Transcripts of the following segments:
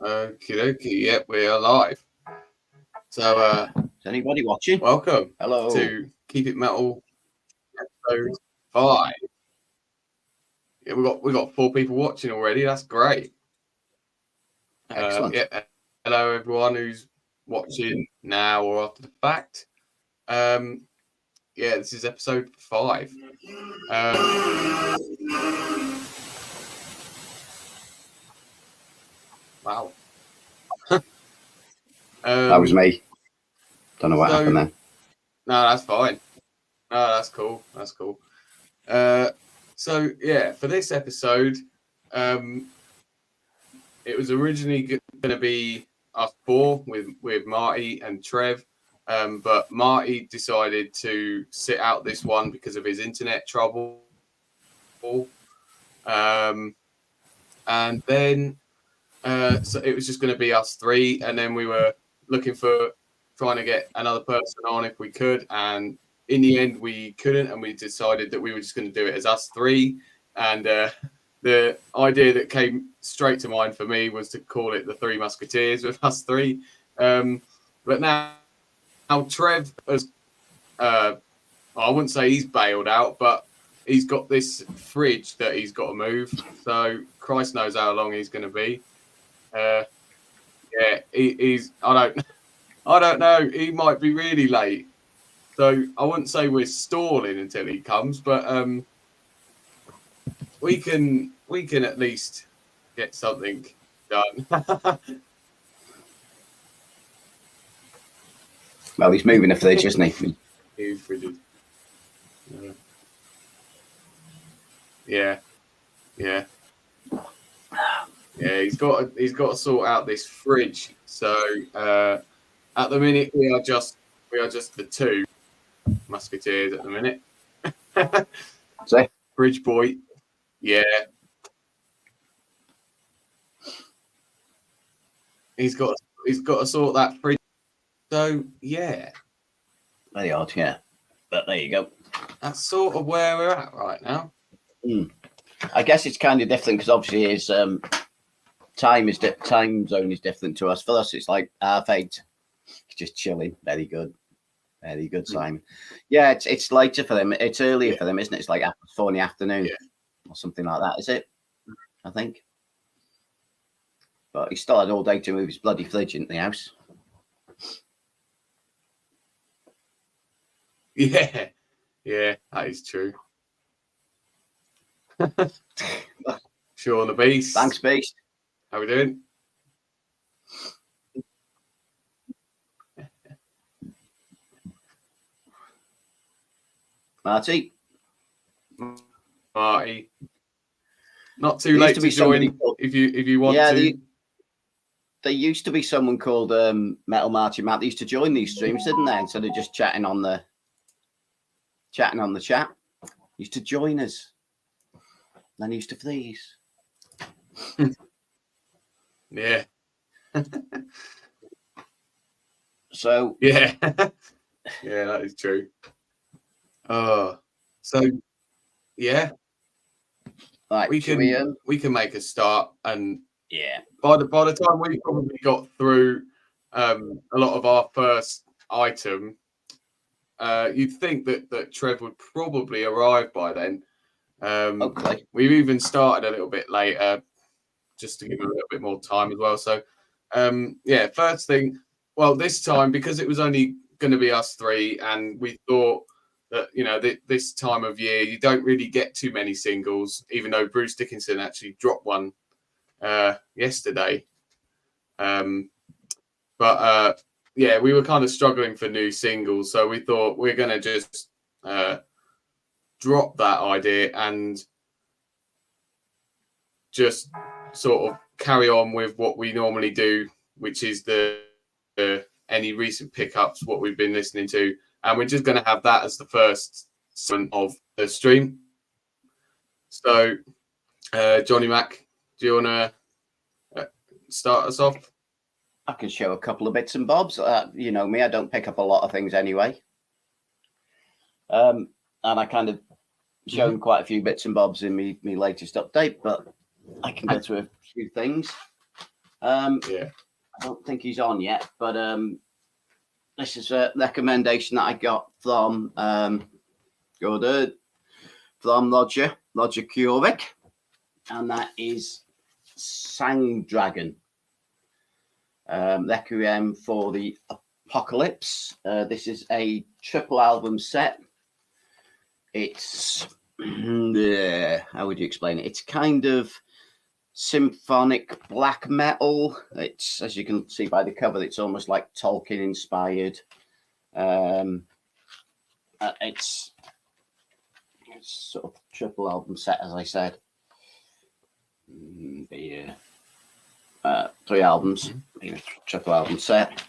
Okie dokie, yep, we are live. So, Is anybody watching? welcome Hello. to Keep It Metal episode 5. Yeah, we got 4 people watching already. That's great. Excellent. Yeah, hello everyone who's watching now or after the fact. Yeah, this is episode 5. Wow. That was me. Don't know what happened then. No, that's fine. No, that's cool. That's cool. So yeah, for this episode, it was originally going to be us 4 with Marty and Trev, but Marty decided to sit out this one because of his internet trouble. And then so it was just going to be us 3, and then we were looking for trying to get another person on if we could, and in the end we couldn't, and we decided that we were just going to do it as us 3. And the idea that came straight to mind for me was to call it the 3 Musketeers with us 3. But now Trev has, I wouldn't say he's bailed out, but he's got this fridge that he's got to move. So Christ knows how long he's going to be. Yeah, he's. I don't know. He might be really late. So I wouldn't say we're stalling until he comes, but we can at least get something done. Well, he's moving the fridge, isn't he? He's frigid. Yeah. He's got to sort out this fridge. So at the minute we are just the 2 Musketeers at the minute. So, Fridge boy. Yeah. He's got to sort that fridge. So yeah. very odd, yeah. But there you go. That's sort of where we're at right now. I guess it's kind of different because obviously his time zone is different to us. For us, it's like 8:30. Just chilling. Very good, Simon. Yeah, it's later for them. It's earlier for them, isn't it? It's like 4 in the afternoon or something like that. Is it? I think. But he still had all day to move his bloody fridge into the house. Yeah, that is true. Sean the Beast. Thanks, Beast. How we doing? Marty. Not too late to join if you want to. There used to be someone called Metal Marty Matt. They used to join these streams, didn't they? Instead of just chatting on the chat. He used to join us. Then he used to freeze. Yeah. So yeah, that is true. So yeah, right, we can make a start, and yeah, by the time we probably got through a lot of our first item, you'd think that Trev would probably arrive by then. Okay. We've even started a little bit later just to give him a little bit more time as well. So yeah, first thing, well, this time because it was only going to be us 3, and we thought that this time of year you don't really get too many singles, even though Bruce Dickinson actually dropped one yesterday. But yeah, we were kind of struggling for new singles, so we thought we're going to just drop that idea and just sort of carry on with what we normally do, which is the any recent pickups, what we've been listening to, and we're just going to have that as the first segment of the stream. So, Johnny Mac, do you want to start us off? I can show a couple of bits and bobs. You know me, I don't pick up a lot of things anyway. And I kind of shown quite a few bits and bobs in my latest update, but I can go through a few things. Yeah. I don't think he's on yet, but this is a recommendation that I got from from Roger Kurik, and that is Sang Dragon. Requiem for the Apocalypse. This is a triple album set. It's how would you explain it? It's kind of symphonic black metal. It's, as you can see by the cover, it's almost like Tolkien inspired. It's sort of triple album set, as I said. The 3 albums, triple album set.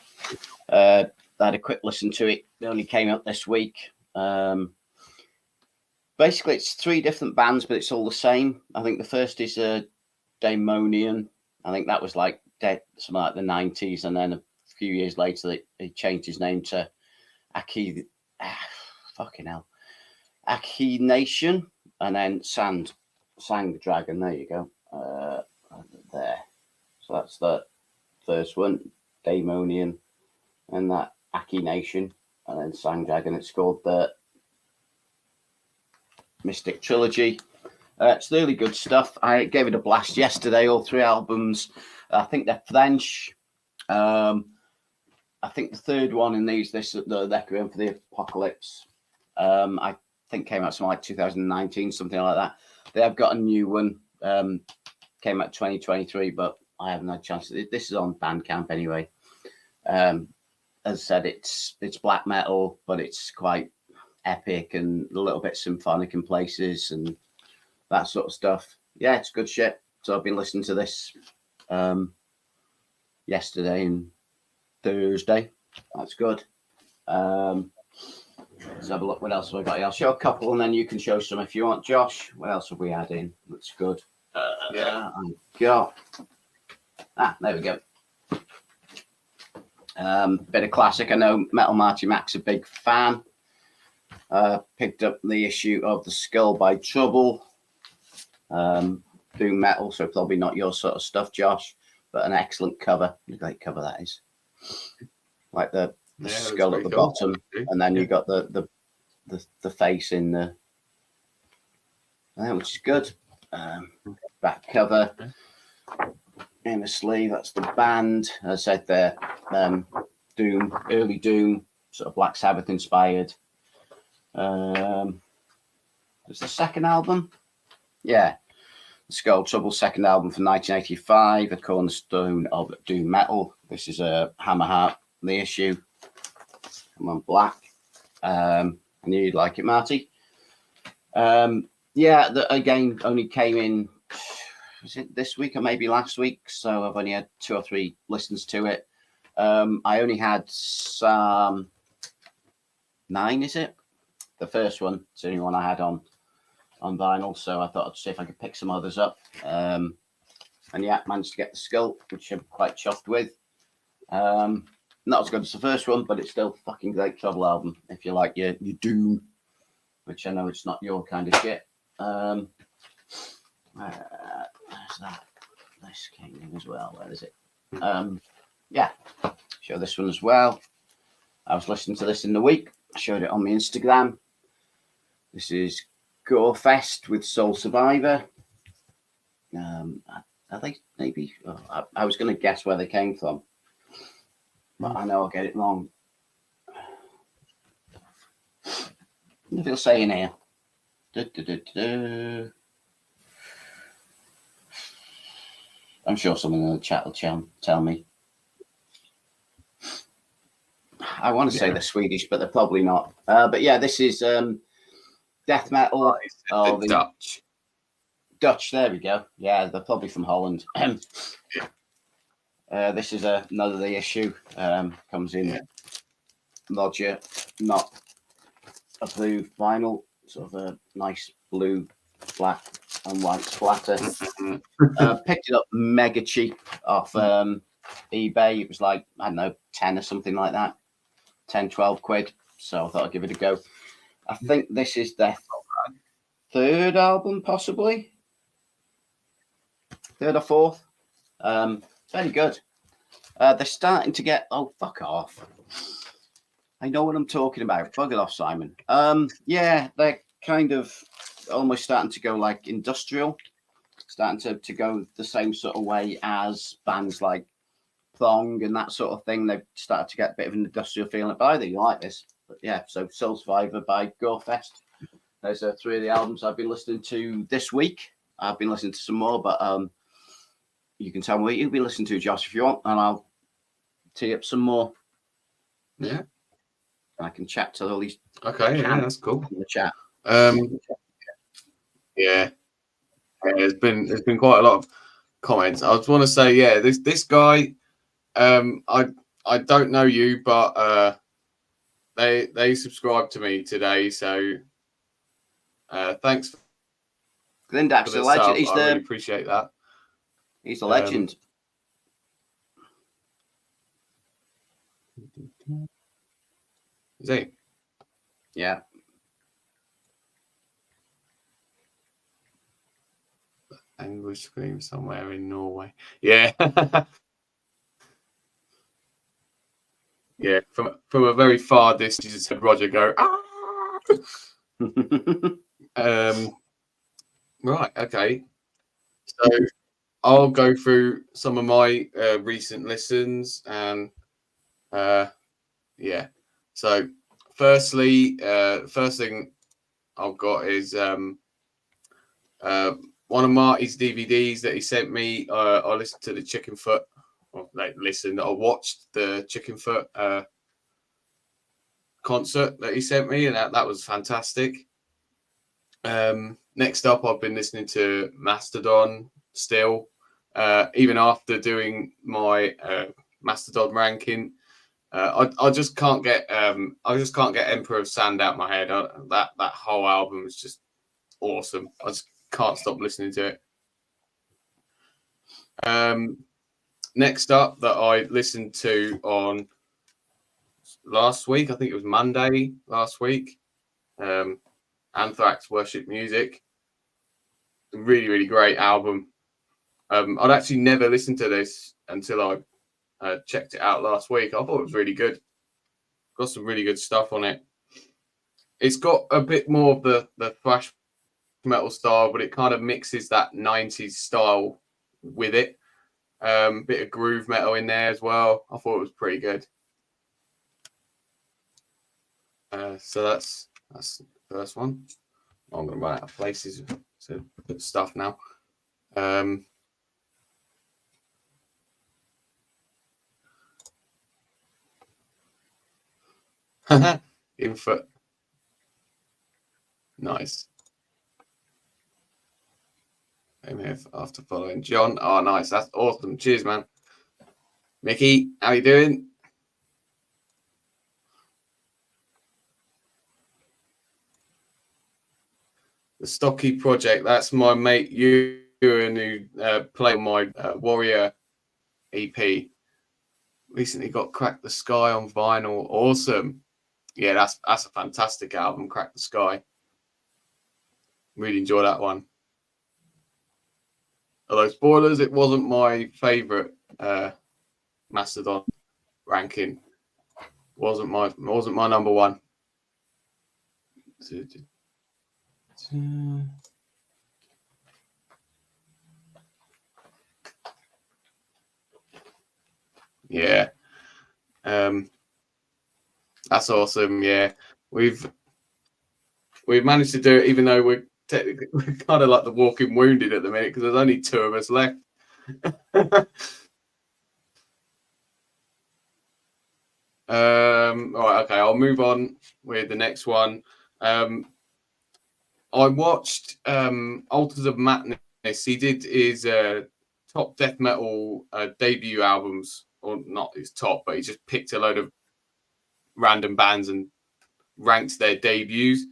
I had a quick listen to it. It only came out this week. Basically, it's 3 different bands, but it's all the same. I think the first is Daemonian. I think that was like something like the 90s, and then a few years later, he changed his name to Aki. Fucking hell, Aki Nation, and then Sang Dragon. There you go. There. So that's the first one, Daemonian, and that Aki Nation, and then Sang Dragon. It's called the Mystic Trilogy. It's really good stuff. I gave it a blast yesterday. All 3 albums. I think they're French. I think the third one in these, the Requiem for the Apocalypse, I think came out something like 2019, something like that. They have got a new one. Came out 2023, but I haven't had a chance. This is on Bandcamp anyway. As I said, it's black metal, but it's quite epic and a little bit symphonic in places and that sort of stuff. Yeah, it's good shit. So I've been listening to this yesterday and Thursday. That's good. Let's have a look. What else have I got here? I'll show a couple and then you can show some if you want. Josh, what else have we had in? That's good. There we go. Bit of classic. I know Metal Marty Mac's a big fan. Picked up the issue of The Skull by Trouble. Doom metal, so probably not your sort of stuff, Josh, but an excellent cover. A great cover that is. Like the skull at the bottom, and then you got the face in the which is good. Back cover in the sleeve. That's the band. As I said, they're Doom, early Doom, sort of Black Sabbath inspired. It's the second album. Yeah, Skull Trouble, second album from 1985, a cornerstone of doom metal. This is a Hammerheart, the issue. Come on, black. I knew you'd like it, Marty. Again, only came in, was it this week or maybe last week? So I've only had 2 or 3 listens to it. I only had some 9, is it? The first one, it's the only one I had on vinyl, so I thought I'd see if I could pick some others up. And yeah, managed to get the Skull, which I'm quite chuffed with. Not as good as the first one, but it's still fucking great trouble album if you like your Doom, which I know it's not your kind of shit. Where's that? This came in as well. Where is it? Yeah, show this one as well. I was listening to this in the week. I showed it on my Instagram. This is Gorefest with Soul Survivor. Are they maybe? I was going to guess where they came from, but I know I'll get it wrong. What will say in here? I'm sure someone in the chat will tell me. I want to say they're Swedish, but they're probably not. But yeah, this is death metal. Dutch, there we go. Yeah, they're probably from Holland. This is another issue. Comes in Roger, not approved vinyl. Sort of a nice blue, black and white splatter. Picked it up mega cheap off eBay. It was like, I don't know, 10 or something like that. 10, 12 quid. So I thought I'd give it a go. I think this is their third album, possibly. Third or fourth. Very good. They're starting to get. Oh, fuck off! I know what I'm talking about. Bugger off, Simon. Yeah, they're kind of almost starting to go like industrial, starting to go the same sort of way as bands like Thong and that sort of thing. They've started to get a bit of an industrial feeling. But I think you like this. But yeah, so Soul Survivor by Gorefest. Those are 3 of the albums I've been listening to this week. I've been listening to some more, but you can tell me what you'll be listening to, Josh, if you want, and I'll tee up some more. Yeah. I can chat to all these. Okay, yeah, that's cool. In the chat. Yeah. There's been quite a lot of comments. I just want to say, yeah, this guy, I don't know you, but they subscribed to me today, so thanks. Glindap's the legend. I really appreciate that. He's a legend. Is he? Yeah. Anguish scream somewhere in Norway. Yeah. Yeah, from a very far distance, you just heard Roger go. Right. Okay. So I'll go through some of my recent listens, and yeah. So firstly, first thing I've got is one of Marty's DVDs that he sent me. I listened to the Chicken Foot. Well, I watched the Chicken Foot concert that he sent me, and that was fantastic. Next up, I've been listening to Mastodon still, even after doing my Mastodon ranking. I just can't get Emperor of Sand out my head. That whole album is just awesome. I just can't stop listening to it. Next up, that I listened to on last week, I think it was Monday last week. Anthrax Worship Music. Really, really great album. I'd actually never listened to this until I checked it out last week. I thought it was really good. Got some really good stuff on it. It's got a bit more of the thrash metal style, but it kind of mixes that 90s style with it. Bit of groove metal in there as well. I thought it was pretty good. So that's the first one. I'm going to run out of places to put stuff now. Infoot. Nice. I'm here after following John. Oh, nice. That's awesome. Cheers, man. Mickey, how you doing? The Stocky Project. That's my mate Ewan who played on my Warrior EP. Recently got Crack the Sky on vinyl. Awesome. Yeah, that's a fantastic album, Crack the Sky. Really enjoy that one. Although spoilers, it wasn't my favourite Mastodon ranking. Wasn't my number one. Yeah. That's awesome. Yeah. We've managed to do it, even though we're kind of like the walking wounded at the minute, because there's only 2 of us left. All right, okay, I'll move on with the next one. I watched Altars of Madness. He did his top death metal debut albums, or not his top, but he just picked a load of random bands and ranked their debuts.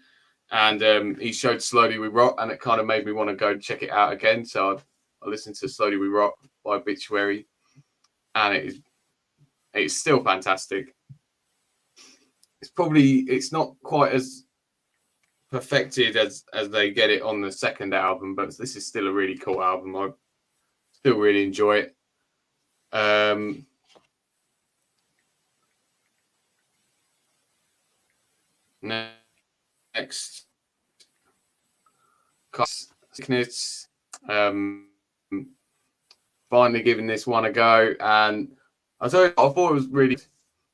And he showed Slowly We Rot, and it kind of made me want to go check it out again. So I listened to Slowly We Rot by Obituary, and it's still fantastic. It's not quite as perfected as they get it on the second album, but this is still a really cool album. I still really enjoy it. Next, sickness. Finally giving this one a go, and I thought it was really.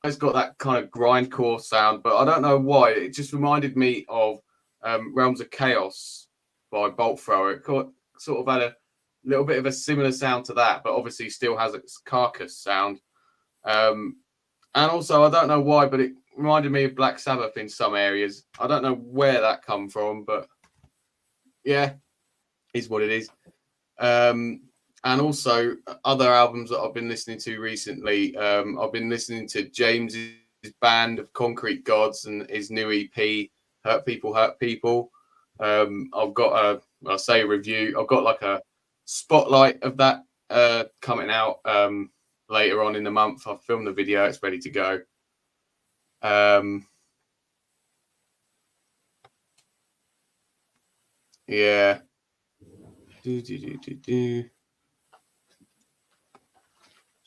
It's got that kind of grindcore sound, but I don't know why. It just reminded me of Realms of Chaos by Bolt Thrower. It sort of had a little bit of a similar sound to that, but obviously still has its Carcass sound. And also, I don't know why, but it reminded me of Black Sabbath in some areas. I don't know where that come from, but yeah, is what it is. And also other albums that I've been listening to recently. I've been listening to James's band of Concrete Gods and his new EP, Hurt People, Hurt People. I've got a review. I've got like a spotlight of that coming out later on in the month. I've filmed the video. It's ready to go. Yeah.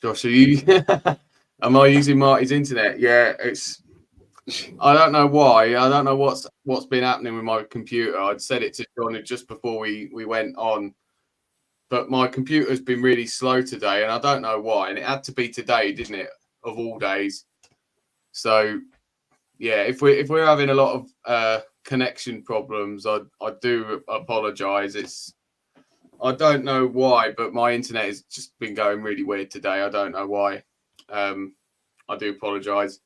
Josh, are you? Am I using Marty's internet? Yeah, it's. I don't know why. I don't know what's been happening with my computer. I'd said it to John just before we went on, but my computer's been really slow today, and I don't know why. And it had to be today, didn't it? Of all days. So, yeah, if we're having a lot of connection problems, I do apologise. I don't know why, but my internet has just been going really weird today. I don't know why. I do apologise.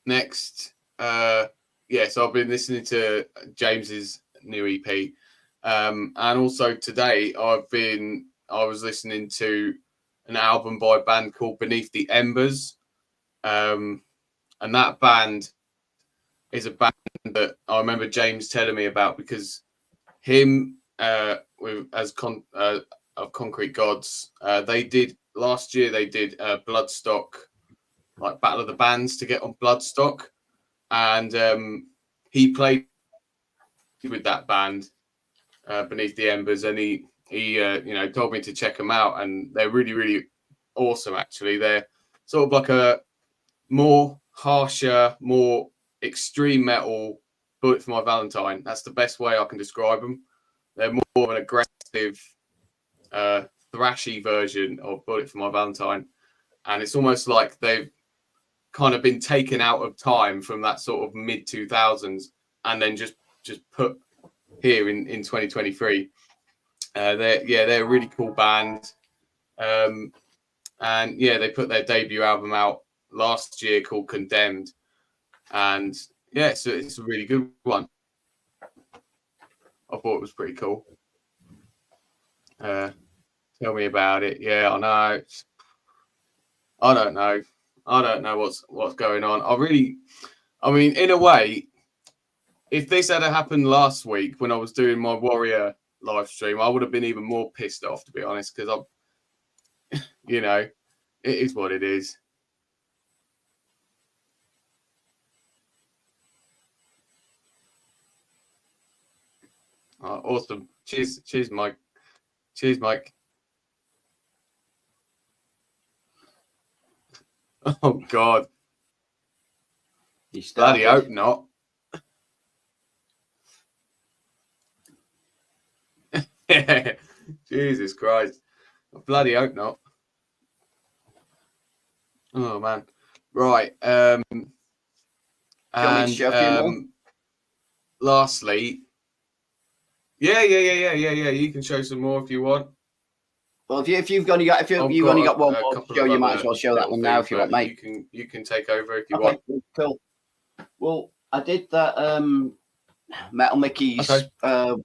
Next, so I've been listening to James's new EP, and also today I was listening to an album by a band called Beneath the Embers, and that band is a band that I remember James telling me about because him of Concrete Gods, they did last year. They did Bloodstock, like Battle of the Bands, to get on Bloodstock, and he played with that band Beneath the Embers, and he told me to check them out, and they're really, really awesome. Actually, they're sort of like a more harsher, more extreme metal Bullet for My Valentine. That's the best way I can describe them. They're more of an aggressive, thrashy version of Bullet for My Valentine, and it's almost like they've kind of been taken out of time from that sort of mid 2000s, and then just put here in 2023. They're a really cool band, and they put their debut album out last year called Condemned, and it's a really good one. I thought it was pretty cool. Tell me about it. Yeah, I know. I don't know what's going on. I mean, in a way, if this had happened last week when I was doing my Warrior live stream, I would have been even more pissed off, to be honest, because it is what it is. Oh, awesome. Cheers, Mike. Cheers, Mike. Oh, God. Bloody hope not. Jesus Christ. I bloody hope not. Oh, man. Right. Lastly, yeah. You can show some more if you want. Well, if you've only got one more show, you might as well show that one now if you want, mate. You can take over if you want. Cool. Well, I did that Metal Mickey's 1,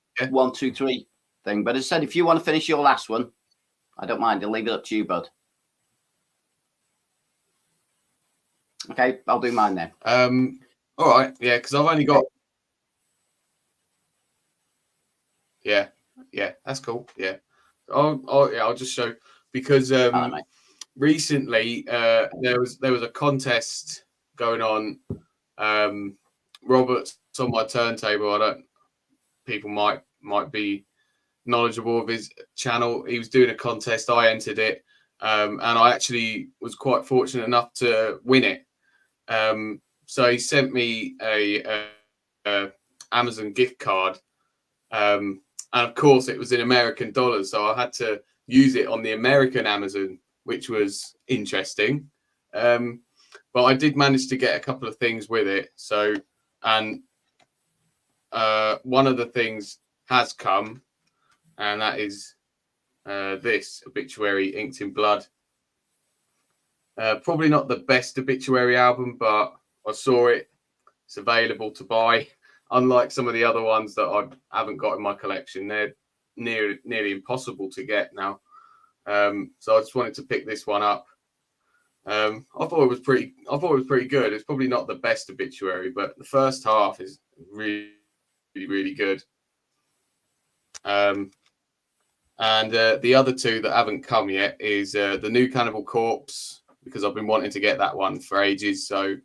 2, 3 thing, but as I said, if you want to finish your last one, I don't mind. I'll leave it up to you, bud. Okay, I'll do mine then. All right, yeah, because I've only got. Yeah, that's cool. Yeah, I'll just show because recently there was a contest going on. Robert's on my turntable. People might be knowledgeable of his channel. He was doing a contest. I entered it, and I actually was quite fortunate enough to win it. So he sent me a Amazon gift card, and of course it was in American dollars, so I had to use it on the American Amazon, which was interesting. But I did manage to get a couple of things with it. So, and one of the things has come, and that is this obituary inked in blood. Probably not the best obituary album, but I saw it. It's available to buy. Unlike some of the other ones that I haven't got in my collection, they're nearly impossible to get now. So I just wanted to pick this one up. I thought it was pretty good. It's probably not the best obituary, but the first half is really, really good. And the other two that haven't come yet is the new Cannibal Corpse, because I've been wanting to get that one for ages. So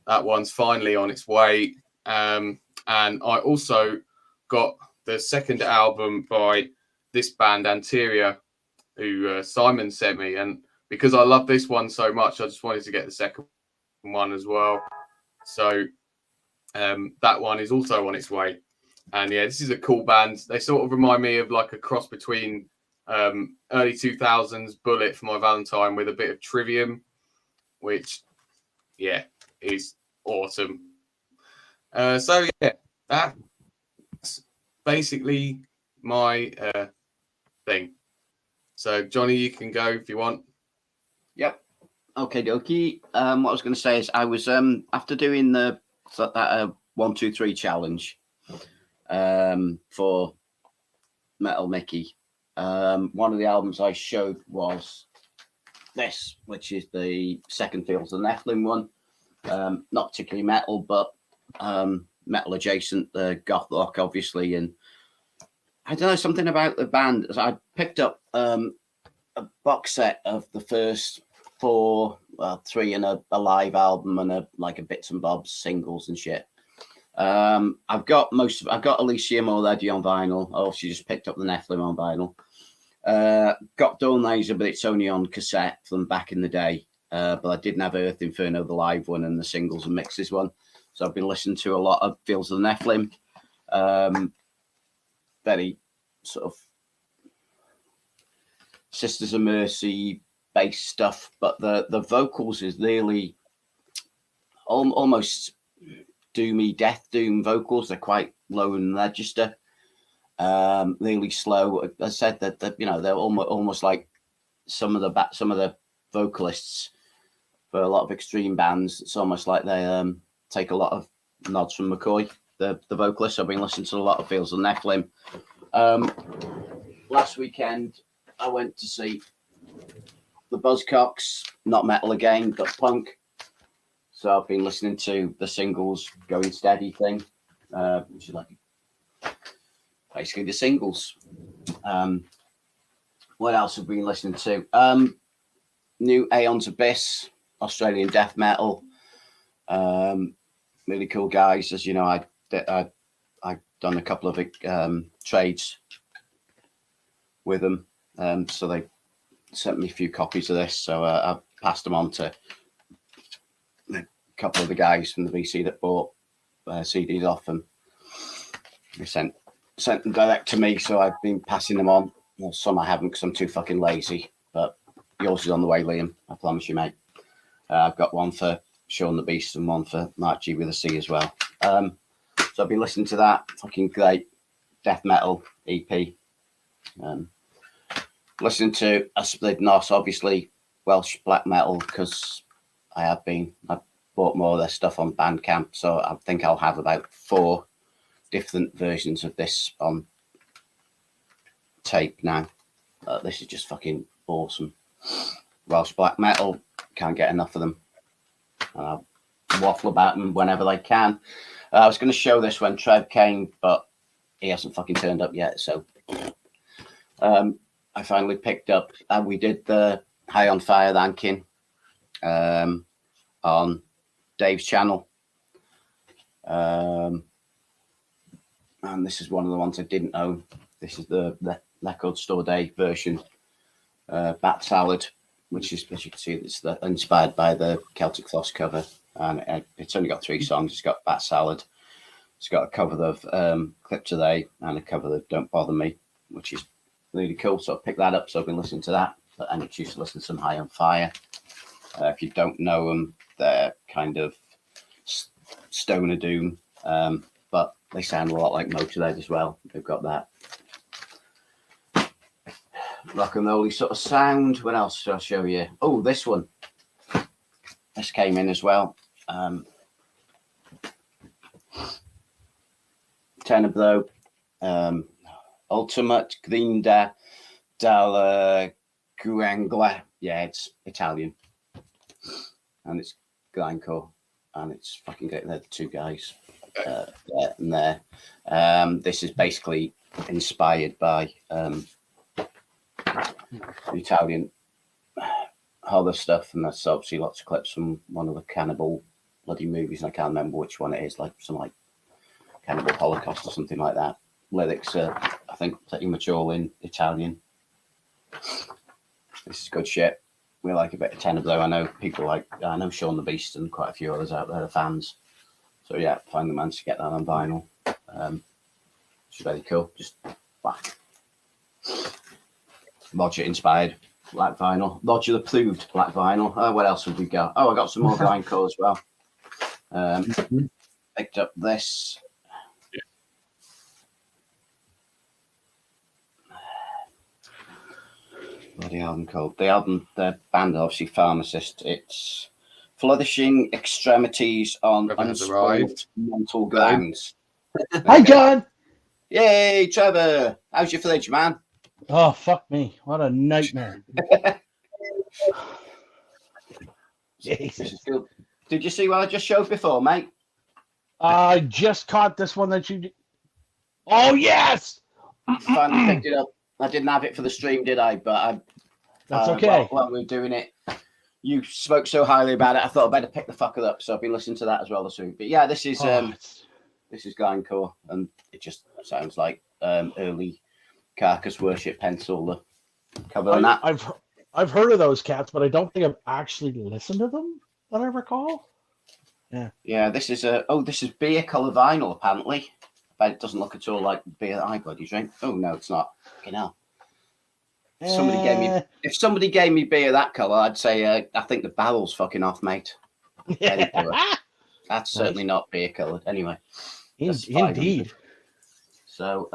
that one's finally on its way. And I also got the second album by this band, Anterior, who Simon sent me. And because I love this one so much, I just wanted to get the second one as well. So that one is also on its way. And yeah, this is a cool band. They sort of remind me of like a cross between early 2000s Bullet for My Valentine with a bit of Trivium, which, yeah, is awesome. So yeah, that's basically my thing. So Johnny, you can go if you want. Yep. Okay, dokie. What I was going to say is I was after doing that 1, 2, 3 challenge for Metal Mickey. One of the albums I showed was this, which is the second Fields of the Nephilim one. Not particularly metal, but metal adjacent, the goth rock, obviously. And I don't know, something about the band. As I picked up a box set of the first 4, 3 and a live album and a bits and bobs singles and shit. I've got Elysium already on vinyl. I also just picked up the Nephilim on vinyl. Got Dawn Laser, but it's only on cassette from back in the day. But I didn't have Earth Inferno, the live one, and the singles and mixes one. So I've been listening to a lot of Fields of the Nephilim. Very sort of Sisters of Mercy bass stuff, but the vocals is really almost doomy, death doom vocals. They're quite low in register, really slow. I said that they're almost like some of the vocalists for a lot of extreme bands. It's almost like they take a lot of nods from McCoy, the vocalist. I've been listening to a lot of Fields of the Nephilim. Last weekend I went to see the Buzzcocks, not metal again, but punk. So I've been listening to the singles Going Steady thing, which is like basically the singles. What else have we been listening to? New Aeon's Abyss, Australian death metal. Really cool guys. As you know, I've done a couple of trades with them. So they sent me a few copies of this. So I passed them on to a couple of the guys from the VC that bought CDs off them. They sent them direct to me. So I've been passing them on. Well, some I haven't because I'm too fucking lazy. But yours is on the way, Liam. I promise you, mate. I've got one for Sean the Beast and one for Mark G with a C as well. So I've been listening to that. Fucking great death metal EP. Listening to A Split Nos, obviously Welsh black metal, because I've bought more of their stuff on Bandcamp. So I think I'll have about 4 different versions of this on tape now. This is just fucking awesome. Welsh black metal, can't get enough of them. I'll waffle about them whenever they can. I was going to show this when Trev came, but he hasn't fucking turned up yet. So I finally picked up, and we did the High on Fire ranking on Dave's channel. and this is one of the ones I didn't own. This is the Record Store Day version, Bat Salad, which is, as you can see, it's inspired by the Celtic Floss cover, and it's only got 3 songs. It's got Bat Salad, it's got a cover of Clip Today, and a cover of Don't Bother Me, which is really cool. So I picked that up, so I've been listening to that, and it's used to listen to some High on Fire. If you don't know them, they're kind of stoner doom, but they sound a lot like Motorhead as well. They've got that rock and rolly sort of sound. What else should I show you? Oh, this one. This came in as well. Tenor Blow, Ultimate Grinda dalla Guangla. Yeah, it's Italian, and it's grindcore, and it's fucking great. They're the 2 guys there and there. This is basically inspired by Italian horror stuff, and that's obviously lots of clips from one of the cannibal bloody movies, and I can't remember which one it is, like some like Cannibal Holocaust or something like that. Lyrics are, I think, pretty much all in Italian. This is good shit. We like a bit of Tenor Blow. I know Shaun the Beast and quite a few others out there are fans. So yeah, find the man to get that on vinyl. It's very cool. Just black. Roger inspired black vinyl. Roger approved black vinyl. What else have we got? Oh, I got some more grindcore as well. Picked up this. Bloody album called? The band obviously Pharmacist. It's Flourishing Extremities on Unspoiled Mental Grounds. Hi, John. Yay, Trevor. How's your fridge, man? Oh, fuck me. What a nightmare. Jesus. Did you see what I just showed before, mate? I just caught this one that you... Oh, yes! Finally picked it up. I didn't have it for the stream, did I? But that's okay. While we were doing it, you spoke so highly about it. I thought I'd better pick the fucker up. So I've been listening to that as well this week. But yeah, this is grindcore, and it just sounds like early Carcass Worship Pencil. The cover on that. I've heard of those cats, but I don't think I've actually listened to them that I recall. Yeah. Yeah. This is beer color vinyl apparently. But it doesn't look at all like beer that I bloody drink. Oh no, it's not. Fucking hell. If somebody gave me beer that colour, I'd say I think the barrel's fucking off, mate. That's certainly not beer coloured. Anyway. Indeed. So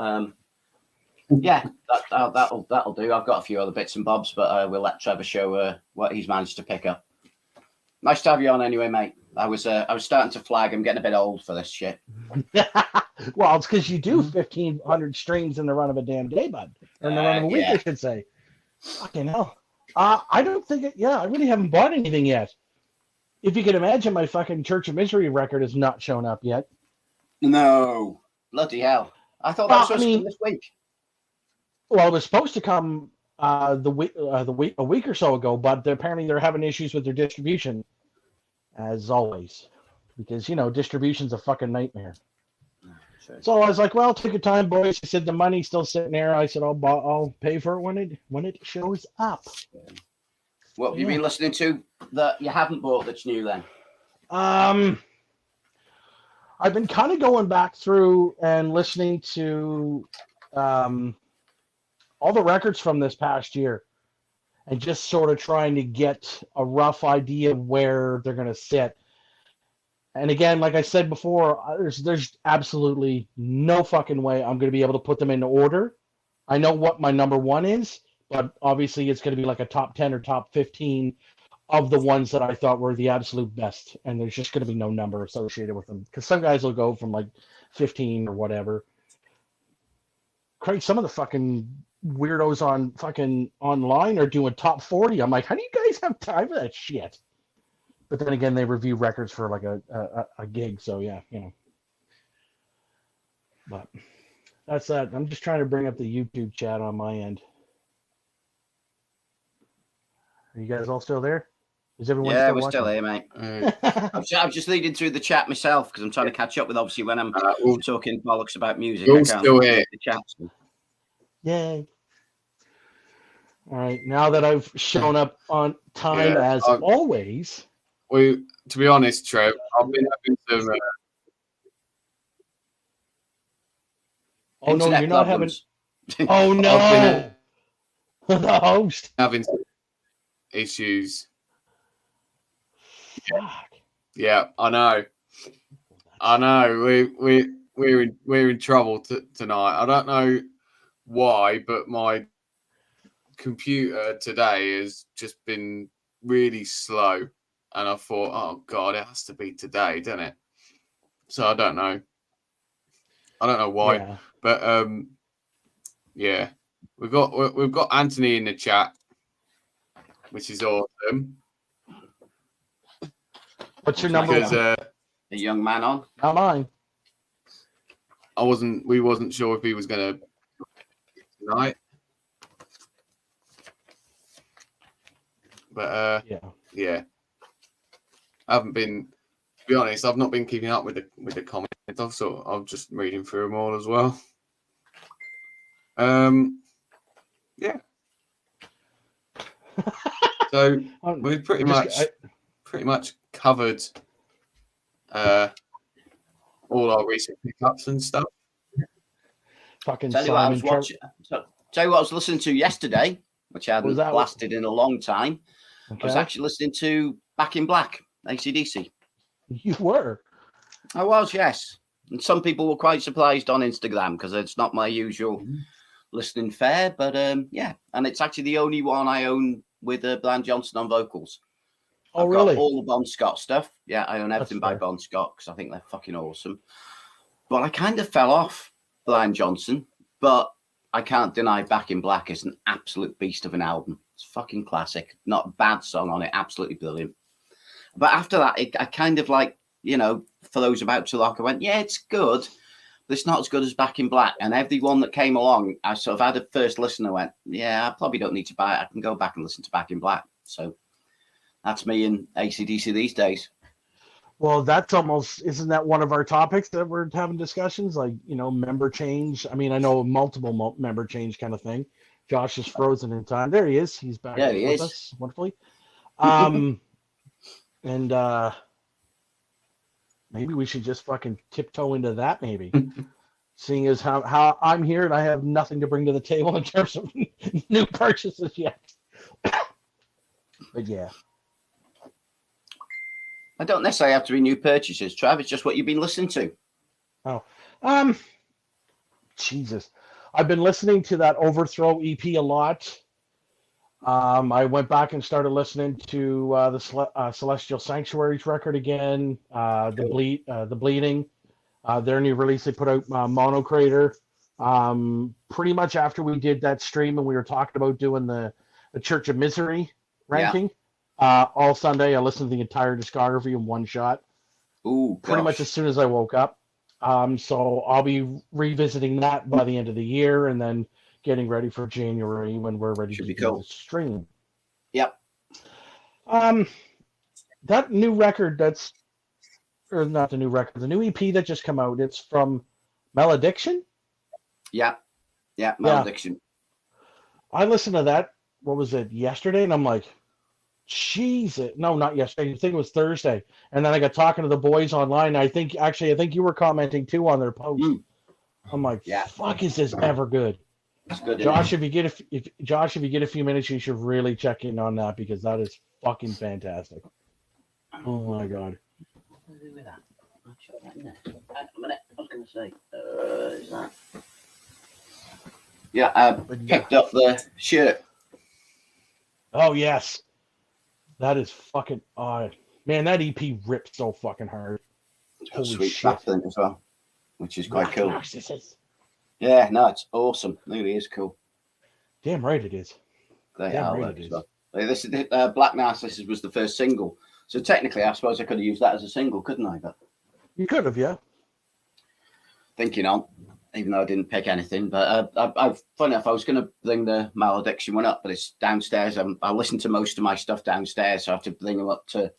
yeah, that'll do. I've got a few other bits and bobs, but we'll let Trevor show what he's managed to pick up. Nice to have you on anyway, mate. I was starting to flag. I'm getting a bit old for this shit. Well, it's because you do 1,500 streams in the run of a damn day, bud. Or in the run of a week, I should say. Fucking hell. I don't think it... Yeah, I really haven't bought anything yet. If you can imagine, my fucking Church of Misery record has not shown up yet. No. Bloody hell. I thought that was supposed to come this week. Well, it was supposed to come a week or so ago, but apparently they're having issues with their distribution, as always. Because, distribution's a fucking nightmare. Sure. So I was like, well, take your time, boys. I said, the money's still sitting there. I said, I'll pay for it when it shows up. What have you been listening to that you haven't bought that's new then? I've been kind of going back through and listening to all the records from this past year and just sort of trying to get a rough idea of where they're going to sit. And again, like I said before, there's absolutely no fucking way I'm going to be able to put them in order. I know what my number one is, but obviously it's going to be like a top 10 or top 15 of the ones that I thought were the absolute best. And there's just going to be no number associated with them. Because some guys will go from like 15 or whatever. Craig, some of the fucking weirdos on fucking online are doing top 40. I'm like, how do you guys have time for that shit? But then again, they review records for like a gig, so yeah, But that's that. I'm just trying to bring up the YouTube chat on my end. Are you guys all still there? Is everyone Yeah, still we're watching? still here, mate. I'm just leading through the chat myself because I'm trying to catch up with obviously when I'm talking bollocks about music. We're I can't still here. the chat. So. Yay. All right. Now that I've shown up on time as always. To be honest, Trev, I've been having some. Oh, no, Internet you're not problems. having. Oh, no. The host. Having some issues. Fuck. Yeah, I know. I know. We're in trouble tonight. I don't know why, but my computer today has just been really slow, and I thought, oh god, it has to be today, doesn't it? So I don't know why, but yeah, we've got Anthony in the chat, which is awesome. What's your number? Because a young man on. Not mine. We wasn't sure if he was gonna tonight. But yeah. I haven't been, to be honest, I've not been keeping up with the comments. I'm just reading through them all as well. Yeah. So we've pretty much covered all our recent pickups and stuff. Fucking tell you what I was watching. Tell you what I was listening to yesterday, which I hadn't blasted in a long time. Okay. I was actually listening to Back in Black, AC/DC. You were? I was, yes. And some people were quite surprised on Instagram because it's not my usual listening fare. But yeah, and it's actually the only one I own with Brian Johnson on vocals. Oh, I've really? got all the Bon Scott stuff. Yeah, I own everything by Bon Scott because I think they're fucking awesome. But I kind of fell off Brian Johnson. But I can't deny Back in Black is an absolute beast of an album. It's fucking classic. Not a bad song on it. Absolutely brilliant. But after that, I kind of like, you know, for those about to lock, I went, yeah, it's good, but it's not as good as Back in Black. And everyone that came along, I sort of had a first listen. I went, yeah, I probably don't need to buy it. I can go back and listen to Back in Black. So that's me in AC/DC these days. Well, that's almost, isn't that one of our topics that we're having discussions? Like, you know, member change. I mean, I know multiple member change kind of thing. Josh is frozen in time. There he is. He's back with us wonderfully. And maybe we should just fucking tiptoe into that, maybe. Seeing as how I'm here and I have nothing to bring to the table in terms of new purchases yet. But yeah. I don't necessarily have to be new purchases, Trav. It's just what you've been listening to. Oh. Jesus. I've been listening to that Overthrow EP a lot. I went back and started listening to the Celestial Sanctuaries record again. The Bleeding, their new release. They put out Mono Crater. Pretty much after we did that stream and we were talking about doing the Church of Misery ranking. All Sunday, I listened to the entire discography in one shot. Ooh, pretty much as soon as I woke up. So I'll be revisiting that by the end of the year, and then getting ready for January when we're ready to do the stream. Yep. That new record or not the new record, the new EP that just come out, it's from Malediction? Yeah, Malediction. I listened to that, what was it, yesterday? And I'm like, Jesus. No, not yesterday. I think it was Thursday. And then I got talking to the boys online. I think you were commenting too on their post. I'm like, fuck, is this ever good? It's good. Josh, if you get a few minutes, you should really check in on that because that is fucking fantastic. Oh my god. What do I do with that? I'll show that in there. A minute. I was going to say, is that? Yeah, I picked up the shirt. Oh yes. That is fucking odd. Man, that EP ripped so fucking hard. It's got sweet track in it as well, which is quite cool. Narcissus. Yeah, no, it's awesome. It really is cool. Damn right it is. Great artwork as well. This Black Narcissus was the first single. So technically, I suppose I could have used that as a single, couldn't I? But you could have, yeah. Thinking on. even though I didn't pick anything. But funny enough, I was going to bring the Malediction one up, but it's downstairs. I listen to most of my stuff downstairs, so I have to bring them up to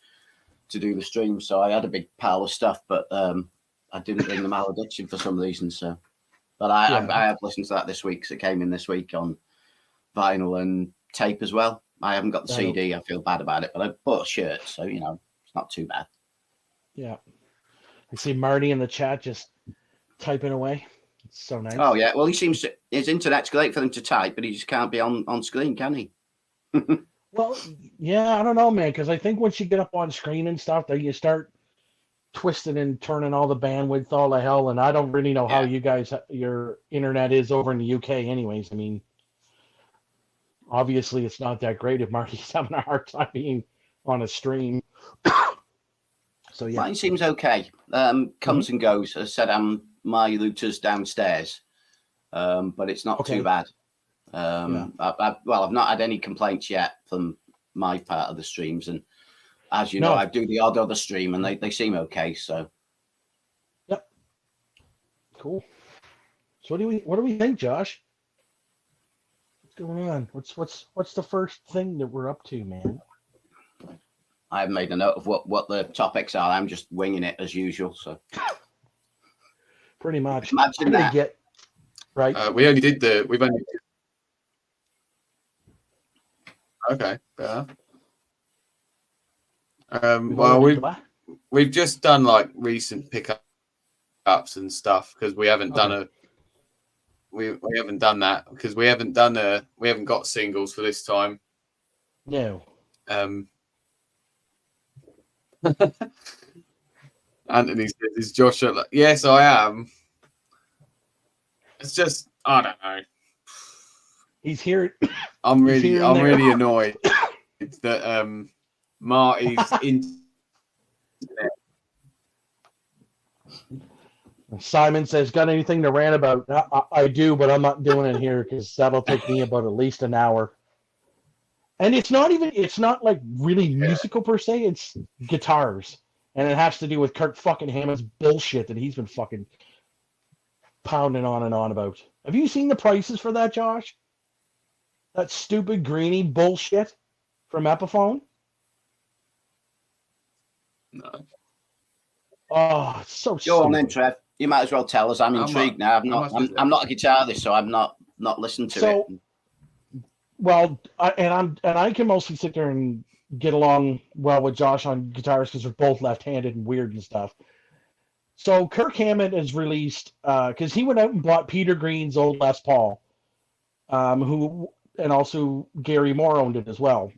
do the stream. So I had a big pile of stuff, but I didn't bring the Malediction for some reason. So, but I have listened to that this week, because it came in this week on vinyl and tape as well. I haven't got the CD. I feel bad about it, but I bought a shirt, so it's not too bad. Yeah, I see Marty in the chat just typing away. It's so nice. Oh yeah, well his internet's great for him to type, but he just can't be on screen, can he? Well, yeah, I don't know, man, because I think once you get up on screen and stuff, then you start twisting and turning all the bandwidth all the hell, and I don't really know how you guys, your internet is over in the UK anyways. I mean, obviously it's not that great if Marty's having a hard time being on a stream. So yeah. Mine seems okay. Comes and goes. As I said, my router's downstairs, but it's not too bad. I've not had any complaints yet from my part of the streams, and as you know, I do the odd other stream, and they seem okay. So, yep, cool. So what do we think, Josh? What's going on? What's the first thing that we're up to, man? I've made a note of what the topics are. I'm just winging it as usual. So, pretty much. Imagine that. We've only. Okay. Yeah. Well, we've just done like recent pickups and stuff, because we haven't done we haven't done that, because we haven't got singles for this time. No. Anthony says, "Is Josh?" Yes, I am. It's just, I don't know. He's here. I'm really annoyed that Marty's internet. Simon says, "Got anything to rant about?" I do, but I'm not doing it here because that'll take me about at least an hour. And it's not like really musical per se. It's guitars, and it has to do with Kirk fucking Hammett's bullshit that he's been fucking pounding on and on about. Have you seen the prices for that, Josh? That stupid greeny bullshit from Epiphone? No. Oh, it's so stupid. Go on then, Trev. You might as well tell us. I'm intrigued now. I'm not a guitarist, so I'm not listening to it. Well, I can mostly sit there and get along well with Josh on guitars because we're both left-handed and weird and stuff. So Kirk Hammett has released, because he went out and bought Peter Green's old Les Paul, and also Gary Moore owned it as well.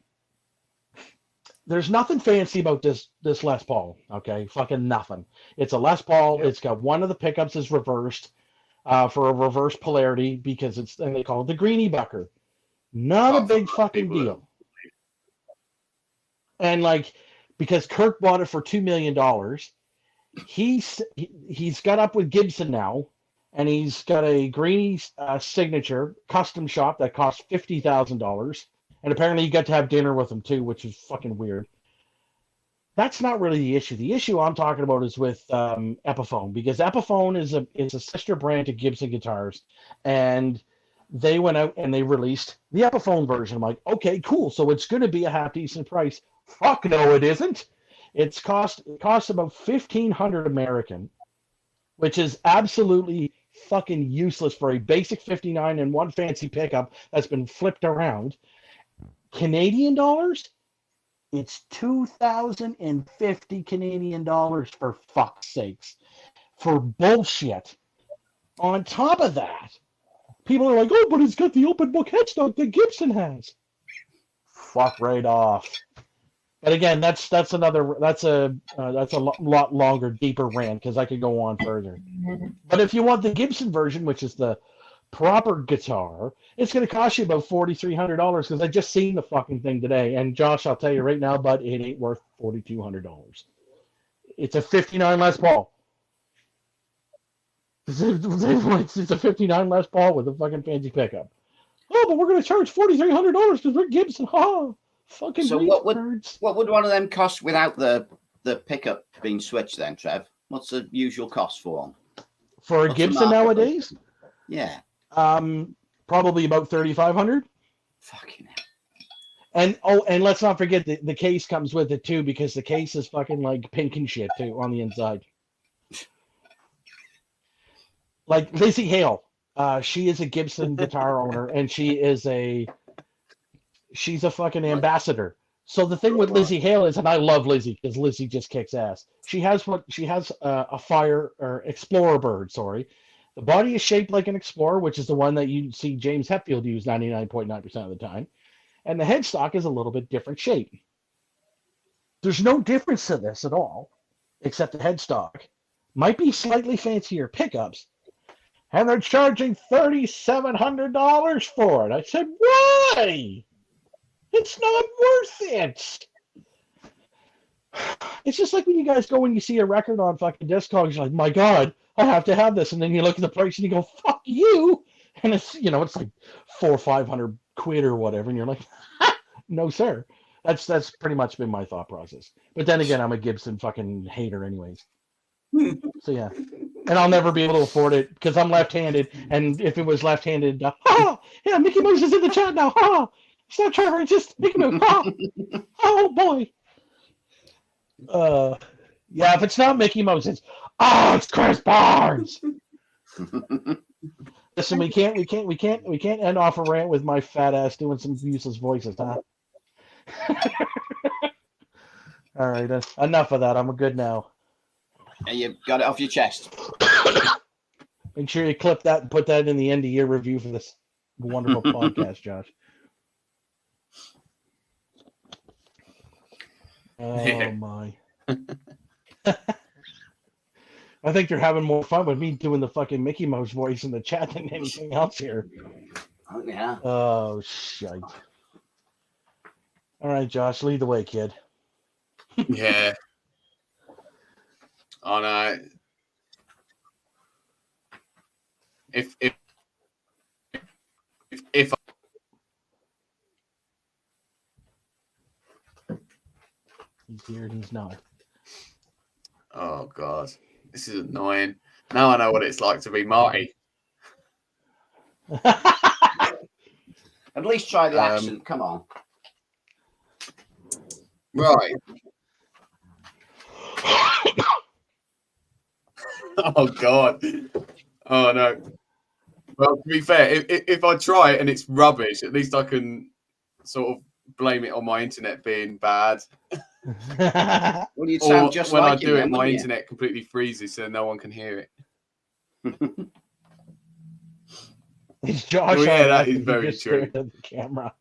There's nothing fancy about this Les Paul, okay? Fucking nothing. It's a Les Paul. Yep. It's got one of the pickups is reversed for a reverse polarity, because and they call it the Greenie Bucker. Not a big fucking deal. And because Kirk bought it for $2 million, he's got up with Gibson now, and he's got a Greenie signature custom shop that costs $50,000. And apparently you got to have dinner with him too, which is fucking weird. That's not really the issue. The issue I'm talking about is with Epiphone, because Epiphone is a sister brand to Gibson guitars, and they went out and they released the Epiphone version. I'm like, okay, cool. So it's going to be a half decent price. Fuck no, it isn't. It costs about $1,500 American, which is absolutely fucking useless for a basic 59 and one fancy pickup that's been flipped around. Canadian dollars, it's 2,050 Canadian dollars, for fuck's sakes, for bullshit. On top of that, people are like, oh, but it's got the open book headstock that Gibson has. Fuck right off. But again, that's a lot longer, deeper rant, because I could go on further. But if you want the Gibson version, which is the proper guitar, it's going to cost you about $4,300, because I just seen the fucking thing today. And Josh, I'll tell you right now, bud, it ain't worth $4,200. It's a 59 Les Paul. It's a 59 Les Paul with a fucking fancy pickup. Oh, but we're going to charge $4,300 because we're Gibson. Oh, fucking. So what would one of them cost without the pickup being switched then, Trev? What's the usual cost for one? For a Gibson nowadays? Yeah. Probably about 3,500. Fucking hell. And let's not forget the case comes with it too, because the case is fucking like pink and shit too on the inside. Like Lizzie Hale, she is a Gibson guitar owner, and she's a fucking ambassador. So the thing with Lizzie Hale is, and I love Lizzie because Lizzie just kicks ass. She has a fire or Explorer bird. Sorry, the body is shaped like an Explorer, which is the one that you see James Hetfield use 99.9% of the time, and the headstock is a little bit different shape. There's no difference to this at all, except the headstock might be slightly fancier pickups, and they're charging $3,700 for it. I said, why? It's not worth it. It's just like when you guys go and you see a record on fucking Discogs, you're like, my God, I have to have this. And then you look at the price and you go, fuck you. And it's, it's like $400 or $500 or whatever. And you're like, no, sir. That's pretty much been my thought process. But then again, I'm a Gibson fucking hater anyways. So yeah. And I'll never be able to afford it because I'm left-handed. And if it was left-handed, yeah, Mickey Mouse is in the chat now. It's not Trevor, it's just Mickey Mouse. Oh boy. Yeah, if it's not Mickey Mouse, it's Chris Barnes. Listen, we can't end off a rant with my fat ass doing some useless voices, huh? All right, enough of that. I'm good now. And you got it off your chest. Make sure you clip that and put that in the end of year review for this wonderful podcast, Josh. Oh my. I think they're having more fun with me doing the fucking Mickey Mouse voice in the chat than anything else here. Oh, yeah. Oh, shite. All right, Josh, lead the way, kid. Yeah. Oh, no. If He's here and he's not. Oh, God. This is annoying. Now I know what it's like to be Marty. At least try the accent. Come on. Right. Oh, God. Oh, no. Well, to be fair, if I try it and it's rubbish, at least I can sort of blame it on my internet being bad. Well, you'd Or sound just when like I do him, it, my wouldn't you? internet completely freezes so no one can hear it. It's Josh. Oh, yeah, on that F, is and he very just true. stared at the camera.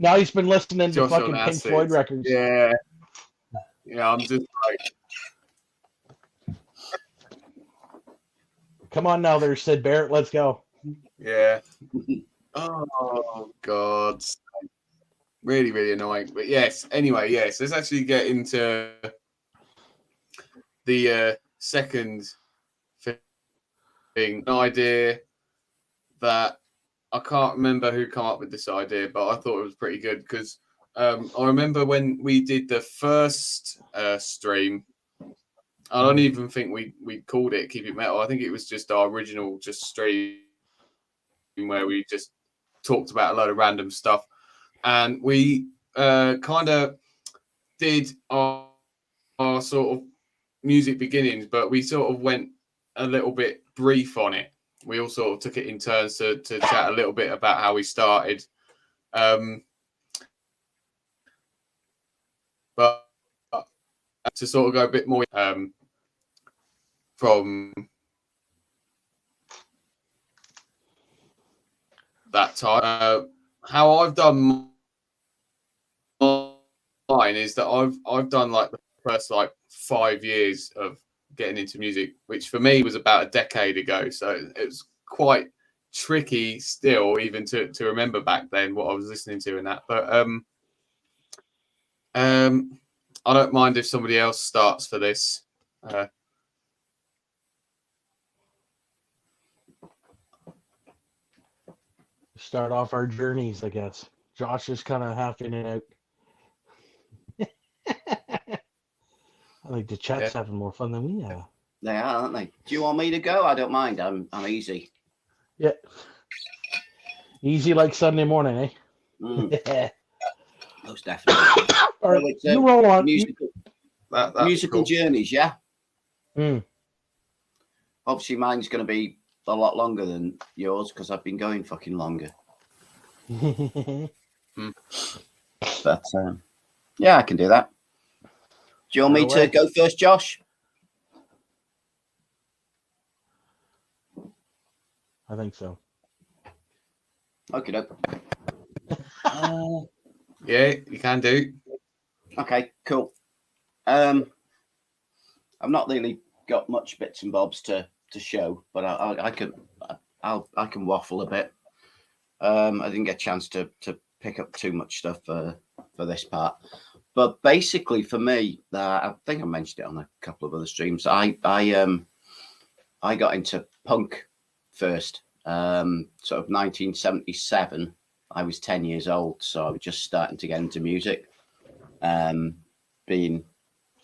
Now he's been listening to Josh fucking on Pink acid. Floyd records. Yeah. Yeah, I'm just like, Come on now there, Sid Barrett. Let's go. yeah. Oh, God. Really, really annoying. But yes, anyway, yes. Let's actually get into the second thing. An idea that I can't remember who come up with this idea, but I thought it was pretty good because I remember when we did the first stream, I don't even think we called it Keep It Metal. I think it was just our original stream where we just talked about a load of random stuff. And we kind of did our sort of music beginnings, but we sort of went a little bit brief on it. We all sort of took it in turns to chat a little bit about how we started. But to sort of go a bit more from that time. How I've done mine is that I've done like the first like 5 years of getting into music, which for me was about a decade ago. So it was quite tricky still, even to remember back then what I was listening to and that. But I don't mind if somebody else starts for this. Start off our journeys, I guess. Josh is kind of half in and out. I think the chat's having more fun than we have. They are, aren't they? Do you want me to go? I don't mind. I'm easy. Yeah. Easy like Sunday morning, eh? Mm, most definitely. All right, So it's you roll on. That's musical cool. journeys, yeah. Mm. Obviously, mine's going to be a lot longer than yours because I've been going fucking longer. But yeah, I can do that. Do you want me to go first, Josh? I think so. Okay, Yeah, you can do. okay, cool. I've not really got much bits and bobs to show, but I can waffle a bit. I didn't get a chance to pick up too much stuff for this part, but basically for me, I think I mentioned it on a couple of other streams. I got into punk first, sort of 1977. I was 10 years old, so I was just starting to get into music. Being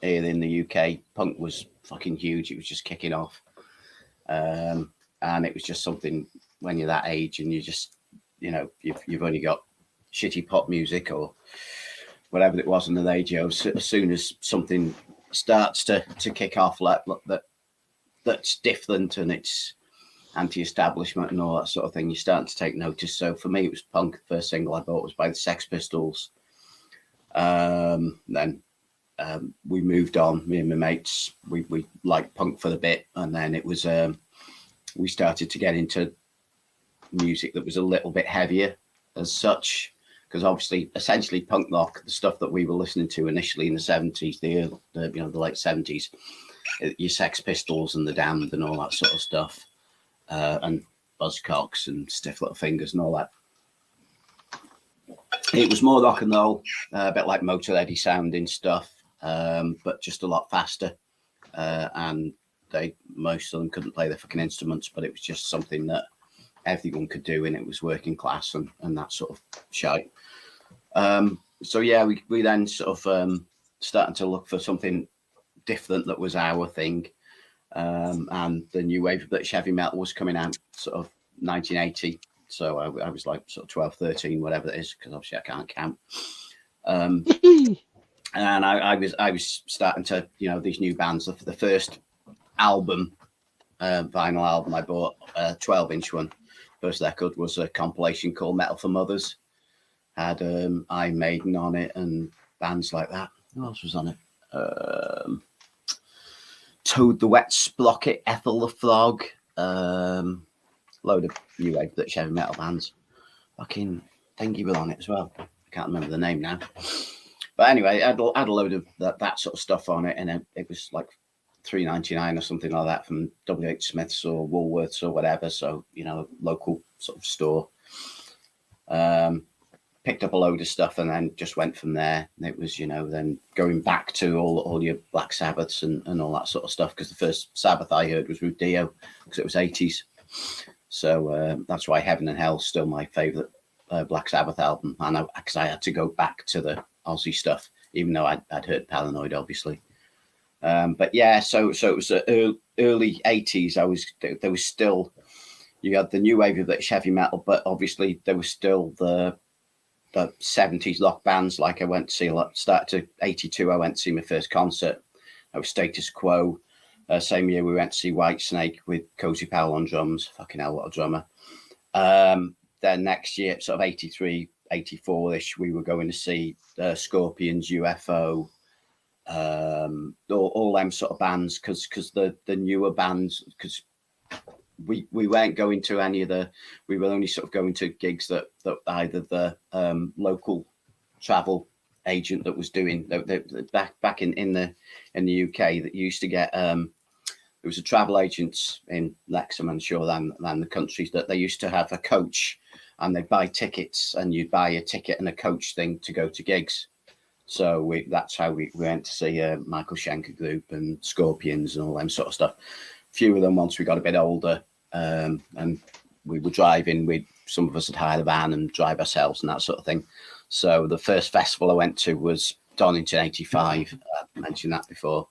here in the UK, punk was fucking huge. It was just kicking off. And it was just something when you're that age and you just, you've only got shitty pop music or whatever it was on the radio. So as soon as something starts to kick off that's different and it's anti-establishment and all that sort of thing, you're starting to take notice. So for me, it was punk. The first single I bought was by the Sex Pistols. Then we moved on, me and my mates, we liked punk for a bit, and then it was we started to get into music that was a little bit heavier as such, because obviously essentially punk rock, the stuff that we were listening to initially in the 70s, the late 70s, your Sex Pistols and the Damned and all that sort of stuff, and Buzzcocks and Stiff Little Fingers and all that. It was more rock and roll, a bit like Motorheady sounding stuff, but just a lot faster. And most of them couldn't play their fucking instruments, but it was just something that everyone could do, and it was working class and that sort of shite. So yeah, we then sort of started to look for something different that was our thing. And the new wave of British heavy metal was coming out sort of 1980. So I was like sort of 12, 13, whatever it is, because obviously I can't count. And I was starting to, these new bands. The first album, vinyl album I bought, a 12-inch one. First record was a compilation called Metal for Mothers. Had Iron Maiden on it and bands like that. Who else was on it? Toad the Wet Sprocket, Ethel the Frog, load of new wave British heavy metal bands. Fucking Thingy was on it as well. I can't remember the name now. But anyway, I had a load of that sort of stuff on it, and it was like $3.99 or something like that from WH Smith's or Woolworths or whatever. So, local sort of store. Picked up a load of stuff and then just went from there. It was, then going back to all your Black Sabbaths and all that sort of stuff, because the first Sabbath I heard was with Dio, because it was 80s. So that's why Heaven and Hell is still my favourite Black Sabbath album. And because I had to go back to the Aussie stuff, even though I'd heard Paranoid, obviously. But yeah, so it was early 80s. There was still, you had the new wave of British heavy metal, but obviously there was still the 70s rock bands. Like I went to see, started to 82, I went to see my first concert. I was Status Quo. Same year we went to see Whitesnake with Cozy Powell on drums. Fucking hell, what a drummer. Then next year, sort of 83, 84-ish, we were going to see Scorpions, UFO, all them sort of bands, because the newer bands, because we weren't going to any of we were only sort of going to gigs that either the local travel agent that was doing back in the UK that used to get there was a travel agent in Wrexham and sure than the countries that they used to have a coach and they'd buy tickets and you'd buy a ticket and a coach thing to go to gigs. So that's how we went to see Michael Schenker Group and Scorpions and all them sort of stuff. Few of them once we got a bit older and we were driving, some of us had hired a van and drive ourselves and that sort of thing. So the first festival I went to was Donington 85. I mentioned that before.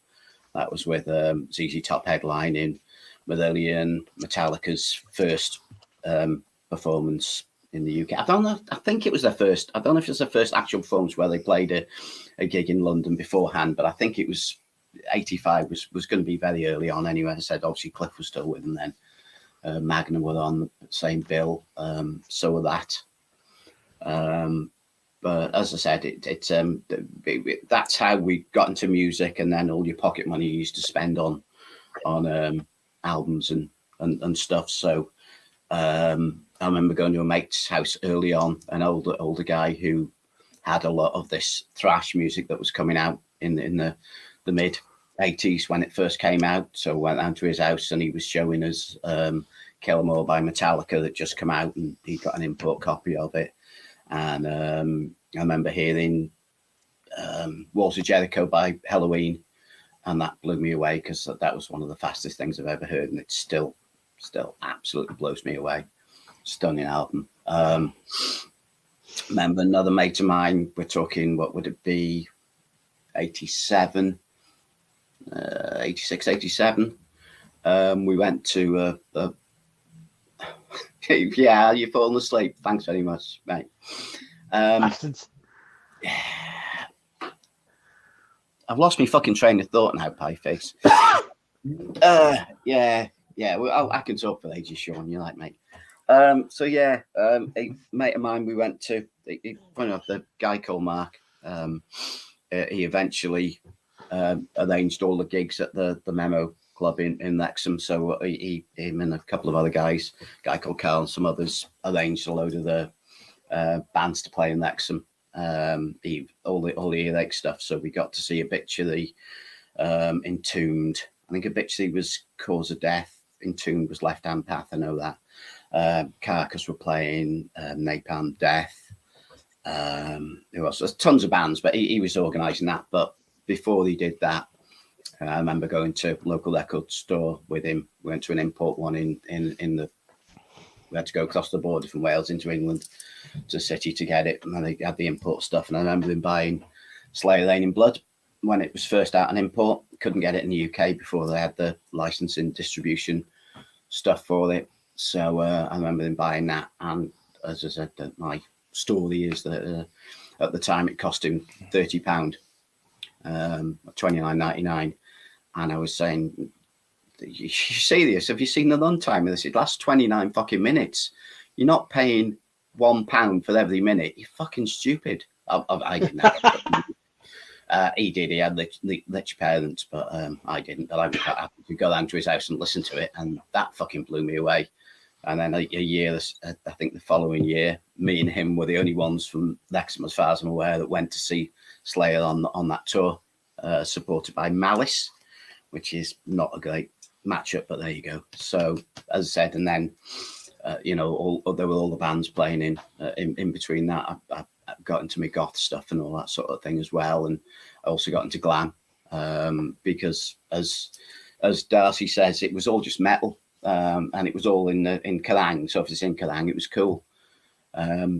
That was with ZZ Top headlining Marillion, Metallica's first performance in the UK. I don't know. I think it was their first. I don't know if it was their first actual performance where they played a gig in London beforehand, but I think it was 85 was going to be very early on anyway. I said obviously Cliff was still with them then. Magna were on the same bill, so were that. But as I said, that's how we got into music, and then all your pocket money you used to spend on albums and stuff. So I remember going to a mate's house early on, an older guy who had a lot of this thrash music that was coming out in the mid 80s when it first came out. So I went down to his house and he was showing us Kill 'Em All by Metallica that just come out, and he got an import copy of it. And I remember hearing Walls of Jericho by Halloween, and that blew me away because that was one of the fastest things I've ever heard, and it still absolutely blows me away. Stunning album. Remember another mate of mine, we're talking, what would it be, 87, 86, 87. We went to yeah, you've fallen asleep. Thanks very much, mate. Bastards. I've lost my fucking train of thought now, pie face. Yeah. Well, I can talk for ages, Sean. You like, mate. So yeah, a mate of mine, we went to. The guy called Mark. He eventually arranged all the gigs at the Memo Club in Wrexham. So him and a couple of other guys, a guy called Carl and some others, arranged a load of the bands to play in Wrexham. All the earache stuff. So we got to see Obituary, Entombed. I think Obituary was Cause of Death. Entombed was Left Hand Path. I know that. Carcass were playing, Napalm Death. There was tons of bands, but he was organising that. But before he did that, I remember going to local record store with him. We went to an import one in the. We had to go across the border from Wales into England to City to get it, and then they had the import stuff. And I remember them buying Slayer Lane in Blood when it was first out on import. Couldn't get it in the UK before they had the licensing distribution stuff for it. So I remember them buying that. And as I said, my story is that at the time it cost him £30, $29.99, and I was saying, you see this? Have you seen the runtime of this? It lasts 29 fucking minutes. You're not paying £1 for every minute. You're fucking stupid. I didn't have he did. He had lich parents, but I didn't. But I could go down to his house and listen to it, and that fucking blew me away. And then a year, I think the following year, me and him were the only ones from Wrexham, as far as I'm aware, that went to see Slayer on that tour, supported by Malice, which is not a great matchup, but there you go. So, as I said, and then, there were all the bands playing in between that. I got into my goth stuff and all that sort of thing as well. And I also got into glam, because as Darcy says, it was all just metal. And it was all in Kerrang. So if it's in Kerrang, it was cool.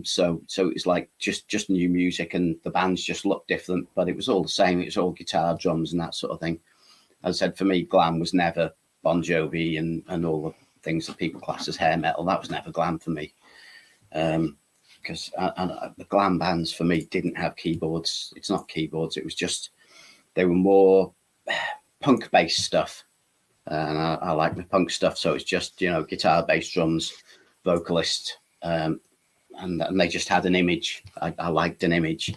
So it was like just new music, and the bands just looked different, but it was all the same. It was all guitar, drums, and that sort of thing. As I said, for me, glam was never Bon Jovi and all the things that people class as hair metal. That was never glam for me. Because the glam bands for me didn't have keyboards. It's not keyboards. It was just, they were more punk based stuff. And I like the punk stuff. So it's just, guitar, bass, drums, vocalist. And they just had an image. I liked an image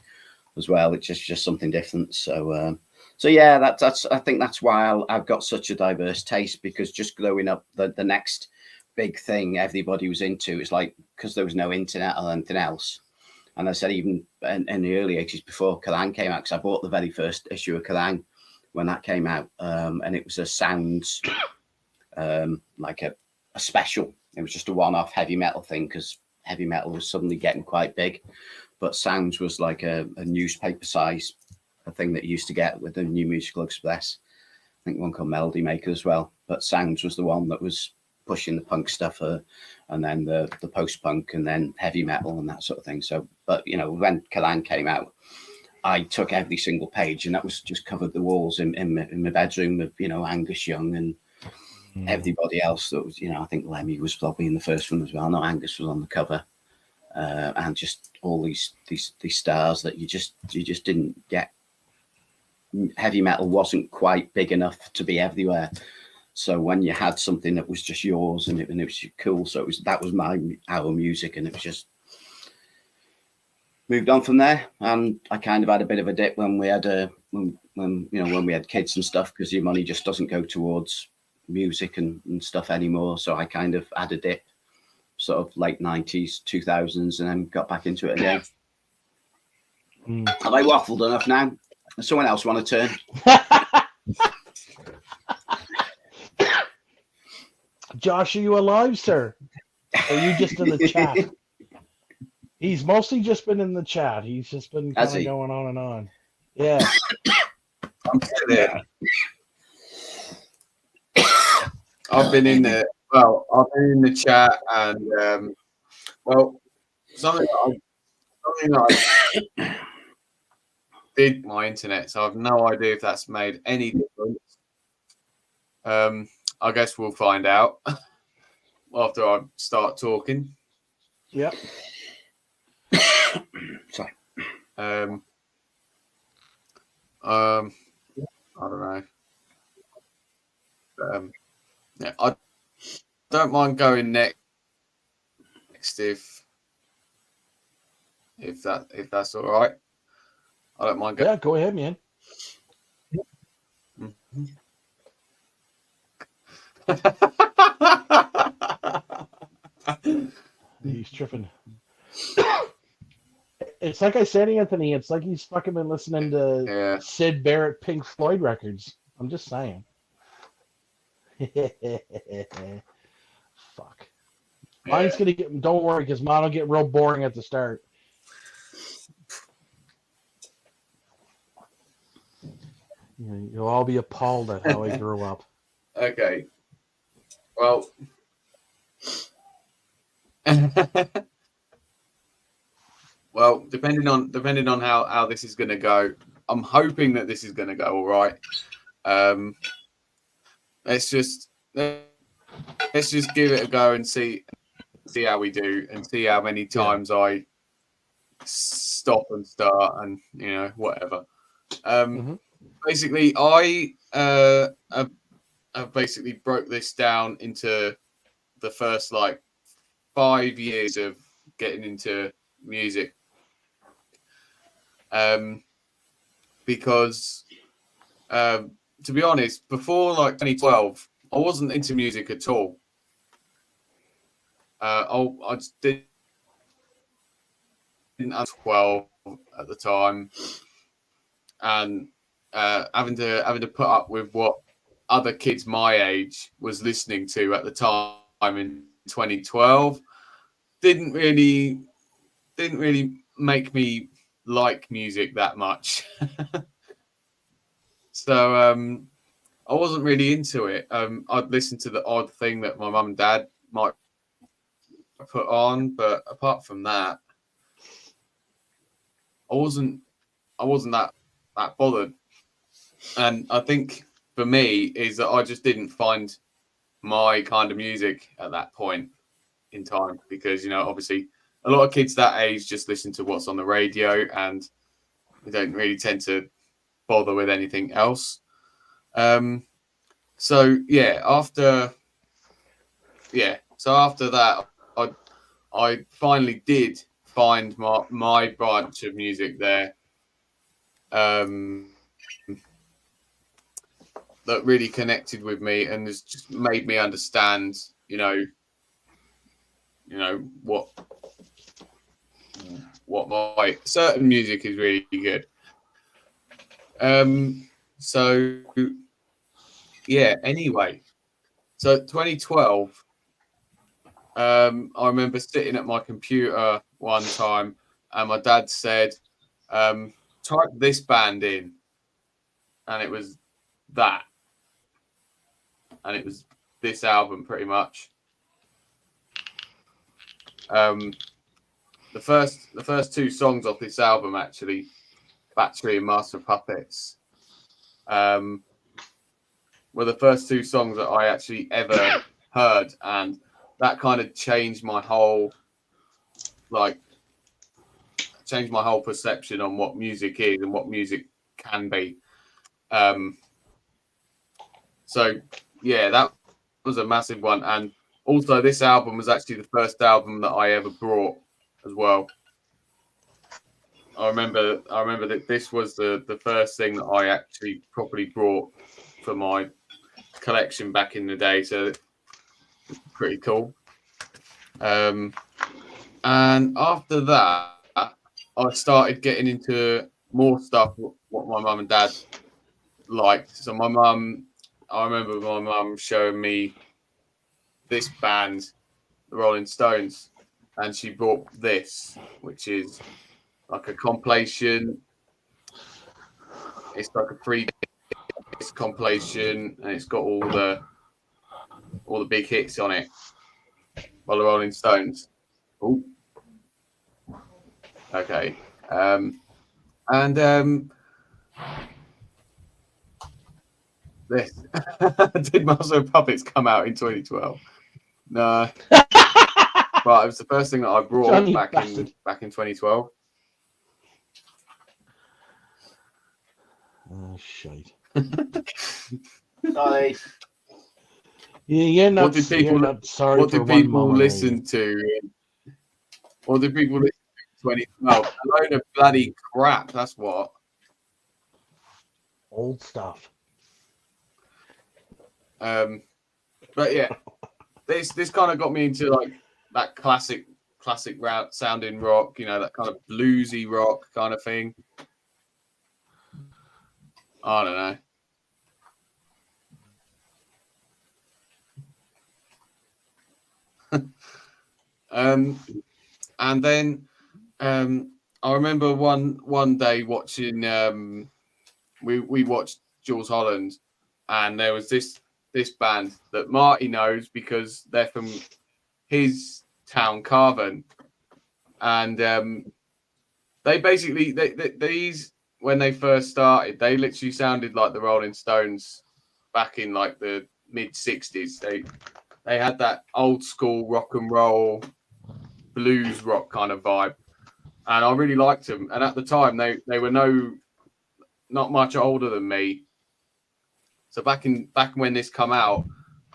as well. It's just something different. So yeah, that's I think that's why I've got such a diverse taste, because just growing up, the next big thing everybody was into is like, because there was no internet or anything else. And I said, even in the early 80s, before Kerrang came out, because I bought the very first issue of Kerrang when that came out, and it was a Sounds, like a special. It was just a one-off heavy metal thing, because heavy metal was suddenly getting quite big. But Sounds was like a newspaper size, a thing that you used to get with the New Musical Express. I think one called Melody Maker as well. But Sounds was the one that was pushing the punk stuff, and then the post-punk, and then heavy metal and that sort of thing. So, but when Kerrang came out, I took every single page, and that was just covered the walls in my bedroom with, you know, Angus Young and everybody else that was, you know, I think Lemmy was probably in the first one as well. No, Angus was on the cover, and just all these stars that you just didn't get. Heavy metal wasn't quite big enough to be everywhere, so when you had something that was just yours and it was cool, so that was our music, and it was just moved on from there. And I kind of had a bit of a dip when we had when we had kids and stuff, because your money just doesn't go towards music and stuff anymore. So I kind of had a dip, sort of late 90s, 2000s, and then got back into it again. Have I waffled enough now? Does someone else want to turn? Josh, are you alive, sir? Or are you just in the chat? He's mostly just been in the chat. He's just been kind of going on and on. Yeah. I'm still there. I've been in the chat, and something that I did my internet, so I've no idea if that's made any difference. I guess we'll find out after I start talking. Yep. Sorry. I don't know. Yeah, I don't mind going next if that's all right. I don't mind going. Yeah, go ahead, man. Mm-hmm. He's tripping. It's like I said, Anthony. It's like he's fucking been listening to Sid Barrett Pink Floyd records. I'm just saying. Fuck. Mine's gonna get. Don't worry, because mine will get real boring at the start. You'll all be appalled at how I grew up. Okay. Well. Well, depending on how this is going to go, I'm hoping that this is going to go all right. Let's just give it a go and see how we do, and see how many times I stop and start, and whatever. Basically, I have basically broke this down into the first 5 years of getting into music. Because to be honest, before 2012, I wasn't into music at all. I just didn't have 12 at the time, and having to put up with what other kids my age was listening to at the time in 2012 didn't really make me like music that much. So I wasn't really into it. I'd listen to the odd thing that my mum and dad might put on, but apart from that, I wasn't that bothered. And I think for me is that I just didn't find my kind of music at that point in time, because obviously a lot of kids that age just listen to what's on the radio, and they don't really tend to bother with anything else. So after that, I finally did find my branch of music there, that really connected with me and has just made me understand, what my certain music is really good. Anyway, so 2012, I remember sitting at my computer one time, and my dad said, type this band in, and it was that, and it was this album pretty much. The first two songs off this album actually Battery and Master of Puppets were the first two songs that I actually ever heard, and that kind of changed my whole perception on what music is and what music can be. So yeah, that was a massive one. And also this album was actually the first album that I ever brought as well. I remember that this was the first thing that I actually properly brought for my collection back in the day. So pretty cool. And after that, I started getting into more stuff what my mum and dad liked. So I remember my mum showing me this band, the Rolling Stones, and she brought this, which is like a compilation. It's like a 3-disc compilation, and it's got all the big hits on it by the Rolling Stones. Oh, okay. This did Master of Puppets come out in 2012? No, but it was the first thing that I brought Johnny back bastard. in 2012. Oh shite. Sorry. You're not, What did people? you're not sorry What for did one people moment. listen to? What did people listen to in 2012? A load of bloody crap. That's what. Old stuff. But yeah, this kind of got me into like that classic sounding rock. You know, that kind of bluesy rock kind of thing. I don't know. And then I remember one day watching. We watched Jules Holland, and there was this band that Marty knows because they're from his town, Carvin, and they basically these when they first started, they literally sounded like the Rolling Stones back in like the mid '60s. They had that old school rock and roll blues rock kind of vibe, and I really liked them. And at the time, they were not much older than me. So back when this come out,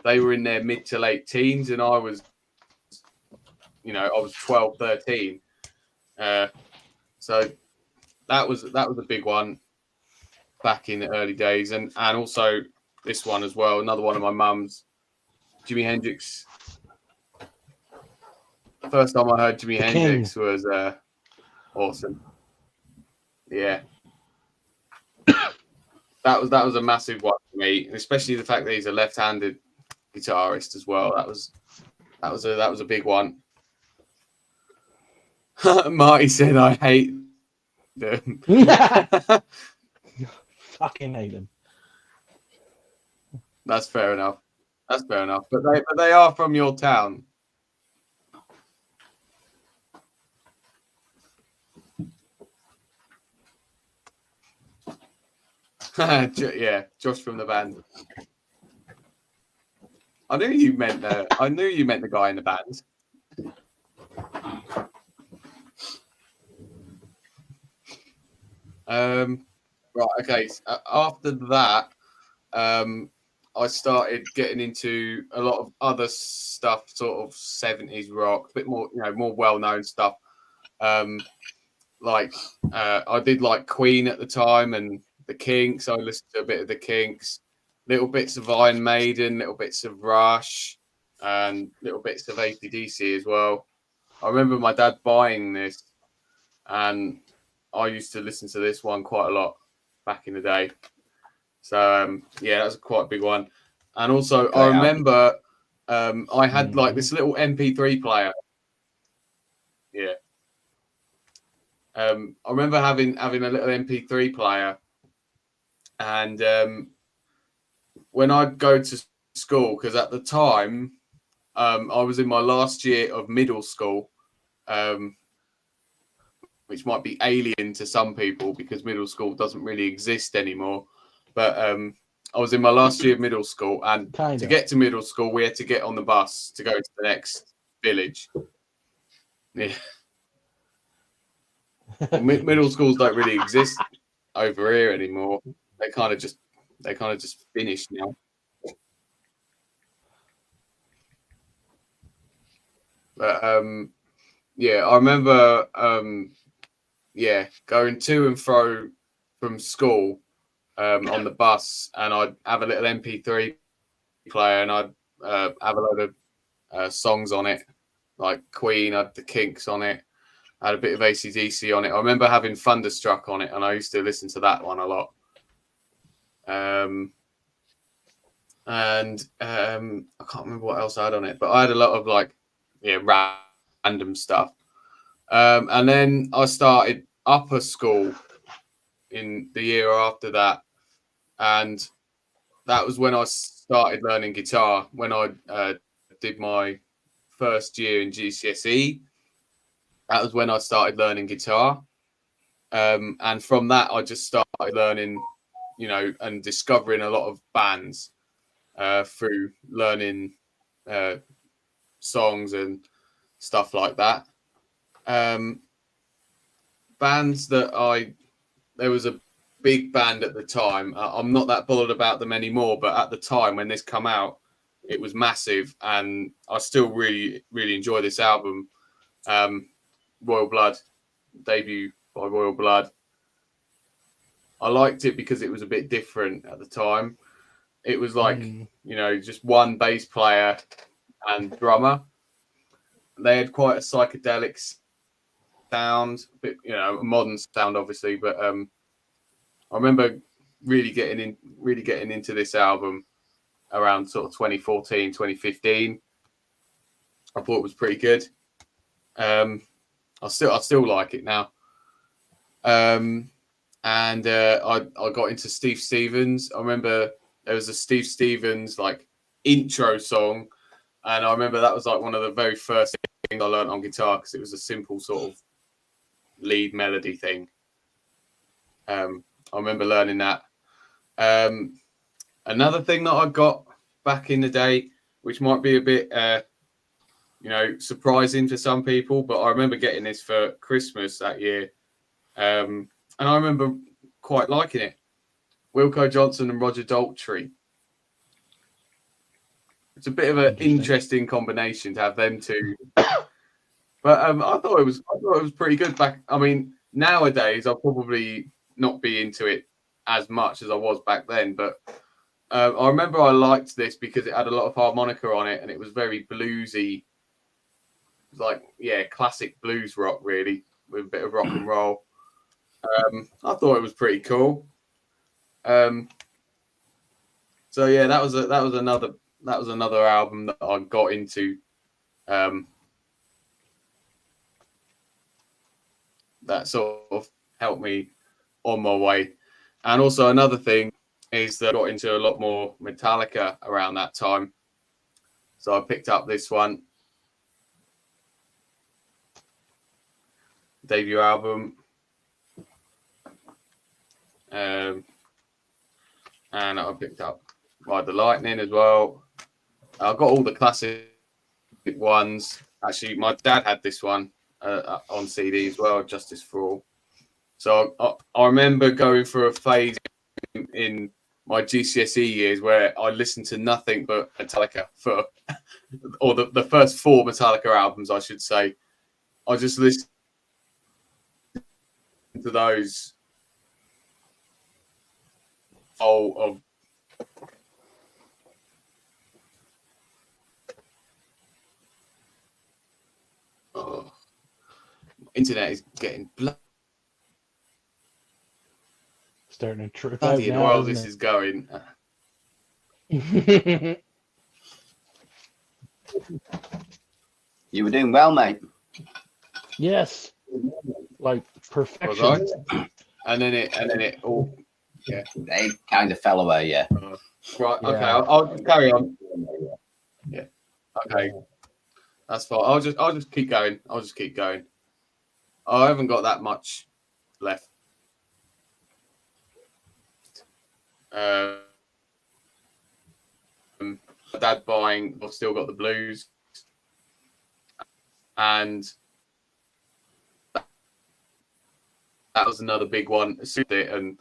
they were in their mid to late teens, and I was 12, 13. So that was a big one back in the early days, and also this one as well. Another one of my mum's, Jimi Hendrix. The first time I heard Jimi Hendrix was awesome. Yeah. That was a massive one for me, and especially the fact that he's a left-handed guitarist as well. That was a big one. Marty said, "I hate them." Fucking hate them. That's fair enough. But they are from your town. Yeah, Josh from the band. I knew you meant the guy in the band. Right. Okay. So after that, I started getting into a lot of other stuff, sort of 70s rock, a bit more, more well-known stuff. Like I did like Queen at the time and the Kinks. I listened to a bit of the Kinks, little bits of Iron Maiden, little bits of Rush, and little bits of AC/DC as well. I remember my dad buying this, and I used to listen to this one quite a lot back in the day. So yeah, that was quite a big one. And also, I remember I had like this little MP3 player. Yeah. I remember having a little MP3 player, and when I'd go to school, because at the time I was in my last year of middle school. which might be alien to some people because middle school doesn't really exist anymore. But I was in my last year of middle school, and to get to middle school, we had to get on the bus to go to the next village. Yeah. Well, middle schools don't really exist over here anymore. They kind of just finished now. But yeah, I remember going to and fro from school on the bus, and I'd have a little MP3 player, and I'd have a load of songs on it, like Queen, I had the Kinks on it. I had a bit of AC/DC on it. I remember having Thunderstruck on it, and I used to listen to that one a lot. And I can't remember what else I had on it, but I had a lot of random stuff. And then I started upper school in the year after that, and that was when I started learning guitar. When I did my first year in GCSE. That was when I started learning guitar. And from that, I just started learning, and discovering a lot of bands through learning songs and stuff like that. Bands that there was a big band at the time. I'm not that bothered about them anymore, but at the time when this come out, it was massive, and I still really, really enjoy this album. Royal Blood, debut by Royal Blood. I liked it because it was a bit different at the time. It was like, just one bass player and drummer. They had quite a psychedelic sound, a bit, a modern sound, obviously. But I remember really getting into this album around sort of 2014, 2015. I thought it was pretty good. I still like it now. And I got into Steve Stevens. I remember there was a Steve Stevens intro song, and I remember that was one of the very first things I learned on guitar because it was a simple sort of lead melody thing. I remember learning that. Another thing that I got back in the day, which might be a bit surprising to some people, but I remember getting this for Christmas that year. And I remember quite liking it. Wilco Johnson and Roger Daltrey. It's a bit of an interesting combination to have them two. But I thought it was pretty good back. I mean, nowadays I'll probably not be into it as much as I was back then. But I remember I liked this because it had a lot of harmonica on it, and it was very bluesy. It was classic blues rock, really, with a bit of rock and roll. I thought it was pretty cool. So yeah, that was another album that I got into. That sort of helped me on my way. And also another thing is that I got into a lot more Metallica around that time. So I picked up this one. Debut album. And I picked up Ride the Lightning as well. I got all the classic ones. Actually, my dad had this one on CD as well, Justice for All. So I remember going through a phase in my GCSE years where I listened to nothing but Metallica or the first 4 Metallica albums, I should say. I just listened to those all of internet is getting starting to trip out bloody now, well this is going. You were doing well, mate. Yes, perfection. Right. And then it all, yeah. They kind of fell away, yeah. Right. Yeah. Okay. I'll carry on. Yeah. Okay. That's fine. I'll just keep going. I haven't got that much left. Dad buying, I've still got the blues, and that was another big one. And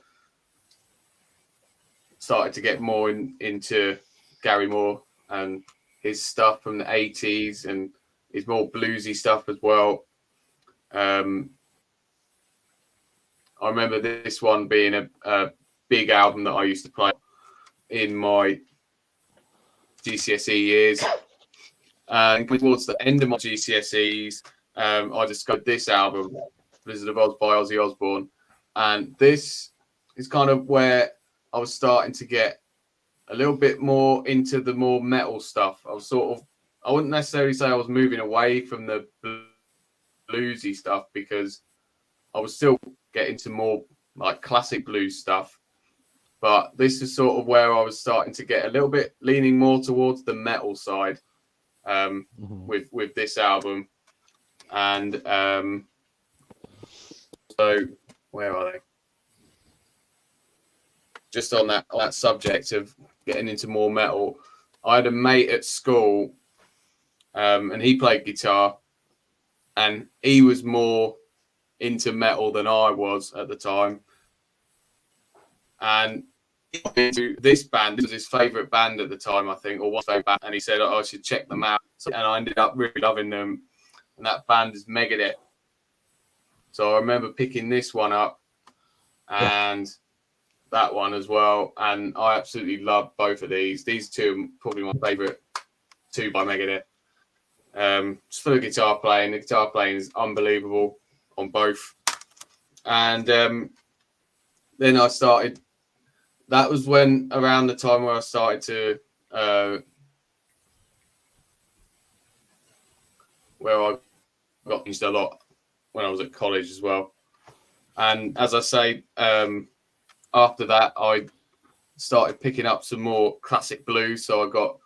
started to get more into Gary Moore and his stuff from the 80s and his more bluesy stuff as well. I remember this one being a big album that I used to play in my GCSE years. And towards the end of my GCSEs, I discovered this album, Blizzard of Oz by Ozzy Osbourne. And this is kind of where I was starting to get a little bit more into the more metal stuff. I was sort of, I wouldn't necessarily say I was moving away from the bluesy stuff, because I was still getting to more like classic blues stuff. But this is sort of where I was starting to get a little bit leaning more towards the metal side with this album. And so where are they? Just on that subject of getting into more metal, I had a mate at school, and he played guitar, and he was more into metal than I was at the time. And this band, this was his favourite band at the time, I think, or was favourite band, and he said, I should check them out. And I ended up really loving them. And that band is Megadeth. So I remember picking this one up and that one as well. And I absolutely love both of these. These two are probably my favourite two by Megadeth. Just for the guitar playing. The guitar playing is unbelievable on both. And then I started, that was when, around the time where I started to, where I got used a lot when I was at college as well. And as I say, after that, I started picking up some more classic blues. So I got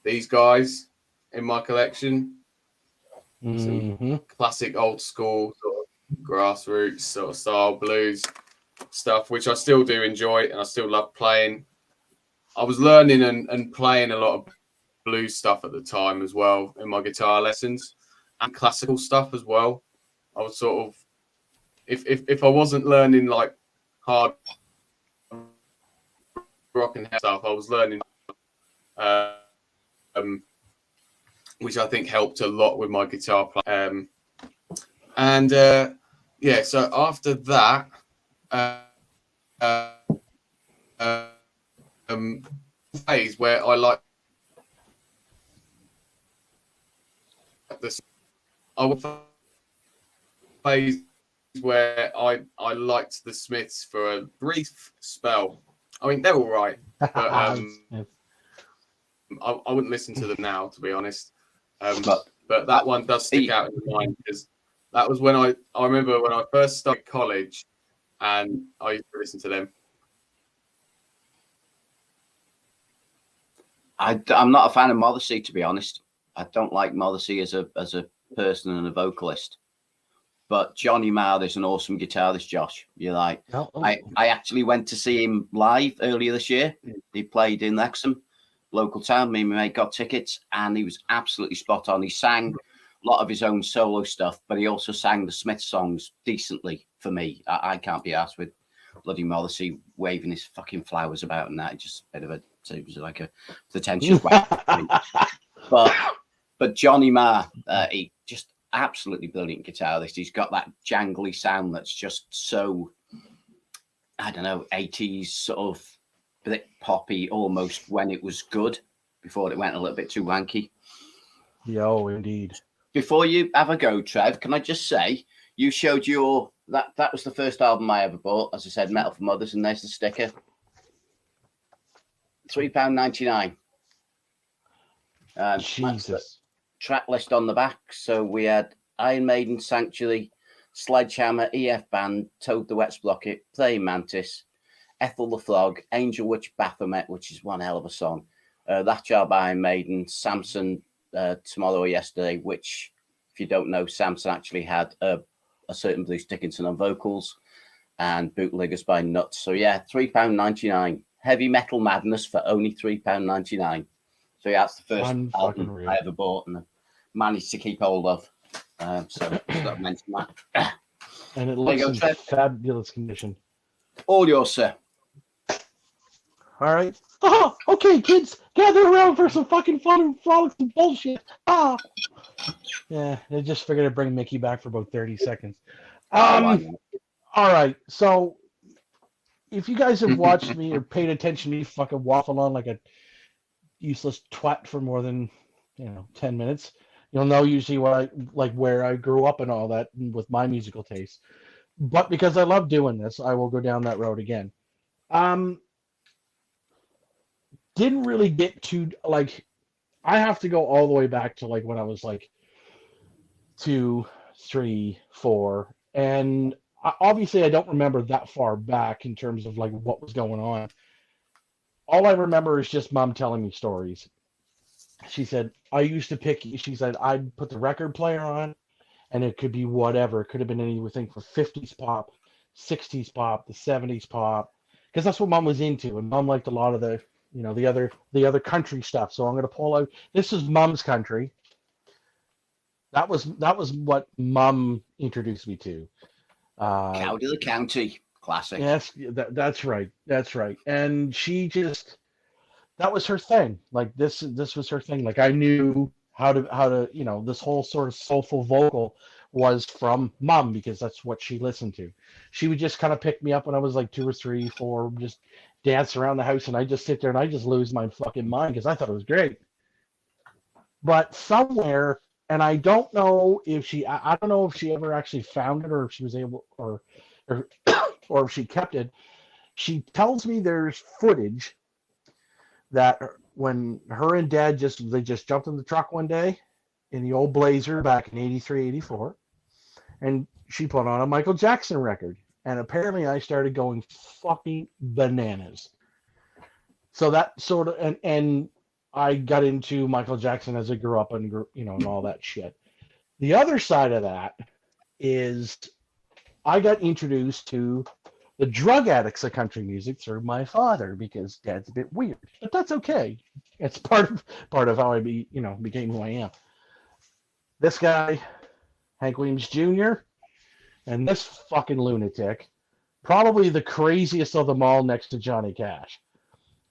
these guys in my collection. Some classic old school sort of grassroots sort of style blues stuff, which I still do enjoy and I still love playing. I was learning and playing a lot of blues stuff at the time as well in my guitar lessons, and classical stuff as well. I was sort of, if I wasn't learning like hard rock and stuff, I was learning which I think helped a lot with my guitar playing. Yeah, so after that, phase where I like this, I would phase where I liked the Smiths for a brief spell. I mean, they're all right, but I wouldn't listen to them now, to be honest. But that one does stick out in my mind, because that was when I remember when I first started college, and I used to listen to them. I'm not a fan of Morrissey, to be honest. I don't like Morrissey as a person and a vocalist. But Johnny Marr is an awesome guitarist, Josh. You're like, I actually went to see him live earlier this year. He played in Wrexham, local town. Me and my mate got tickets, and he was absolutely spot on. He sang a lot of his own solo stuff, but he also sang the Smith songs decently for me. I can't be arsed with bloody Morrissey waving his fucking flowers about and that. It's just a bit of a, it was like a pretentious but Johnny Marr, he just absolutely brilliant guitarist. He's got that jangly sound that's just so, I don't know, 80s sort of bit poppy almost when it was good, before it went a little bit too wanky. Yo, indeed. Before you have a go, Trev, can I just say, you showed your, that was the first album I ever bought, as I said, Metal for Mothers, and there's the sticker. £3.99. Jesus. Track list on the back. So we had Iron Maiden, Sanctuary, Sledgehammer, EF Band, Toad the Wet Sprocket, Praying Mantis, Ethel the Frog, Angel Witch Baphomet, which is one hell of a song. That Job, Iron Maiden, Samson, Tomorrow or Yesterday, which If you don't know, Samson actually had a certain Bruce Dickinson on vocals and Bootleggers by Nuts. So yeah, £3.99. Heavy Metal Madness for only £3.99. So yeah, that's the first album I ever bought and managed to keep hold of. So that mentioned that. And it looks in fabulous condition. All yours, sir. All right. Oh, okay, kids, gather around for some fucking fun and frolics and bullshit. Ah. Yeah, I just figured I'd bring Mickey back for about 30 seconds. All right. So, if you guys have watched me or paid attention to me fucking waffle on like a useless twat for more than 10 minutes, you'll know usually what I like, where I grew up and all that with my musical taste. But because I love doing this, I will go down that road again. Didn't really get to like, I have to go all the way back to like when I was like 2, 3, 4, and obviously I don't remember that far back in terms of like what was going on. All I remember is just Mom telling me stories. She said, she said, I'd put the record player on and it could be whatever. It could have been anything from 50s pop, 60s pop, the 70s pop, because that's what Mom was into. And Mom liked a lot of the, the other country stuff. So I'm going to pull out, this is Mom's country. That was what Mom introduced me to. Cow to the County. Classic. Yes, that's right. That's right. And she just, that was her thing. Like this was her thing. Like I knew how to this whole sort of soulful vocal was from Mom because that's what she listened to. She would just kind of pick me up when I was like 2 or 3, 4, just dance around the house, and I just sit there and I just lose my fucking mind because I thought it was great. But somewhere, and I don't know if she ever actually found it or if she was able or if she kept it. She tells me there's footage that when her and Dad just jumped in the truck one day in the old Blazer back in 83, 84, and she put on a Michael Jackson record. And apparently I started going fucking bananas. So that sort of, and I got into Michael Jackson as I grew up and and all that shit. The other side of that is I got introduced to the drug addicts of country music through my father because Dad's a bit weird, but that's okay. It's part of how I became who I am. This guy, Hank Williams Jr., and this fucking lunatic, probably the craziest of them all next to Johnny Cash.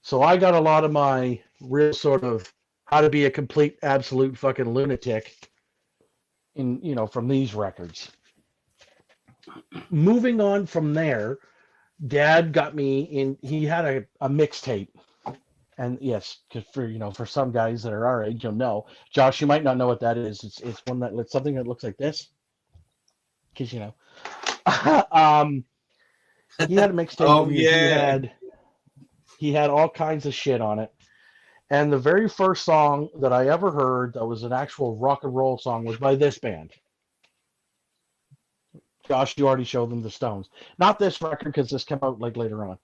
So I got a lot of my real sort of how to be a complete absolute fucking lunatic in from these records. Moving on from there, Dad got me in. He had a mixtape, and yes, because for some guys that are our age, you'll know. Josh, you might not know what that is. It's one that it's something that looks like this. Because he had a mixtape. Oh yeah. He had all kinds of shit on it. And the very first song that I ever heard that was an actual rock and roll song was by this band. Josh, you already showed them the Stones. Not this record because this came out like later on.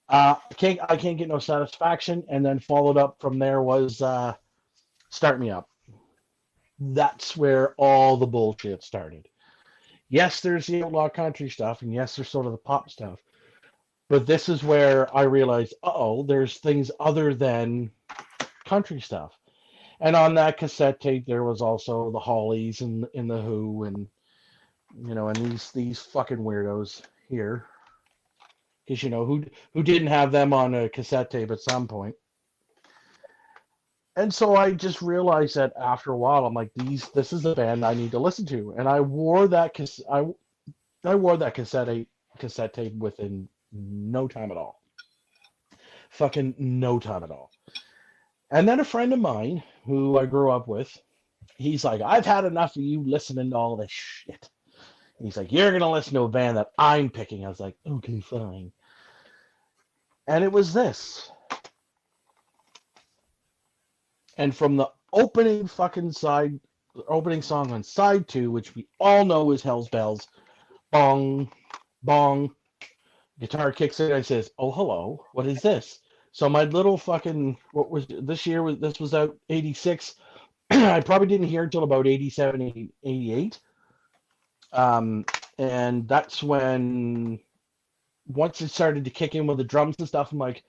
I can't get no satisfaction, and then followed up from there was Start Me Up. That's where all the bullshit started. Yes, there's the outlaw country stuff, and yes, there's sort of the pop stuff. But this is where I realized, there's things other than country stuff. And on that cassette tape, there was also the Hollies and the Who and and these fucking weirdos here. Because who didn't have them on a cassette tape at some point. And so I just realized that after a while, I'm like, this is a band I need to listen to. And I wore that cassette tape within no time at all. Fucking no time at all. And then a friend of mine who I grew up with, he's like, I've had enough of you listening to all this shit. And he's like, you're going to listen to a band that I'm picking. I was like, okay, fine. And it was this. And from the opening song on side 2, which we all know is Hell's Bells, bong, bong, guitar kicks in and says, oh, hello, what is this? So my little fucking, this was out 86. I probably didn't hear until about 87, 88. And that's when, once it started to kick in with the drums and stuff, I'm like,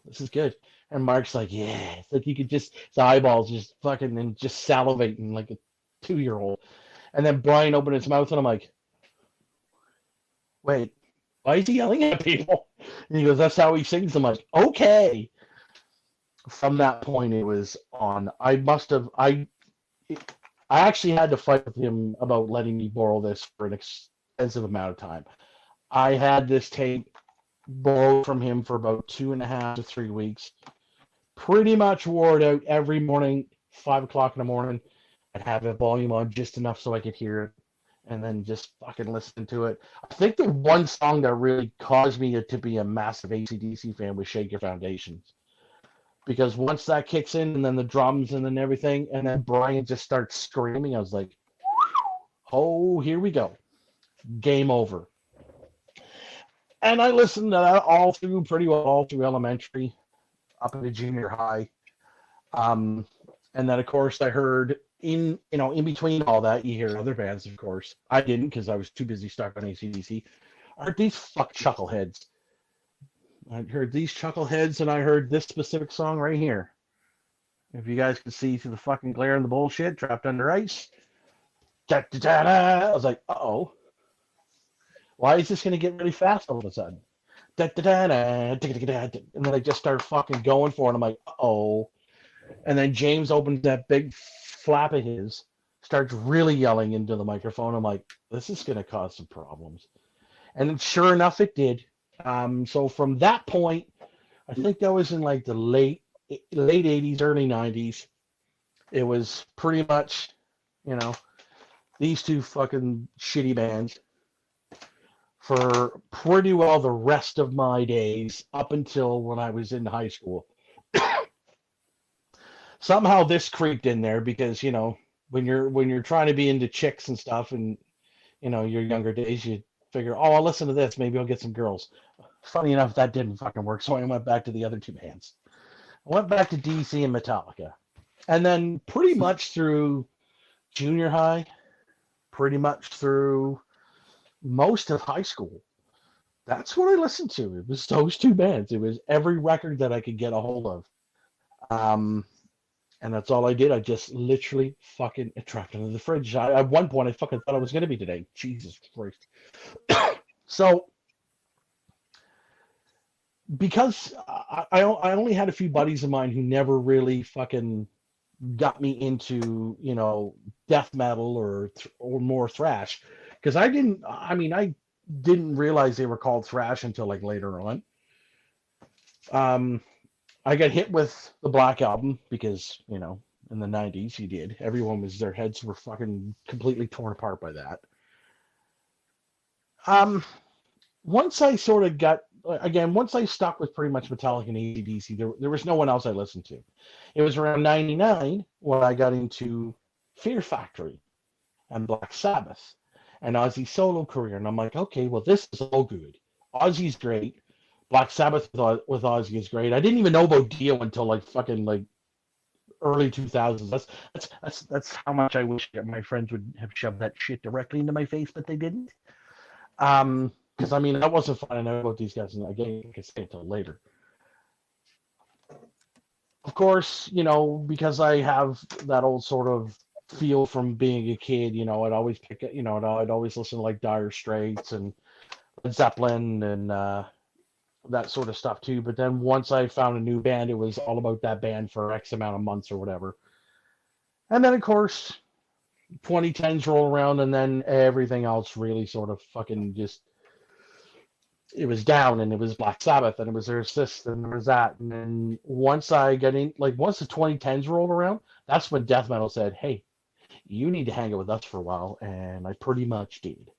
this is good. And Mark's like, yeah, it's like you could just, his eyeballs just fucking and just salivating like a 2-year-old. And then Brian opened his mouth and I'm like, wait, why is he yelling at people? And he goes, that's how he sings. I'm like, okay. From that point, it was on. I actually had to fight with him about letting me borrow this for an extensive amount of time. I had this tape borrowed from him for about 2.5 to 3 weeks. Pretty much wore it out every morning, 5 o'clock in the morning. I'd have the volume on just enough so I could hear it, and then just fucking listen to it. I think the one song that really caused me to be a massive AC/DC fan was Shake Your Foundations. Because once that kicks in, and then the drums, and then everything, and then Brian just starts screaming, I was like, oh, here we go. Game over. And I listened to that all through elementary, up into junior high. And then, of course, I heard in between all that, you hear other bands, of course. I didn't, because I was too busy stuck on AC/DC. I heard these chuckleheads. I heard these chuckleheads, and I heard this specific song right here. If you guys can see through the fucking glare and the bullshit, Trapped Under Ice. Da, da, da, da. I was like, uh-oh. Why is this going to get really fast all of a sudden? Da, da, da, da, da, da, da, da. And then I just start fucking going for it. I'm like, uh-oh. And then James opens that big flap of his, starts really yelling into the microphone. I'm like, this is going to cause some problems. And sure enough, it did. So from that point, I think that was in like the late 80s, early 90s. It was pretty much, these two fucking shitty bands for pretty well the rest of my days up until when I was in high school. Somehow this creeped in there because, when you're trying to be into chicks and stuff and, your younger days, you figure, oh, I'll listen to this. Maybe I'll get some girls. Funny enough, that didn't fucking work. So I went back to the other two bands. I went back to DC and Metallica. And then pretty much through junior high, pretty much through most of high school, that's what I listened to. It was those two bands. It was every record that I could get a hold of. And that's all I did. I just literally fucking trapped into the fridge. At one point, I fucking thought I was going to be today. Jesus Christ. So, because I only had a few buddies of mine who never really fucking got me into, death metal or more thrash. Because I didn't realize they were called thrash until like later on. I got hit with the Black Album because, in the 90s, you did. Their heads were fucking completely torn apart by that. Once I sort of once I stuck with pretty much Metallica and AC/DC, there was no one else I listened to. It was around 99 when I got into Fear Factory and Black Sabbath and Ozzy's solo career. And I'm like, okay, well, this is all good. Ozzy's great. Black Sabbath with Ozzy is great. I didn't even know about Dio until like fucking like early 2000s. That's how much I wish that my friends would have shoved that shit directly into my face, but they didn't. Because I wasn't finding out about these guys, and again, I can say until later. Of course, because I have that old sort of feel from being a kid. I'd always I'd always listen to like Dire Straits and Led Zeppelin and that sort of stuff too. But then once I found a new band, it was all about that band for X amount of months or whatever. And then of course 2010s roll around, and then everything else really sort of fucking just, it was down, and it was Black Sabbath, and it was there's this and there was that. And then once I got in, like once the 2010s rolled around, that's when death metal said, hey, you need to hang out with us for a while. And I pretty much did.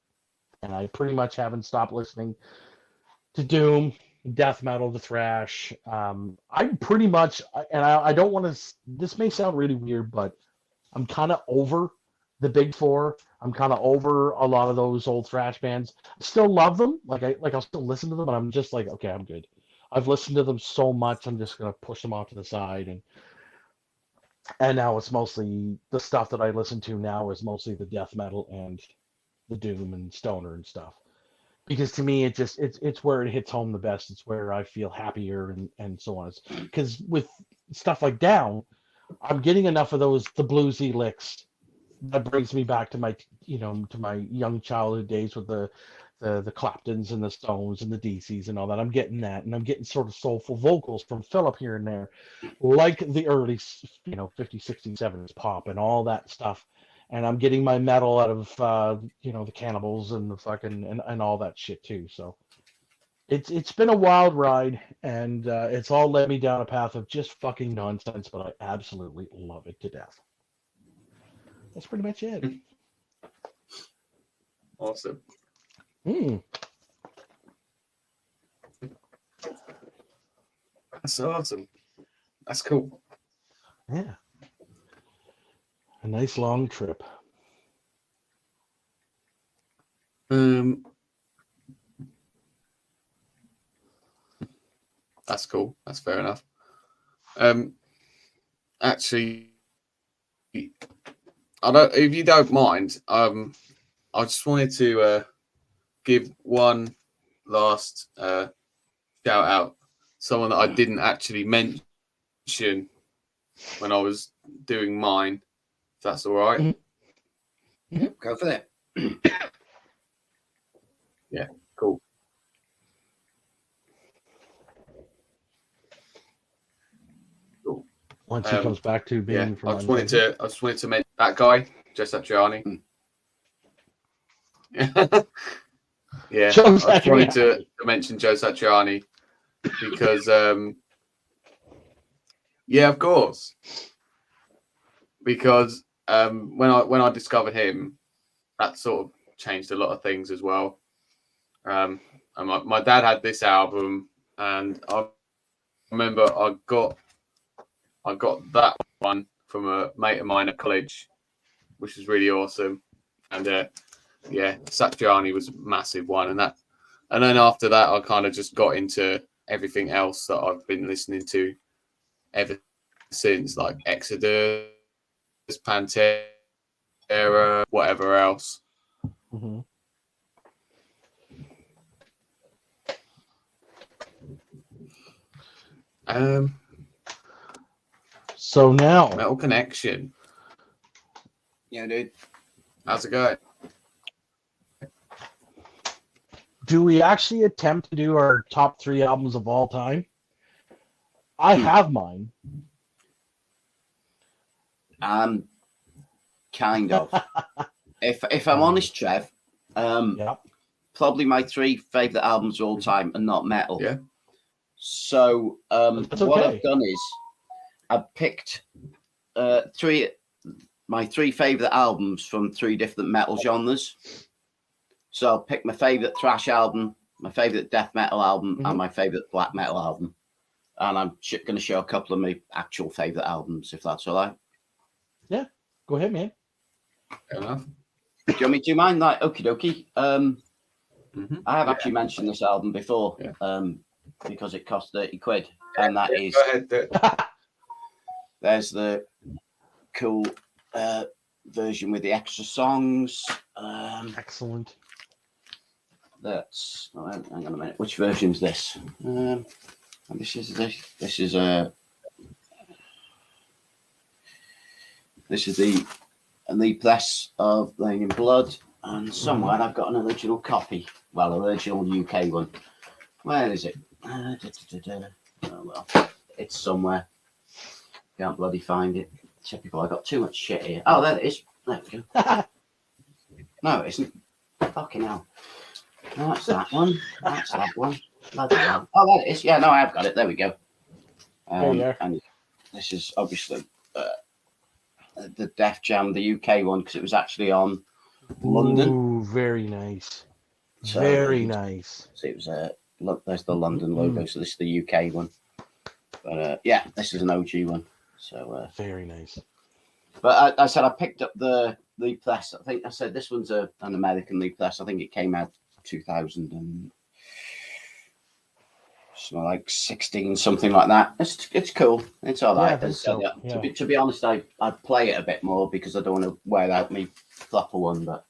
And I pretty much haven't stopped listening to doom, death metal, the thrash. I'm pretty much, and I don't want to, this may sound really weird, but I'm kind of over the big four. I'm kind of over a lot of those old thrash bands. I still love them. I'll still listen to them, but I'm just like, okay, I'm good. I've listened to them so much, I'm just gonna push them off to the side. And And now it's mostly the stuff that I listen to now is mostly the death metal and the doom and stoner and stuff. Because to me, it's where it hits home the best. It's where I feel happier and so on. Because with stuff like Down, I'm getting enough of the bluesy licks that brings me back to my to my young childhood days with the Claptons and the Stones and the DCs and all that. I'm getting that, and I'm getting sort of soulful vocals from Philip here and there, like the early 50s, 60s, 70s pop and all that stuff. And I'm getting my metal out of the Cannibals and the fucking and all that shit too. So it's been a wild ride, and it's all led me down a path of just fucking nonsense, but I absolutely love it to death. That's pretty much it. Awesome. That's awesome. That's cool. Yeah. A nice long trip. That's cool. That's fair enough. Actually, I don't. If you don't mind, I just wanted to give one last shout out. Someone that I didn't actually mention when I was doing mine. If that's all right. Mm-hmm. Go for it. Yeah. Cool. Once he comes back to being from I just wanted to mention that guy, Joe Satriani. Yeah, Joe I just wanted Satriani. to mention Joe Satriani because, yeah, of course, because when I discovered him, that sort of changed a lot of things as well. And my dad had this album, and I remember I got that one from a mate of mine at college, which was really awesome. And yeah, Satriani was a massive one, and then after that, I kind of just got into everything else that I've been listening to ever since, like Exodus, Pantera, whatever else. Mm-hmm. So now, Metal Connection. Yeah, dude. How's it going? do we actually attempt to do our top 3 albums of all time? I have mine. Kind of. if I'm honest, Trev, probably my 3 favorite albums of all time are not metal. Yeah. So what I've done is I've picked my 3 favorite albums from 3 different metal genres. So I'll pick my favorite thrash album, my favorite death metal album, and my favorite black metal album. And I'm going to show a couple of my actual favorite albums, if that's all right. Yeah, go ahead, man. Fair enough. Do you want me to do mine? Like, okie dokie. I have actually mentioned this album before, because it cost 30 quid. And that is. Go ahead, do it. There's the cool version with the extra songs. Excellent. That's. Oh, hang on a minute. Which version is this? This is the press of Rain in Blood, and somewhere I've got an original copy. Well, original UK one. Where is it? Oh, well, it's somewhere. Can't bloody find it. Typical. I got too much shit here. Oh, there it is. There we go. No, it isn't. Fucking hell. No, that's that one. That's that one. Oh, there it is. Yeah, no, I have got it. There we go. There you are. And this is obviously the Def Jam, the UK one, because it was actually on London. Ooh, very nice. So very nice. So it was look, there's the London logo. So this is the UK one. But yeah, this is an OG one. So very nice. But I said I picked up the Lead Press. I think I said this one's an American Lead Press. I think it came out 2006 something like 16, something like that. It's cool. It's all right. Yeah, I think so. Yeah. To be honest, I'd play it a bit more because I don't want to wear out my proper one. But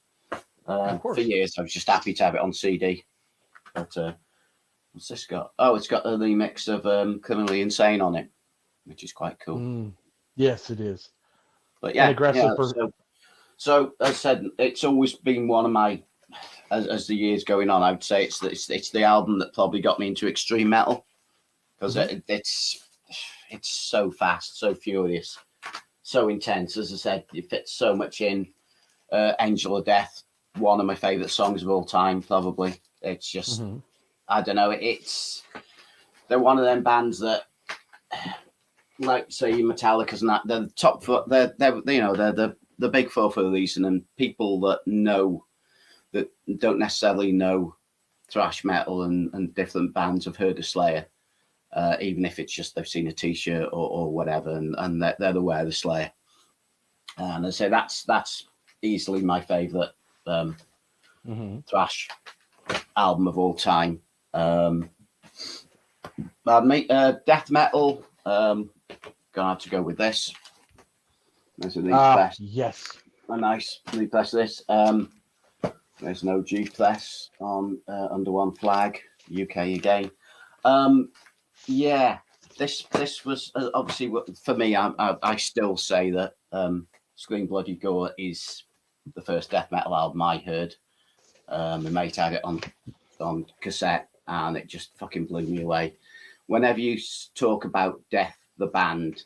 for years, I was just happy to have it on CD. But what's this got? Oh, it's got a remix of Criminally Insane on it, which is quite cool. Yes, it is. But yeah, aggressive. So as I said, it's always been one of my, as the years going on, I would say it's the album that probably got me into extreme metal because it's so fast, so furious, so intense. As I said, it fits so much in. Angel of Death, one of my favorite songs of all time, probably. It's just, I don't know. They're one of them bands that, like say Metallica's and that, they're the top. They're the big four for a reason, and people that don't necessarily know thrash metal and different bands have heard of Slayer, even if it's just they've seen a T-shirt or whatever, and they're aware of Slayer. And I say that's easily my favourite thrash album of all time. Death metal, gonna have to go with this. There's a press. Yes. A nice repress this. There's no G press on Under One Flag, UK again. Yeah, this was obviously for me. I still say that Scream Bloody Gore is the first death metal album I heard. My mate had it on cassette, and it just fucking blew me away. Whenever you talk about Death, the band,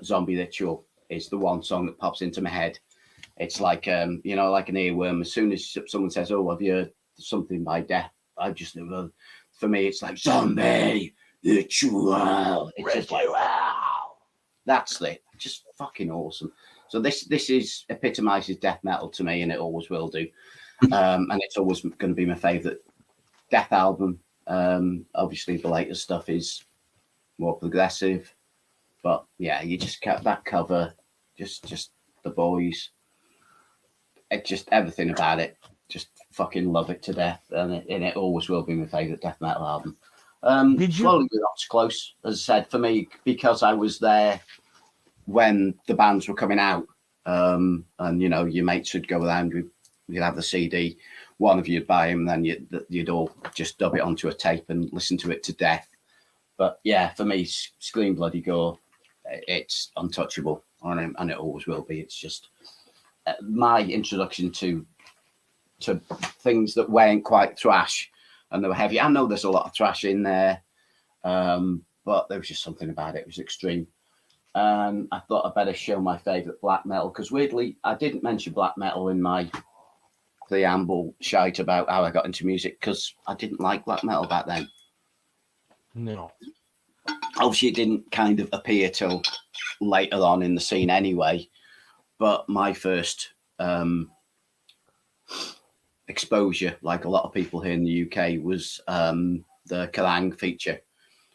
Zombie Ritual is the one song that pops into my head. It's like like an earworm. As soon as someone says, "Oh, have you heard something by Death?" I just never. For me, it's like Zombie Ritual. It's just like, wow, that's it. Just fucking awesome. So this epitomizes death metal to me, and it always will do. And it's always going to be my favorite death album. Obviously, the latest stuff is more progressive, but yeah, you just kept that cover, just the boys. It just everything about it, just fucking love it to death, and it always will be my favorite death metal album. Slowly but not close, as I said, for me, because I was there when the bands were coming out, and your mates would go around with, you'd have the CD, one of you'd buy them, then you'd all just dub it onto a tape and listen to it to death. But yeah, for me, Scream Bloody Gore, it's untouchable, and it always will be. It's just my introduction to things that weren't quite thrash, and they were heavy. I know there's a lot of thrash in there, but there was just something about it. It was extreme. And I thought I'd better show my favourite black metal, because weirdly, I didn't mention black metal in my preamble shite about how I got into music, because I didn't like black metal back then. No. Obviously, it didn't kind of appear till later on in the scene anyway, but my first exposure, like a lot of people here in the UK, was the Kerrang feature,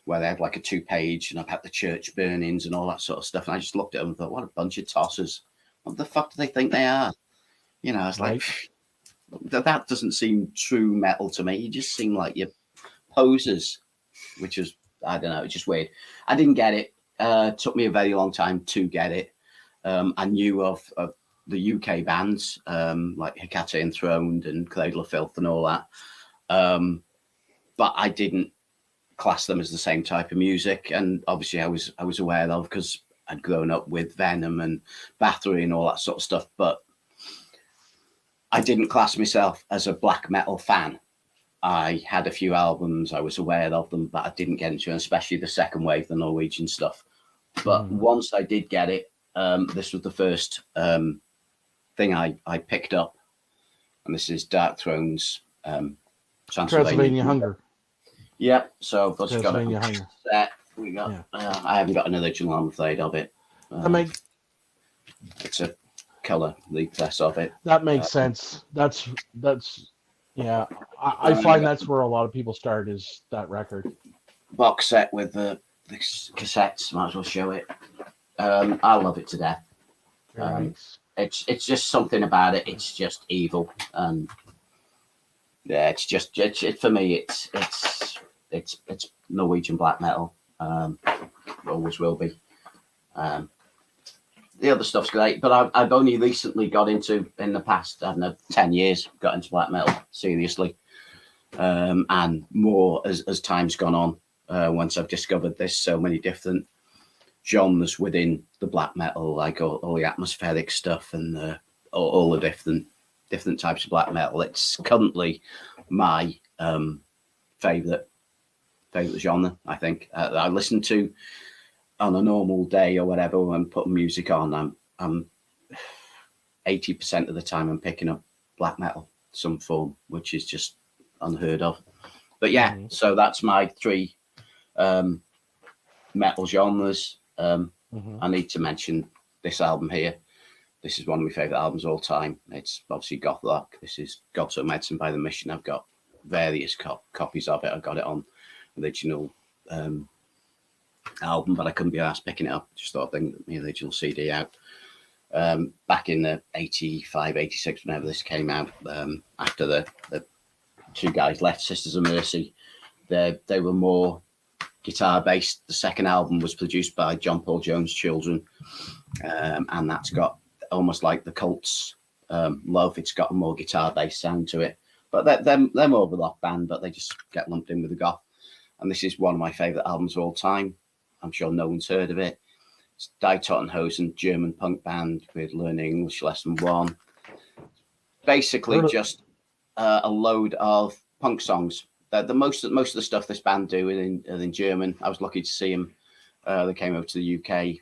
where they had like a 2-page, and I've had the church burnings and all that sort of stuff. And I just looked at them and thought, what a bunch of tossers. What the fuck do they think they are? It's like, that doesn't seem true metal to me. You just seem like you're posers, which is, I don't know, it's just weird. I didn't get it. Took me a very long time to get it. I knew of the UK bands, like Hickey Enthroned and Cradle of Filth and all that. But I didn't class them as the same type of music, and obviously I was aware of, because I'd grown up with Venom and Bathory and all that sort of stuff, but I didn't class myself as a black metal fan. I had a few albums, I was aware of them, but I didn't get into it, especially the second wave, the Norwegian stuff. But once I did get it, this was the first thing I picked up, and this is Dark Throne's Transylvania Hunger. Yep, so I've just got a set. We got. Yeah. I haven't got an original, I'm afraid, of it. It's a colour repress of it. That makes sense. That's yeah. I find that's where a lot of people start, is that record. Box set with the cassettes. Might as well show it. I love it to death. Nice. It's just something about it. It's just evil, and yeah, it's for me. It's it's Norwegian black metal. Always will be. The other stuff's great, but I've only recently got into, in the past, I don't know, 10 years, got into black metal seriously. And more as time's gone on, once I've discovered there's so many different genres within the black metal, like all the atmospheric stuff and all the different types of black metal. It's currently my favorite genre, I think. I listen to on a normal day or whatever when I'm putting music on, I'm 80% of the time I'm picking up black metal, some form, which is just unheard of. But yeah, so that's my 3 metal genres. I need to mention this album here. This is one of my favorite albums of all time. It's obviously goth rock. This is God's Own Medicine by The Mission. I've got various copies of it. I got it on original album, but I couldn't be asked picking it up. Just thought I'd bring the original CD out. Back in the 85, 86, whenever this came out, after the 2 guys left Sisters of Mercy, they were more guitar based. The second album was produced by John Paul Jones' children, and that's got almost like the Cults love. It's got a more guitar based sound to it, but they're more of a rock band, but they just get lumped in with the goth. And this is one of my favorite albums of all time. I'm sure no one's heard of it. It's Die Tottenhausen, German punk band with Learning English Lesson 1. Basically just a load of punk songs. The most of the stuff this band do is in German. I was lucky to see them. They came over to the UK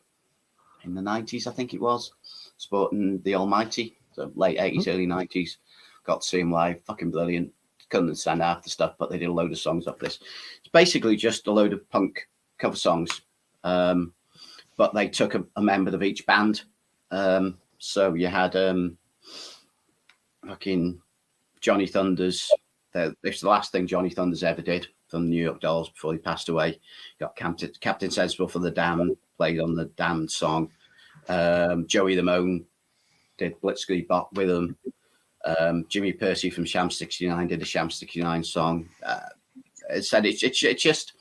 in the 90s, I think it was, supporting The Almighty, so late 80s, early 90s. Got to see them live, fucking brilliant. Couldn't understand half the stuff, but they did a load of songs off this. It's basically just a load of punk cover songs, but they took a member of each band. So you had fucking Johnny Thunders. It's the last thing Johnny Thunders ever did from the New York Dolls before he passed away. Got Captain Sensible for the Damned, played on the Damned song. Joey the Moan did Blitzkrieg Bop with them. Jimmy Percy from Sham 69 did a Sham 69 song. It's just,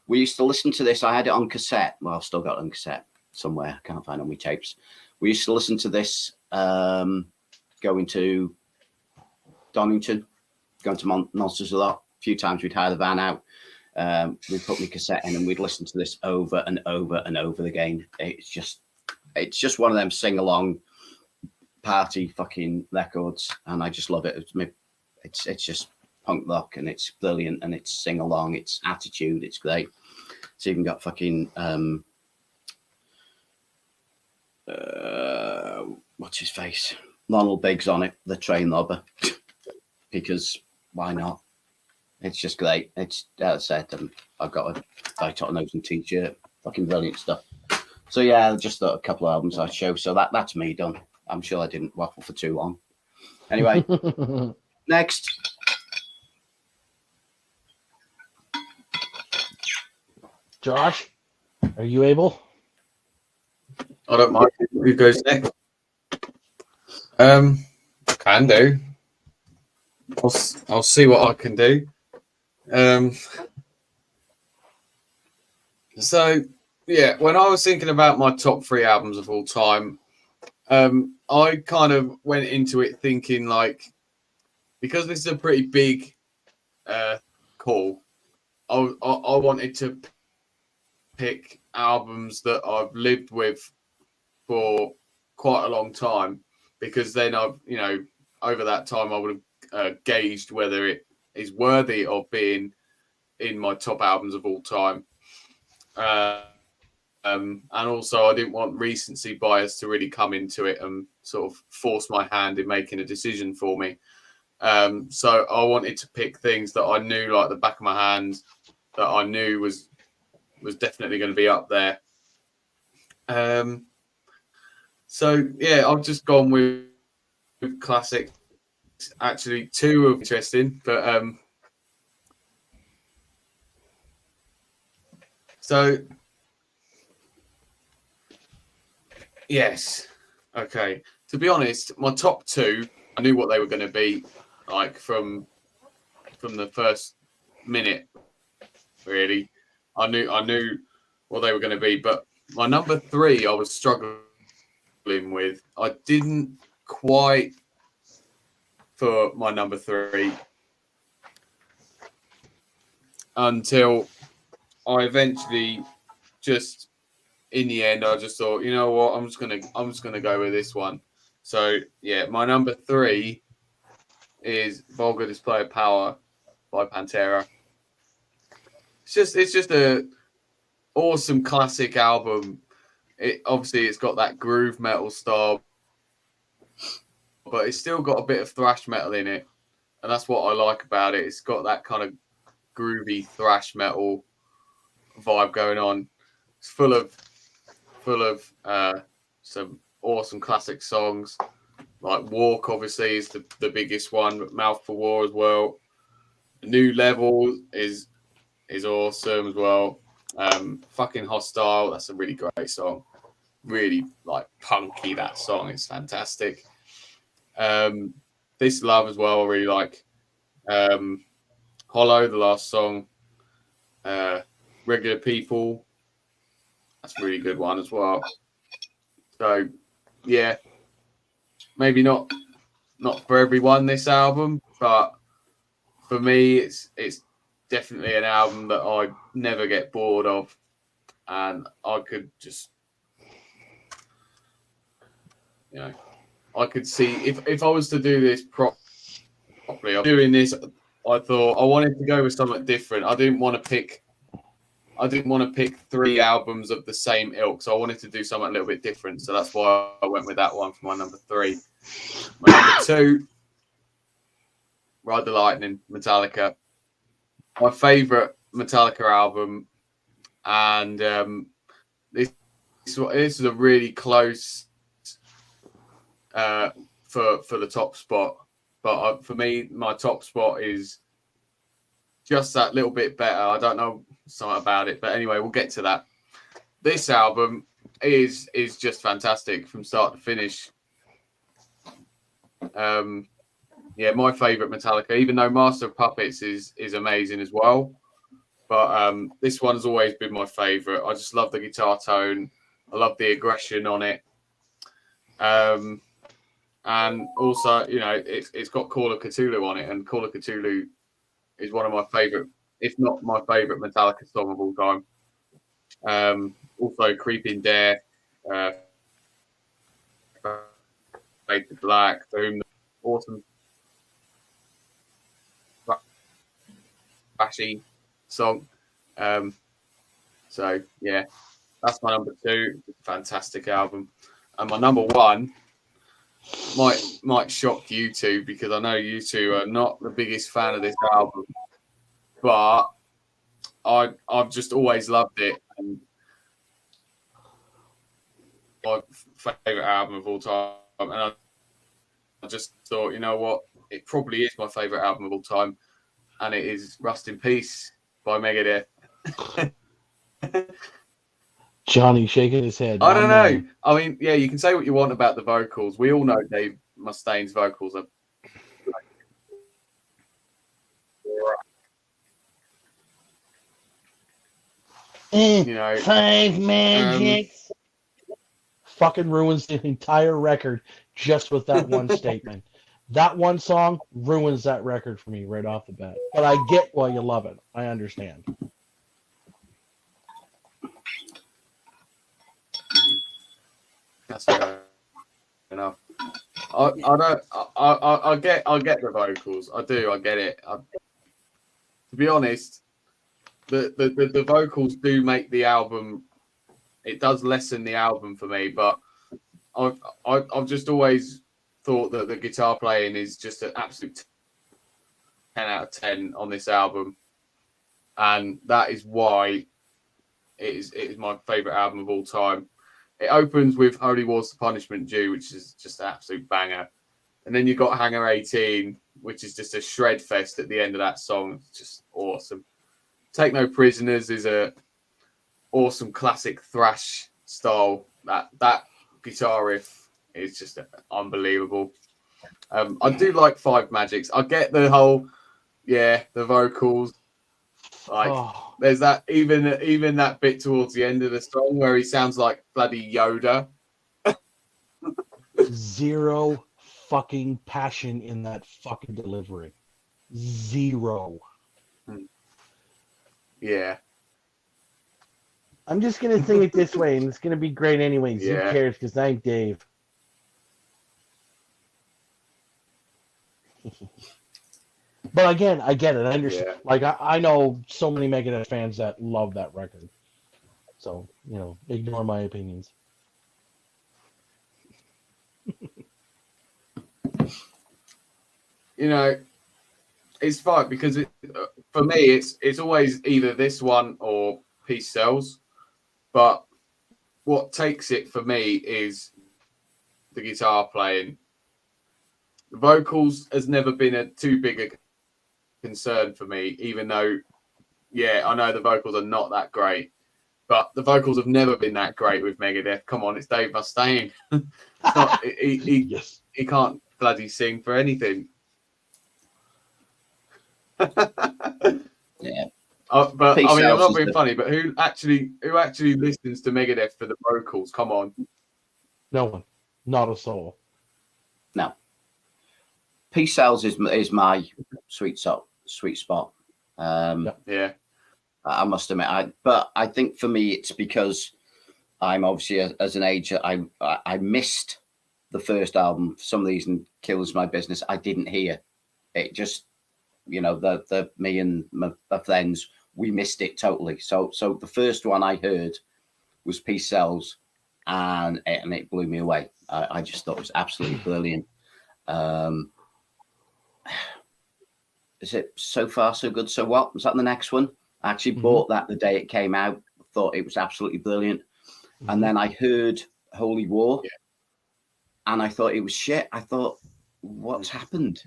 we used to listen to this. I had it on cassette. Well, I've still got it on cassette somewhere. I can't find it on my tapes. We used to listen to this going to Donington, going to Monsters a lot. A few times we'd hire the van out. We'd put my cassette in and we'd listen to this over and over and over again. It's just one of them sing-along party fucking records, and I just love it. It's just punk rock, and it's brilliant, and it's sing-along, it's attitude, it's great. It's even got fucking what's his face? Ronald Biggs on it, the train robber, because why not? It's just great. It's, as I said, I've got a Die Tottenhausen t-shirt. Fucking brilliant stuff. So yeah, I just thought a couple of albums I'd show. So that's me done. I'm sure I didn't waffle for too long. Anyway, next. Josh, are you able? I don't mind. Who goes next? Can do. I'll see what I can do. So yeah, when I was thinking about my top 3 albums of all time, I kind of went into it thinking, like, because this is a pretty big call, I wanted to pick albums that I've lived with for quite a long time, because then I've, over that time I would have gauged whether it is worthy of being in my top albums of all time. And also I didn't want recency bias to really come into it and sort of force my hand in making a decision for me. So I wanted to pick things that I knew like the back of my hand, that I knew was definitely going to be up there. So yeah, I've just gone with classics. Actually, 2 are interesting, but so yes, okay. To be honest, my top 2, I knew what they were going to be, like from the first minute. really. I knew what they were going to be, but my number 3 I was struggling with. I didn't quite for my number 3 until I eventually just in the end I just thought, you know what, I'm just gonna go with this one. So yeah, my number 3 is Vulgar Display of Power by Pantera. It's just a awesome classic album. It's got that groove metal style, but it's still got a bit of thrash metal in it, and that's what I like about it. It's got that kind of groovy thrash metal vibe going on. It's full of some awesome classic songs. Like Walk, obviously, is the biggest one, but Mouth for War as well. New Level is awesome as well. Fucking Hostile, that's a really great song. Really like punky, that song is fantastic. This Love as well, I really like. Hollow, the last song. Regular People, that's a really good one as well. So yeah, maybe not for everyone this album, but for me it's definitely an album that I never get bored of, and I could just, you know, I could see if I was to do this properly, I'm doing this. I thought I wanted to go with something different. I didn't want to pick 3 albums of the same ilk, so I wanted to do something a little bit different. So that's why I went with that one for my number 3. My number 2, Ride the Lightning, Metallica. My favourite Metallica album, and this is a really close for the top spot. But for me, my top spot is just that little bit better. I don't know something about it, but anyway, we'll get to that. This album is just fantastic from start to finish. Yeah, my favorite Metallica, even though Master of Puppets is amazing as well. But this one's always been my favorite. I just love the guitar tone. I love the aggression on it. And also, you know, it's got Call of Cthulhu on it, and Call of Cthulhu is one of my favorite, if not my favorite Metallica song of all time. Also Creeping Death, Fade to Black, Boom, awesome bashy song. So yeah, that's my number 2. Fantastic album. And my number 1 might shock you two, because I know you two are not the biggest fan of this album, but I've just always loved it, and my favorite album of all time. And I just thought, you know what, it probably is my favorite album of all time, and it is Rust in Peace by Megadeth. Johnny shaking his head. I don't know. I mean, yeah, you can say what you want about the vocals. We all know Dave Mustaine's vocals are you know, 5 magics. Fucking ruins the entire record just with that one statement. That one song ruins that record for me right off the bat. But I get why you love it. I understand. That's fair enough. I get the vocals. I do. I get it. To be honest, the vocals do make the album. It does lessen the album for me, but I've just always thought that the guitar playing is just an absolute 10 out of 10 on this album, and that is why it is my favorite album of all time. It opens with Holy War's The Punishment Due, which is just an absolute banger. And then you've got Hangar 18, which is just a shred fest at the end of that song. It's just awesome. Take No Prisoners is a awesome classic thrash style. That guitar riff is just unbelievable. I do like Five Magics. I get the whole, the vocals. Like, There's that even that bit towards the end of the song where he sounds like bloody Yoda. Zero fucking passion in that fucking delivery. Zero. Yeah. I'm just gonna sing it this way, and it's gonna be great anyways. Yeah. Who cares? Because I'm Dave. But again, I get it. I understand. Yeah. Like I know so many Megadeth fans that love that record. So ignore my opinions. It's fine because for me, it's always either this one or Peace Sells. But what takes it for me is the guitar playing. The vocals has never been too big a concern for me, even though, I know the vocals are not that great. But the vocals have never been that great with Megadeth. Come on, it's Dave Mustaine. Yes. He can't bloody sing for anything. Yeah. But Peace I mean, I'm Sells not is being the- funny, but who actually listens to Megadeth for the vocals? Come on. No one. Not a soul. No. Peace Sells is my sweet spot. Yeah. I must admit, but I think for me it's because I'm obviously as an age I missed the first album for some reason. Kills my business. I didn't hear it. Just the me and my friends, we missed it totally. So the first one I heard was Peace Sells, and it blew me away. I just thought it was absolutely brilliant. Is it So Far So Good So What? Was that the next one? I actually bought that the day it came out. Thought it was absolutely brilliant. And then I heard Holy War, and I thought it was shit. I thought, what's happened?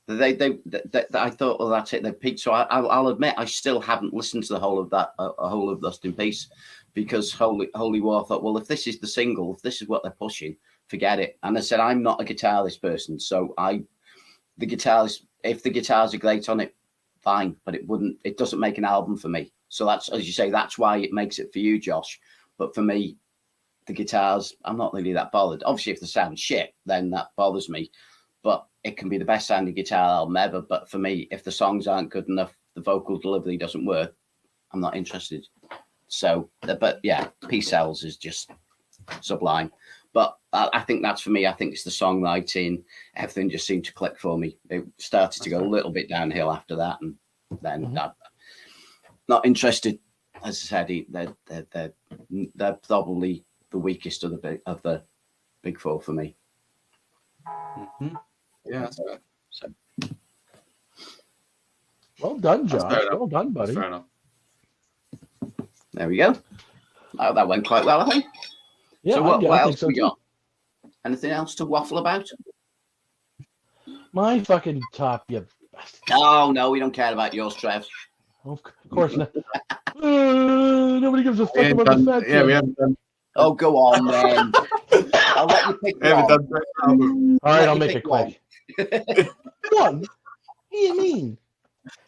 I thought, well, that's it. They peaked. So I'll admit, I still haven't listened to the whole of that, whole of Rust in Peace, because Holy War. I thought, well, if this is the single, if this is what they're pushing, forget it. And I said, I'm not a guitarist person, so if the guitars are great on it, fine, but it doesn't make an album for me. So that's, as you say, that's why it makes it for you, Josh. But for me, the guitars, I'm not really that bothered. Obviously, if the sound shit, then that bothers me. But it can be the best sounding guitar album ever. But for me, if the songs aren't good enough, the vocal delivery doesn't work, I'm not interested. So, but yeah, Peace Sells is just sublime. But I think that's for me. I think it's the songwriting. Everything just seemed to click for me. It started to go a little bit downhill after that, and then not interested. As I said, they're probably the weakest of the big four for me. Mm-hmm. Yeah, that's fair. So, well done, Josh. Well done, buddy. Fair enough. There we go. Oh, that went quite well, I think. Yeah, so what else so we got? Anything else to waffle about? My fucking top, you bastard. Oh, no, we don't care about yours, Trev. Of course not. Nobody gives a fuck about the fat we haven't done. Oh, go on, then. I'll let you pick one. All right, I'll make it quick. One? What do you mean?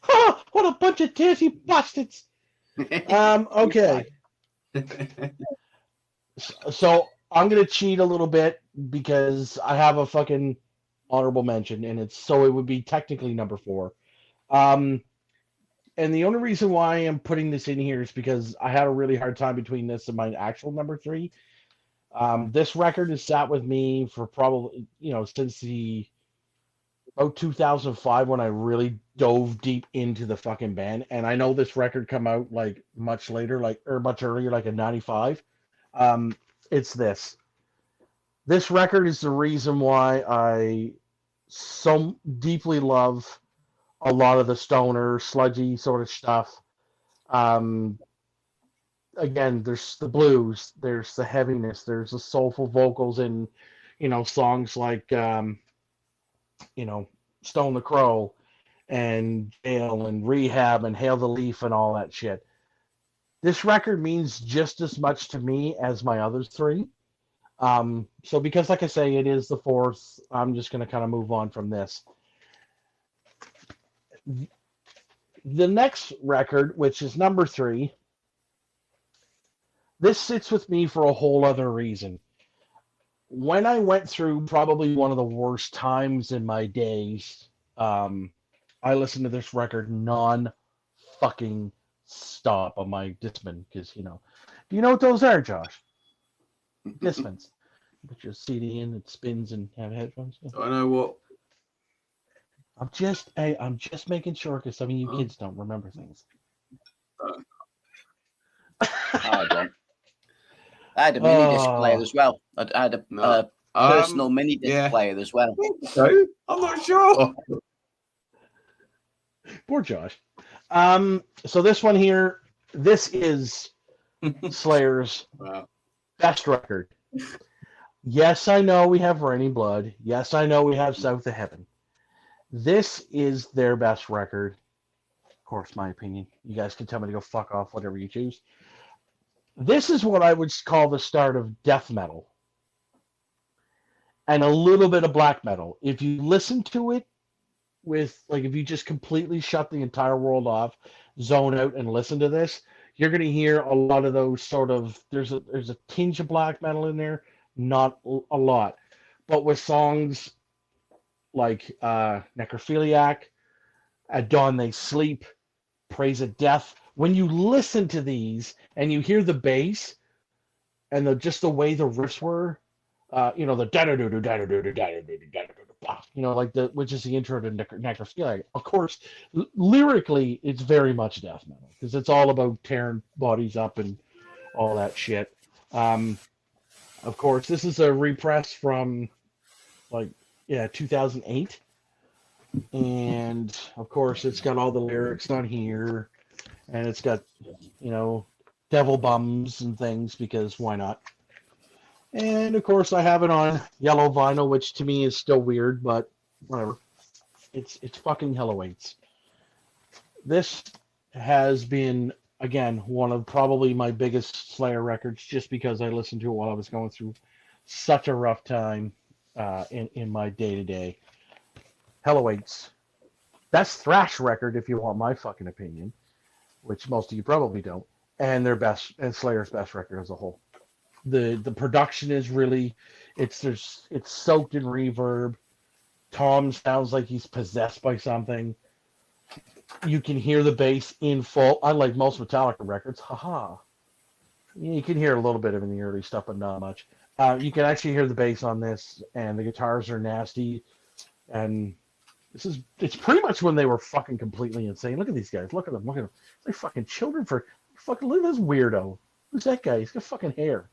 Ha! What a bunch of tearsy bastards. Okay. So I'm gonna cheat a little bit because I have a fucking honorable mention, and it would be technically number 4. And the only reason why I am putting this in here is because I had a really hard time between this and my actual number 3. This record has sat with me for probably, since about 2005 when I really dove deep into the fucking band. And I know this record come out like much later, or much earlier, like in 95. It's this. This record is the reason why I so deeply love a lot of the stoner, sludgy sort of stuff. Again, there's the blues, there's the heaviness, there's the soulful vocals in, songs like, Stone the Crow and Jail and Rehab and Hail the Leaf and all that shit. This record means just as much to me as my other 3. So because, like I say, it is the 4th, I'm just going to kind of move on from this. The next record, which is number 3, this sits with me for a whole other reason. When I went through probably one of the worst times in my days, I listened to this record non-fucking stop on my Discman because, do you know what those are, Josh? Discmans. You put your CD in, it spins, and have headphones. I know what. I'm just making sure because some of you kids don't remember things. Hard one. I had a mini disc player as well. I had a personal mini disc player as well. So, I'm not sure. Poor Josh. So this one here, this is Slayer's best record. Yes, I know we have Raining Blood. Yes, I know we have South of Heaven. This is their best record. Of course, my opinion. You guys can tell me to go fuck off, whatever you choose. This is what I would call the start of death metal. And a little bit of black metal. If you listen to it if you just completely shut the entire world off, zone out and listen to this, you're going to hear a lot of those sort of, there's a tinge of black metal in there, not a lot. But with songs like Necrophiliac, At Dawn They Sleep, Praise of Death, when you listen to these and you hear the bass and just the way the riffs were, the which is the intro to Necrophiliac. Of course, lyrically, it's very much death metal because it's all about tearing bodies up and all that shit. Of course, this is a repress from 2008. And of course, it's got all the lyrics on here, and it's got, devil bums and things because why not? And of course, I have it on yellow vinyl, which to me is still weird, but whatever. It's fucking Helloweights. This has been, again, one of probably my biggest Slayer records, just because I listened to it while I was going through such a rough time in my day-to-day. Helloweights. Best thrash record, if you want my fucking opinion, which most of you probably don't, and Slayer's best record as a whole. The production is really, it's soaked in reverb. Tom sounds like he's possessed by something. You can hear the bass in full, unlike most Metallica records. Haha. You can hear a little bit of it in the early stuff, but not much. You can actually hear the bass on this, and the guitars are nasty. And it's pretty much when they were fucking completely insane. Look at these guys. Look at them. They're fucking children look at this weirdo. Who's that guy? He's got fucking hair.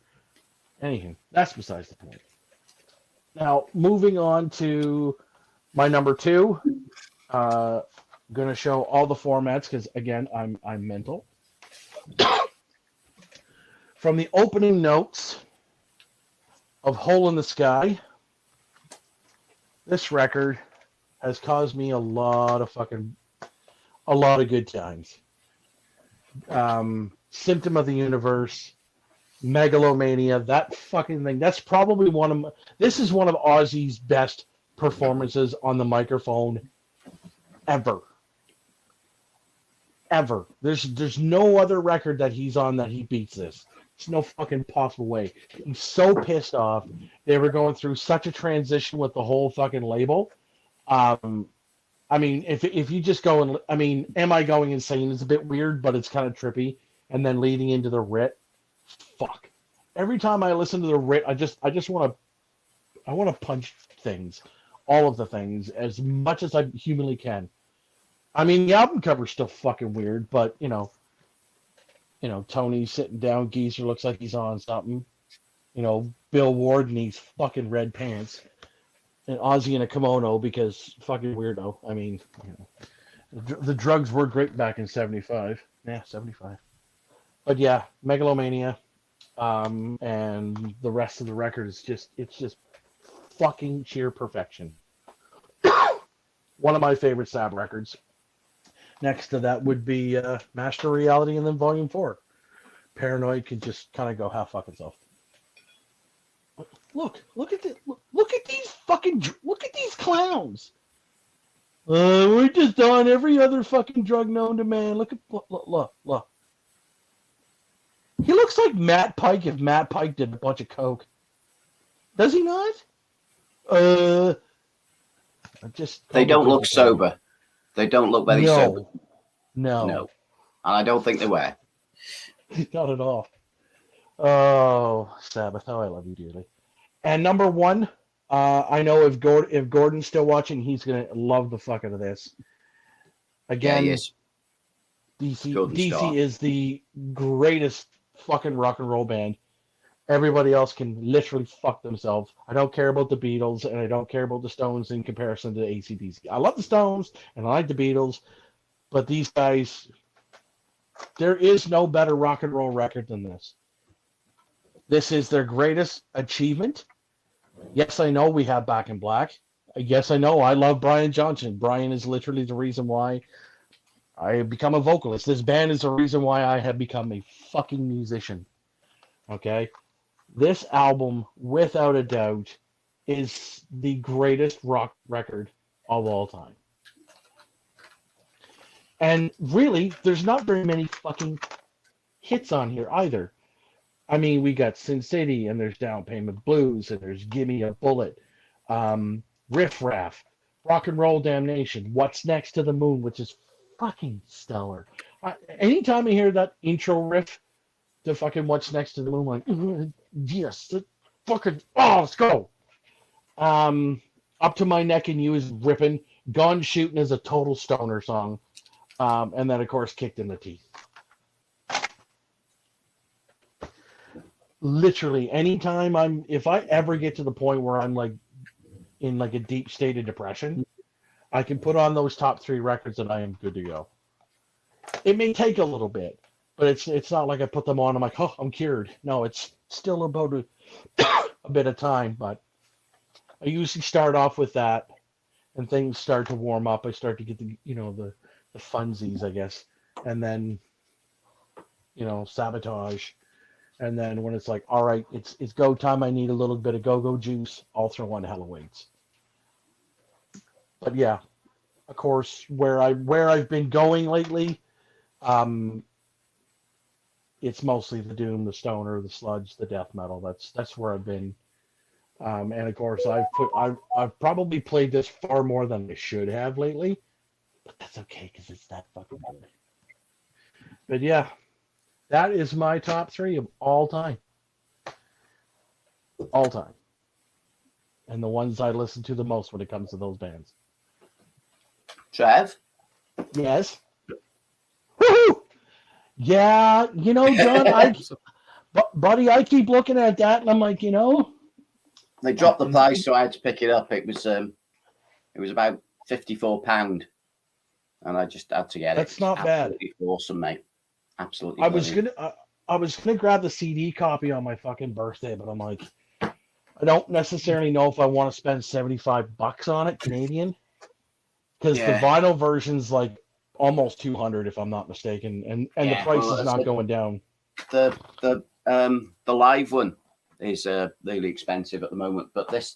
Anywho, that's besides the point. Now, moving on to my number 2. I'm going to show all the formats because, again, I'm mental. From the opening notes of Hole in the Sky, this record has caused me a lot of good times. Symptom of the Universe, Megalomania, that fucking thing. That's probably this is one of Ozzy's best performances on the microphone ever. Ever. There's no other record that he's on that he beats this. There's no fucking possible way. He's so pissed off. They were going through such a transition with the whole fucking label. If you just go and, Am I Going Insane is a bit weird, but it's kind of trippy. And then leading into the Writ, fuck. Every time I listen to the Writ, I just want to punch things, all of the things, as much as I humanly can. The album cover's still fucking weird, but Tony sitting down, Geezer looks like he's on something. Bill Ward in these fucking red pants. And Ozzy in a kimono because fucking weirdo. The drugs were great back in 75. Yeah, 75. But yeah, Megalomania, and the rest of the record is just fucking sheer perfection. One of my favorite Sab records. Next to that would be Master Reality, and then Volume 4. Paranoid can just kind of go half fuck itself. Look at these clowns. We're just on every other fucking drug known to man. Look. He looks like Matt Pike if Matt Pike did a bunch of coke. Does he not? They don't look sober. They don't look very sober. No. And I don't think they were. Not at all. Oh, Sabbath, how I love you dearly. And number one, I know if Gordon's still watching, he's gonna love the fuck out of this. Again, yeah, yes. DC is the greatest fucking rock and roll band. Everybody else can literally fuck themselves. I don't care about the Beatles, and I don't care about the Stones in comparison to AC/DC. I love the Stones, and I like the Beatles, but these guys, there is no better rock and roll record than this. This is their greatest achievement. Yes, I know we have Back in Black. Yes, I know I love Brian Johnson. Brian is literally the reason why I have become a vocalist. This band is the reason why I have become a fucking musician. Okay? This album, without a doubt, is the greatest rock record of all time. And really, there's not very many fucking hits on here either. I mean, we got Sin City, and there's Down Payment Blues, and there's Gimme a Bullet, Riff Raff, Rock and Roll Damnation, What's Next to the Moon, which is fucking stellar. Anytime I hear that intro riff to fucking What's Next to the Moon, I'm like, yes, fucking, let's go. Up to My Neck in You is ripping. Gone Shooting is a total stoner song. And then, of course, Kicked in the Teeth. Literally, anytime if I ever get to the point where I'm like in like a deep state of depression, I can put on those top three records and I am good to go. It may take a little bit, but it's not like I put them on, I'm like, oh, I'm cured. No, it's still about a bit of time, but I usually start off with that, and things start to warm up. I start to get the funsies, I guess, and then Sabotage. And then when it's like, all right, it's go time, I need a little bit of go-go juice, I'll throw on Hell of Weights. But yeah, of course, where I've been going lately, it's mostly the doom, the stoner, the sludge, the death metal. That's where I've been. And of course, I've probably played this far more than I should have lately, but that's okay because it's that fucking good. But yeah. That is my top three of all time. All time. And the ones I listen to the most when it comes to those bands. Trev? Yes? Woohoo! Yeah, John, buddy, I keep looking at that and I'm like, They dropped the price, so I had to pick it up. It was about £54, and I just had to get it. That's not bad. Awesome, mate. Absolutely. I was gonna grab the CD copy on my fucking birthday, but I'm like, I don't necessarily know if I want to spend $75 on it Canadian, because the vinyl version's like almost 200 if I'm not mistaken, and the price is not going down. The live one is really expensive at the moment, but this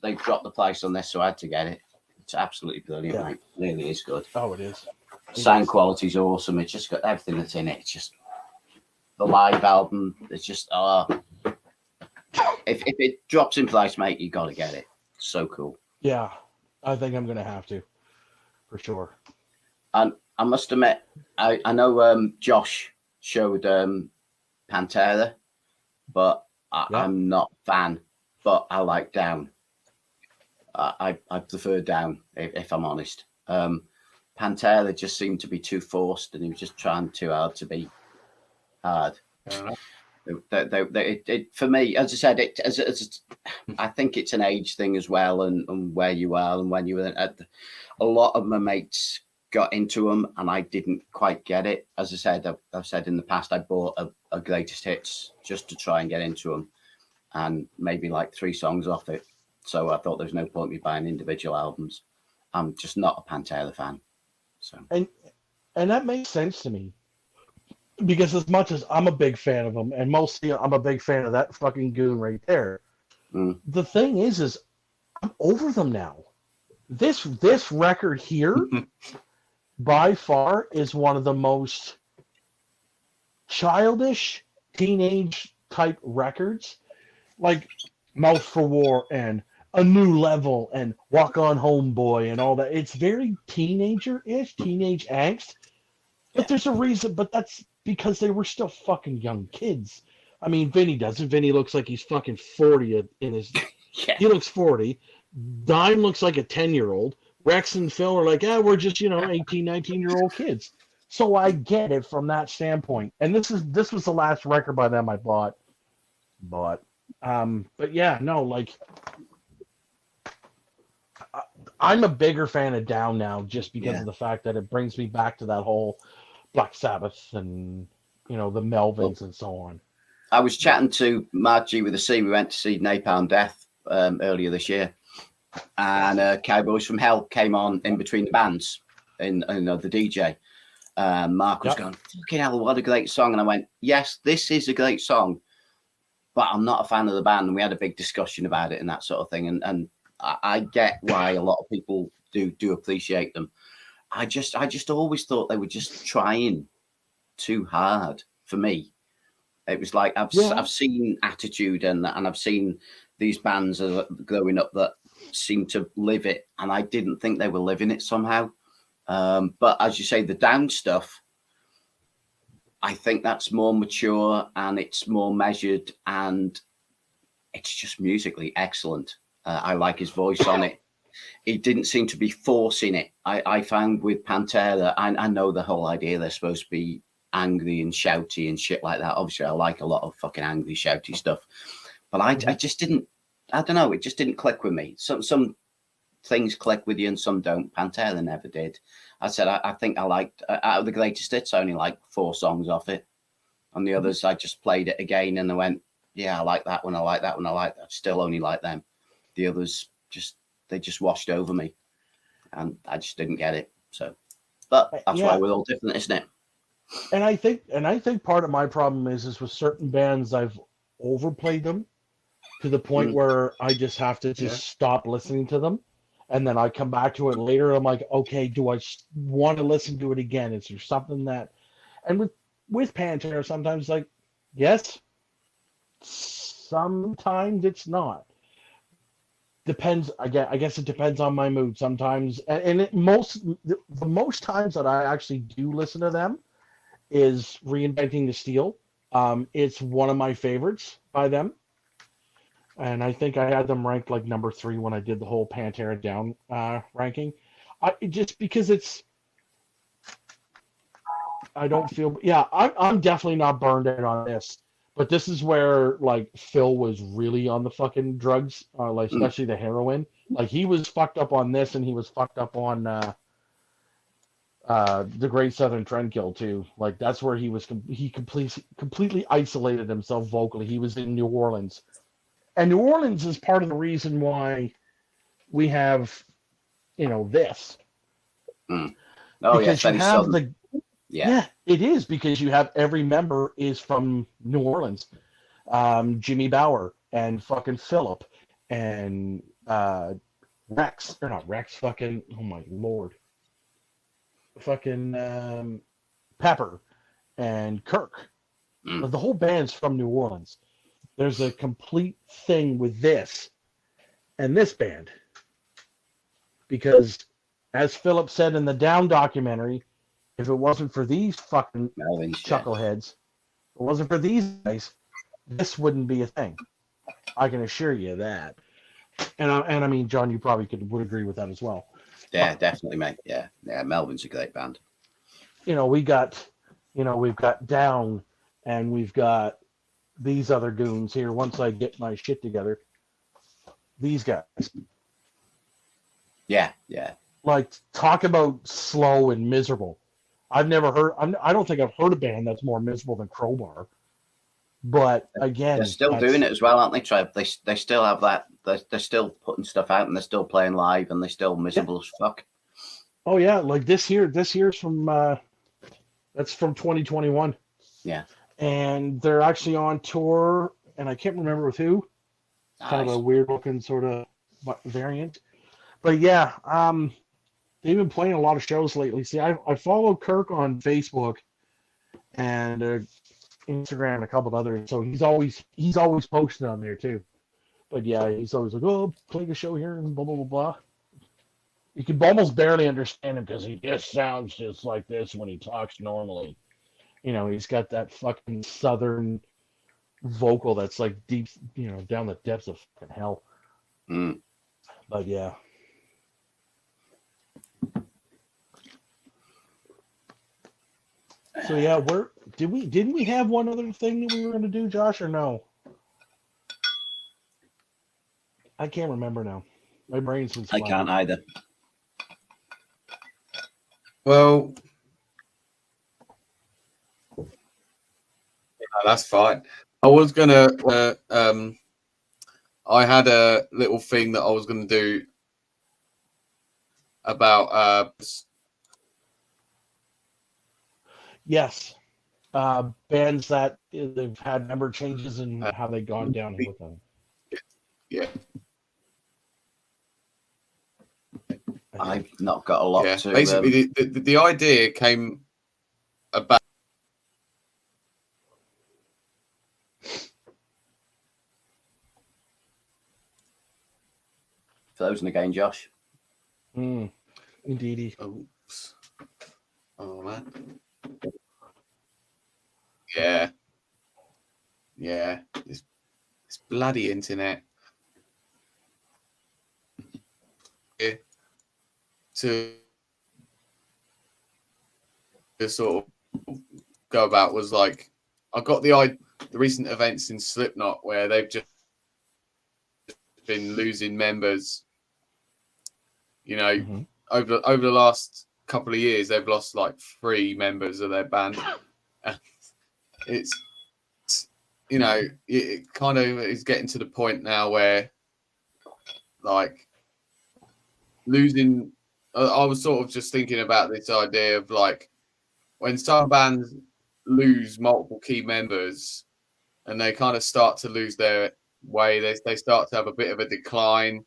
they dropped the price on this, so I had to get it. It's absolutely brilliant, mate. It really is good. Oh, it is. Sound quality's awesome. It's just got everything that's in it. It's just the live album. It's just if it drops in price, mate, you gotta get it. It's so cool. Yeah, I think I'm gonna have to, for sure. And I must admit, I know Josh showed Pantera, but I'm not a fan. But I like Down. I prefer Down, if I'm honest. Pantera just seemed to be too forced, and he was just trying too hard to be hard. For me, as I said, I think it's an age thing as well, and where you are and when you were at. A lot of my mates got into them, and I didn't quite get it. As I said, I've said in the past, I bought a greatest hits just to try and get into them, and maybe like 3 songs off it. So I thought there's no point in me buying individual albums. I'm just not a Pantera fan. So and that makes sense to me, because as much as I'm a big fan of them, and mostly I'm a big fan of that fucking goon right there. The thing is I'm over them now. This record here, by far, is one of the most childish teenage type records, like Mouth for War and A New Level and Walk On Home Boy and all that. It's very teenager-ish, teenage angst. But there's a reason, but that's because they were still fucking young kids. I mean, Vinny doesn't. Vinny looks like he's fucking 40 in his... Yeah. He looks 40. Dime looks like a 10-year-old. Rex and Phil are like, we're just, 18, 19-year-old kids. So I get it from that standpoint. And this was the last record by them I bought. But yeah, no, like, I'm a bigger fan of Down now just because of the fact that it brings me back to that whole Black Sabbath and, the Melvins and so on. I was chatting to Margie with a C. We went to see Napalm Death earlier this year. And Cowboys from Hell came on in between the bands in the DJ. Mark was going, fucking hell, what a great song. And I went, yes, this is a great song, but I'm not a fan of the band. And we had a big discussion about it and that sort of thing. And I get why a lot of people do appreciate them. I just always thought they were just trying too hard for me. It was like I've seen Attitude and I've seen these bands growing up that seem to live it, and I didn't think they were living it somehow. But as you say, the Down stuff, I think that's more mature and it's more measured and it's just musically excellent. I like his voice on it. He didn't seem to be forcing it. I found with Pantera, I know the whole idea they're supposed to be angry and shouty and shit like that. Obviously, I like a lot of fucking angry, shouty stuff. But I just didn't, I don't know, it just didn't click with me. Some things click with you and some don't. Pantera never did. I said, I think I liked, out of the greatest hits, I only like 4 songs off it. On the others, I just played it again and I went, yeah, I like that one, I like that one, I like that. Still only like them. The others, they just washed over me. And I just didn't get it. So, but that's why we're all different, isn't it? And I think part of my problem is with certain bands, I've overplayed them to the point where I just have to stop listening to them. And then I come back to it later. I'm like, okay, do I want to listen to it again? Is there something that, and with Pantera, sometimes like, yes, sometimes it's not. Depends. I guess it depends on my mood sometimes. And the most times that I actually do listen to them is Reinventing the Steel. It's one of my favorites by them. And I think I had them ranked like number 3 when I did the whole Pantera Down ranking. Just because I don't feel, I'm definitely not burned out on this. But this is where like Phil was really on the fucking drugs, like especially the heroin. Like he was fucked up on this, and he was fucked up on the Great Southern Trendkill too. Like that's where he completely isolated himself vocally. He was in New Orleans. And New Orleans is part of the reason why we have, this. Oh, because you have Yeah, it is because you have every member is from New Orleans. Jimmy Bower and fucking Philip and Rex, or not Rex, fucking, oh my lord. Fucking Pepper and Kirk. The whole band's from New Orleans. There's a complete thing with this and this band. Because, as Philip said in the Down documentary, if it wasn't for these fucking chuckleheads, if it wasn't for these guys, this wouldn't be a thing. I can assure you that. And I mean, John, you probably would agree with that as well. Yeah, definitely, mate. Yeah, Melvin's a great band. We've got Down, and we've got these other goons here. Once I get my shit together, these guys. Yeah. Like, talk about slow and miserable. I've never heard. I don't think I've heard a band that's more miserable than Crowbar. But again, they're still doing it as well, aren't they, Trev? They still have that. They're still putting stuff out, and they're still playing live, and they're still miserable as fuck. Oh yeah, like this year's from that's from 2021. Yeah, and they're actually on tour, and I can't remember with who. Nice. Kind of a weird looking sort of variant, But yeah, they've been playing a lot of shows lately. See, I follow Kirk on Facebook and Instagram and a couple of others, so he's always posting on there too. But yeah, he's always like, "Oh, playing a show here," and blah blah blah blah. You can almost barely understand him because he just sounds just like this when he talks normally. He's got that fucking southern vocal that's like deep, down the depths of fucking hell. Mm. But yeah. So yeah, didn't we have one other thing that we were going to do, Josh, or no? I can't remember now. My brain's been I can't either. Well, that's fine. I was gonna. I had a little thing that I was gonna do about. Yes. Bands that they've had member changes and how they've gone down with them. Yeah. I've not got a lot to. Basically, the idea came about. Frozen again, Josh. Indeedy. Oops. Oh man. Yeah. Yeah. This bloody internet. Yeah. To sort of go about was like, I got the recent events in Slipknot where they've just been losing members. Over the last couple of years, they've lost like 3 members of their band. It's it kind of is getting to the point now where like losing. I was sort of just thinking about this idea of like when some bands lose multiple key members and they kind of start to lose their way, they start to have a bit of a decline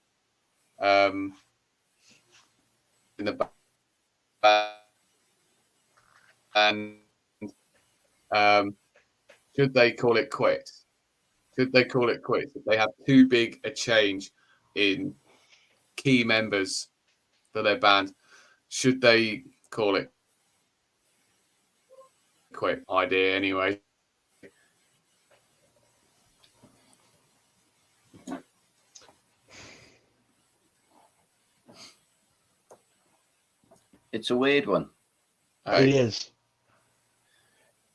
in the band. And should they call it quits? Should they call it quits if they have too big a change in key members for their band? Should they call it quit? Idea anyway. It's a weird one. It is.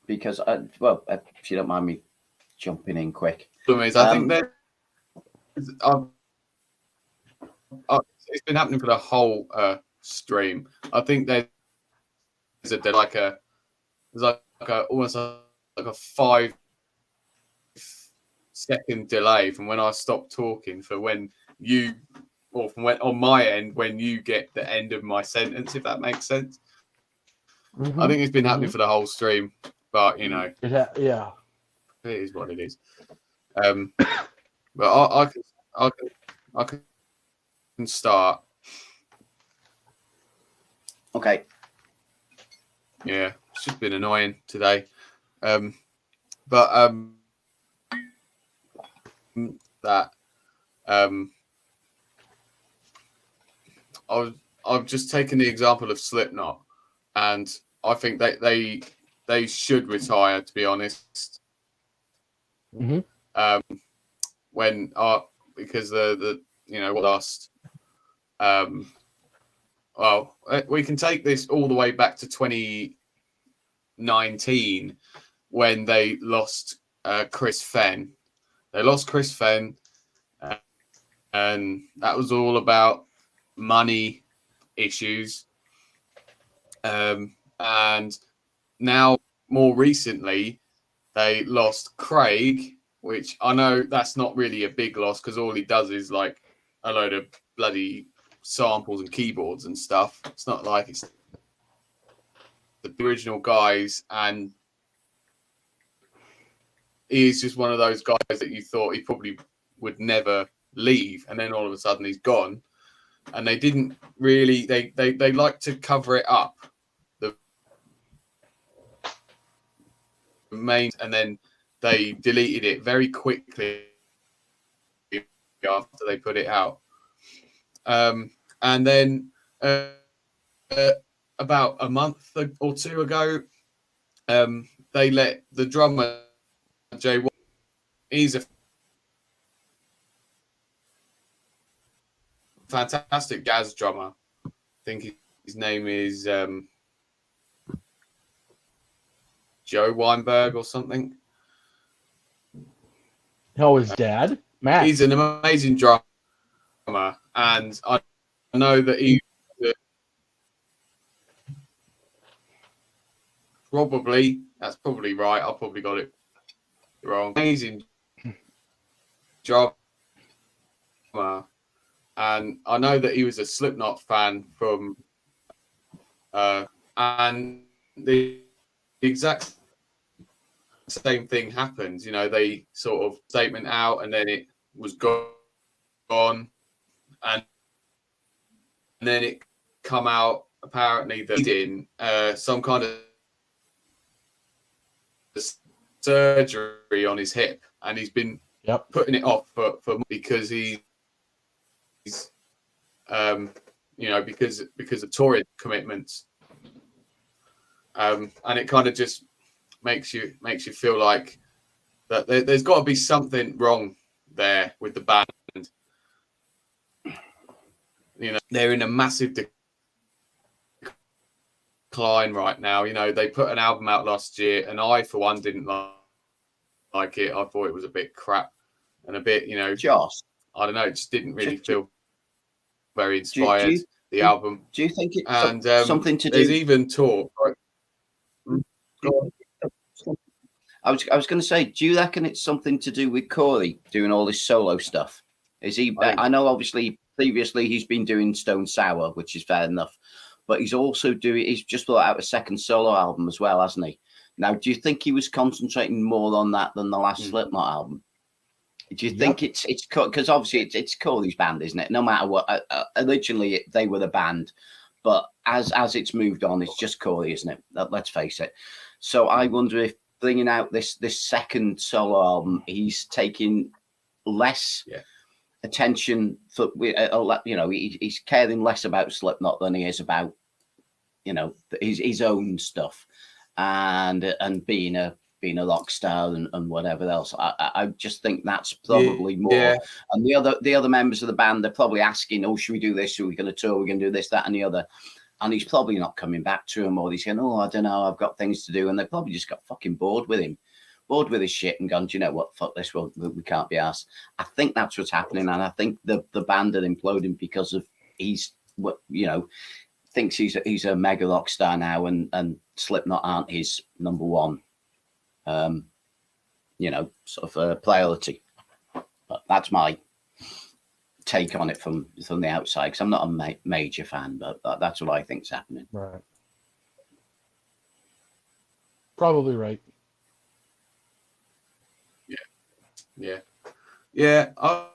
Because, if you don't mind me jumping in quick. I think that it's been happening for the whole stream. I think there's almost like a 5-second delay from when I stop talking for when you, or from when on my end when you get the end of my sentence, if that makes sense. Mm-hmm. I think it's been happening for the whole stream, but yeah, it is what it is. But I can start. Okay. Yeah, it's just been annoying today. I've just taken the example of Slipknot, and I think they should retire, to be honest. Mm-hmm. Because the lost. Well, we can take this all the way back to 2019 when they lost Chris Fenn. They lost Chris Fenn, and that was all about money issues. And now, more recently, they lost Craig, which I know that's not really a big loss because all he does is like a load of bloody samples and keyboards and stuff. It's not like it's the original guys, and he's just one of those guys that you thought he probably would never leave, and then all of a sudden he's gone. and they didn't really. They like to cover it up, the main, and then they deleted it very quickly after they put it out. And then about a month or two ago, they let the drummer Jay. He's a fantastic jazz drummer. I think his name is Joe Weinberg or something. Oh, his dad, Matt. He's an amazing drummer, and I know that he that's probably right. I probably got it wrong. Amazing drummer, and I know that he was a Slipknot fan from, and the exact same thing happened. You know, they sort of statement out, and then it was gone, and then it come out apparently that he did some kind of surgery on his hip, and he's been putting it off for because he's you know, because of touring commitments, and it kind of just makes you feel like that there's got to be something wrong there with the band. You know, they're in a massive decline right now. You know, they put an album out last year, and I, for one, didn't like it. I thought it was a bit crap and a bit, you know, I don't know, it just didn't really feel very inspired. The album. Do you think it's and something to do? There's even talk. I was going to say, do you reckon it's something to do with Corey doing all this solo stuff? Is he? I know, obviously, previously he's been doing Stone Sour, which is fair enough, but he's also he's just put out a second solo album as well, hasn't he? Now, do you think he was concentrating more on that than the last Slipknot album? Do you think it's because obviously it's Corey's band, isn't it? No matter what, originally they were the band, but as it's moved on, it's just Corey, isn't it? Let's face it. So I wonder if bringing out this second solo album, he's taking less attention for, you know, he's caring less about Slipknot than he is about, you know, his own stuff, and being a rock star and whatever else. I just think that's probably more. Yeah. And the other members of the band, they're probably asking, "Oh, should we do this? Are we going to tour? We're going to do this, that, and the other." And he's probably not coming back to him, or he's saying, "Oh, I don't know, I've got things to do." And they probably just got fucking bored with him, bored with his shit, and gone, "Do you know what? Fuck this. We can't be arsed." I think that's what's happening, and I think the band are imploding because of he's, you know, thinks he's a mega rock star now, and Slipknot aren't his number one. You know, sort of priority. But that's my take on it from the outside, because I'm not a major fan, but that's what I think's happening. Right. Probably right. Yeah. I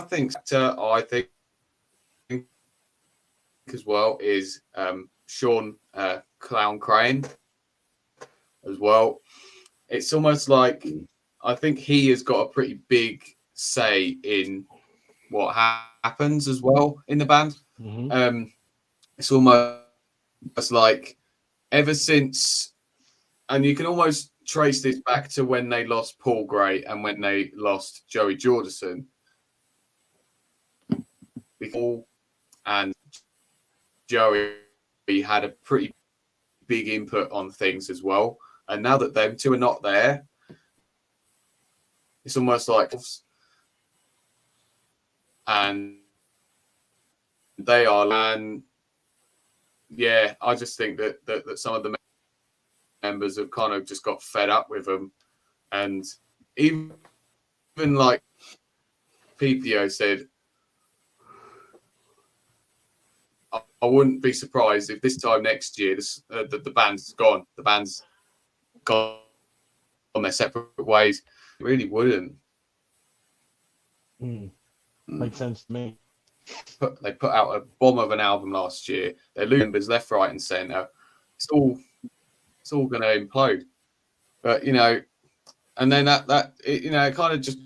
think as well is Sean Clown Crane as well. It's almost like I think he has got a pretty big say in what happens as well in the band. Mm-hmm. It's almost like ever since, and you can almost trace this back to when they lost Paul Gray and when they lost Joey Jordison. Paul and Joey had a pretty big input on things as well. And now that them two are not there, it's almost like, and they are, and yeah, I just think that some of the members have kind of just got fed up with them, and even like PPO said, I wouldn't be surprised if this time next year the band's gone. The band's gone on their separate ways. It really wouldn't. Makes sense to me. they put out a bomb of an album last year. They're losing members left, right, and centre. It's all going to implode. But and then it kind of just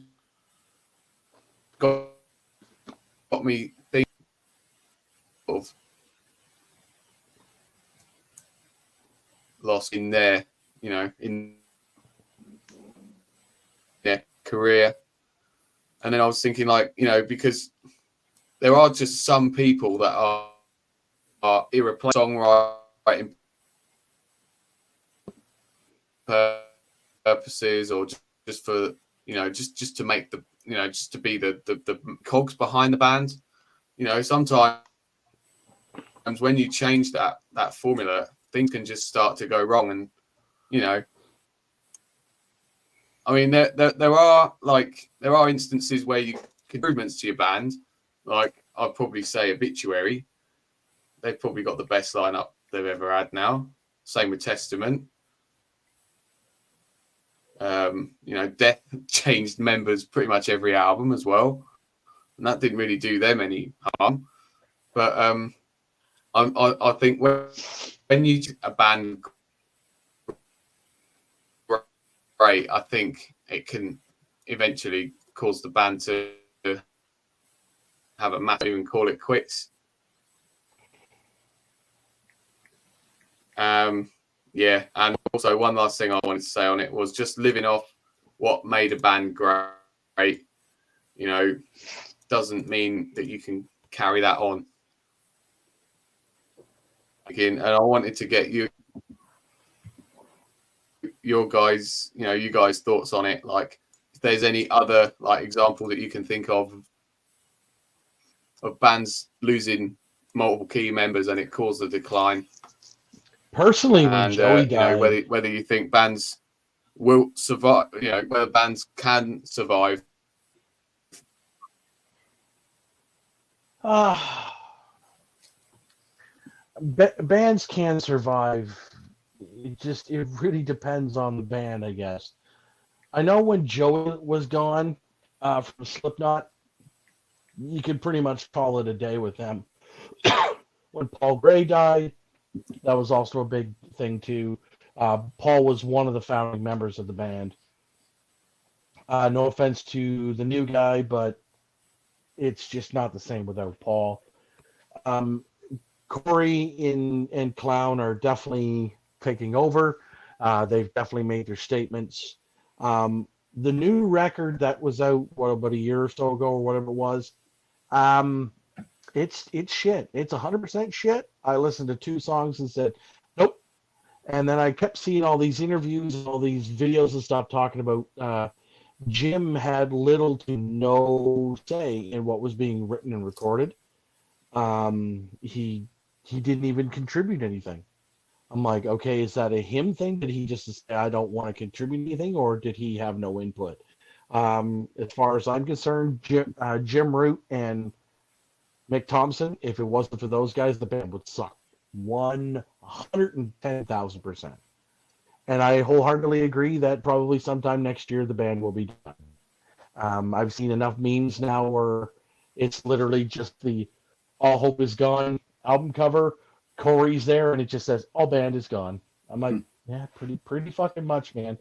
got me thinking of lost in their in their career. And then I was thinking, because there are just some people that are irreplaceable songwriting purposes, or just for just to make the just to be the cogs behind the band. Sometimes when you change that formula, things can just start to go wrong. And I mean, there are instances where you can improvements to your band. Like I'd probably say Obituary. They've probably got the best lineup they've ever had now. Same with Testament. Death changed members pretty much every album as well, and that didn't really do them any harm. But I think when you a band great, I think it can eventually cause the band to have a massive and call it quits. Yeah, and also one last thing I wanted to say on it was just living off what made a band great, doesn't mean that you can carry that on. Again, and I wanted to get your guys, you guys' thoughts on it. Like, if there's any other example that you can think of bands losing multiple key members and it caused a decline. Personally, when Joey died, whether you think bands will survive, whether bands can survive. Bands can survive. It really depends on the band, I guess. I know when Joey was gone from Slipknot, you could pretty much call it a day with them. When Paul Gray died, that was also a big thing too. Paul was one of the founding members of the band. No offense to the new guy, but it's just not the same without Paul. Corey and Clown are definitely taking over. They've definitely made their statements. The new record that was out, about a year or so ago, or whatever it was, it's shit. It's 100% shit. I listened to 2 songs and said, nope. And then I kept seeing all these interviews and all these videos and stuff talking about Jim had little to no say in what was being written and recorded. He didn't even contribute anything. I'm like, okay, is that a him thing? Did he just say, I don't want to contribute anything, or did he have no input? As far as I'm concerned, Jim Root and Mick Thompson, if it wasn't for those guys, the band would suck 110,000%. And I wholeheartedly agree that probably sometime next year the band will be done. I've seen enough memes now where it's literally just the All Hope Is Gone album cover. Corey's there, and it just says all band is gone. I'm like, yeah, pretty fucking much, man.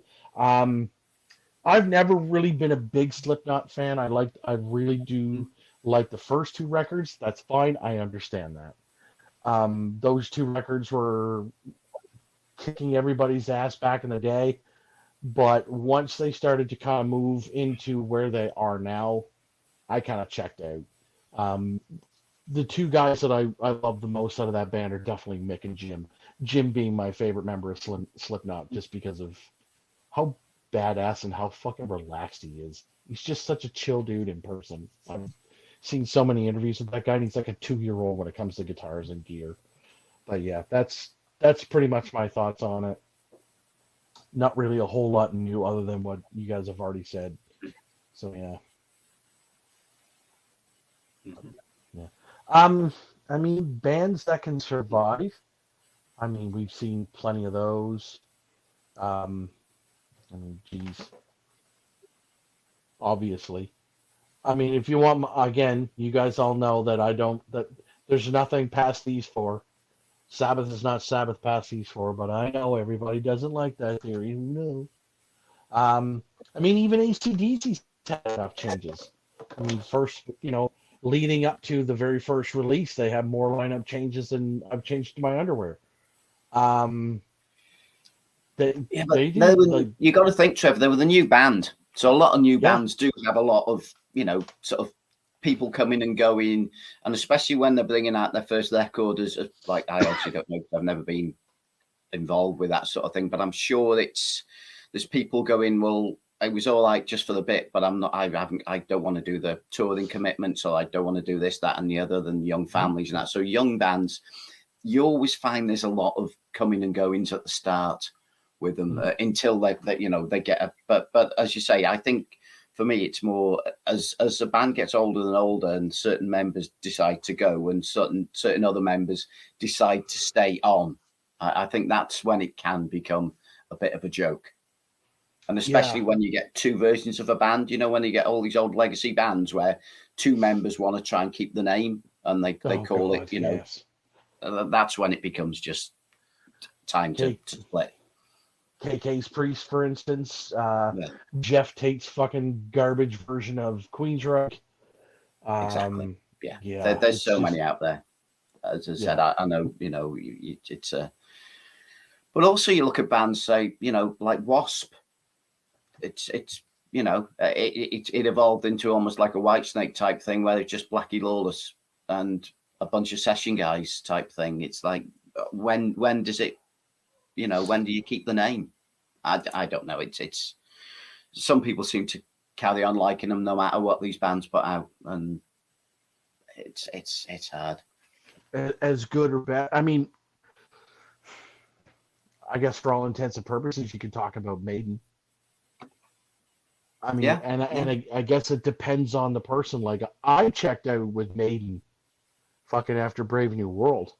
I've never really been a big Slipknot fan. I really do like the first 2 records. That's fine. I understand that. Those 2 records were kicking everybody's ass back in the day, but once they started to kind of move into where they are now, I kind of checked out. The 2 guys that I love the most out of that band are definitely Mick and Jim. Jim being my favorite member of Slipknot, just because of how badass and how fucking relaxed he is. He's just such a chill dude in person. I've seen so many interviews with that guy, and he's like a 2-year-old when it comes to guitars and gear. But yeah, that's pretty much my thoughts on it. Not really a whole lot new other than what you guys have already said. So yeah. Yeah. I mean, bands that can survive. I mean, we've seen plenty of those. I mean, geez. Obviously. I mean, if you want, again, you guys all know that that there's nothing past these four. Sabbath is not Sabbath past these four, but I know everybody doesn't like that theory. Who knows? I mean, even AC/DC's had enough changes. I mean, first, leading up to the very first release, they have more lineup changes than I've changed my underwear. Um, Yeah, but they do like, you got to think, Trevor, they were the new band. So a lot of new Yeah. bands do have a lot of, sort of people coming and going. And especially when they're bringing out their first record, as like, I obviously don't know, 'cause I've never been involved with that sort of thing, but I'm sure there's people going, well, it was all right just for the bit, but I don't want to do the touring commitments, or I don't want to do this, that, and the other than young families and that. So young bands, you always find there's a lot of coming and goings at the start with them until they get a, but as you say, I think for me, it's more as the band gets older and older, and certain members decide to go, and certain other members decide to stay on. I think that's when it can become a bit of a joke. And especially when you get two versions of a band, when you get all these old legacy bands where two members want to try and keep the name, and they call it, yes. That's when it becomes just time to split. KK's Priest, for instance. Jeff Tate's fucking garbage version of Queensrÿche. Exactly. Yeah. There's so many out there. As I said, I know, it's a. But also, you look at bands, say, like Wasp. It evolved into almost like a Whitesnake type thing, where it's just Blackie Lawless and a bunch of session guys type thing. It's like, when does it, when do you keep the name? I don't know. It's some people seem to carry on liking them no matter what these bands put out, and it's hard. As good or bad. I mean, I guess for all intents and purposes, you could talk about Maiden. I mean, I guess it depends on the person. Like, I checked out with Maiden fucking after Brave New World.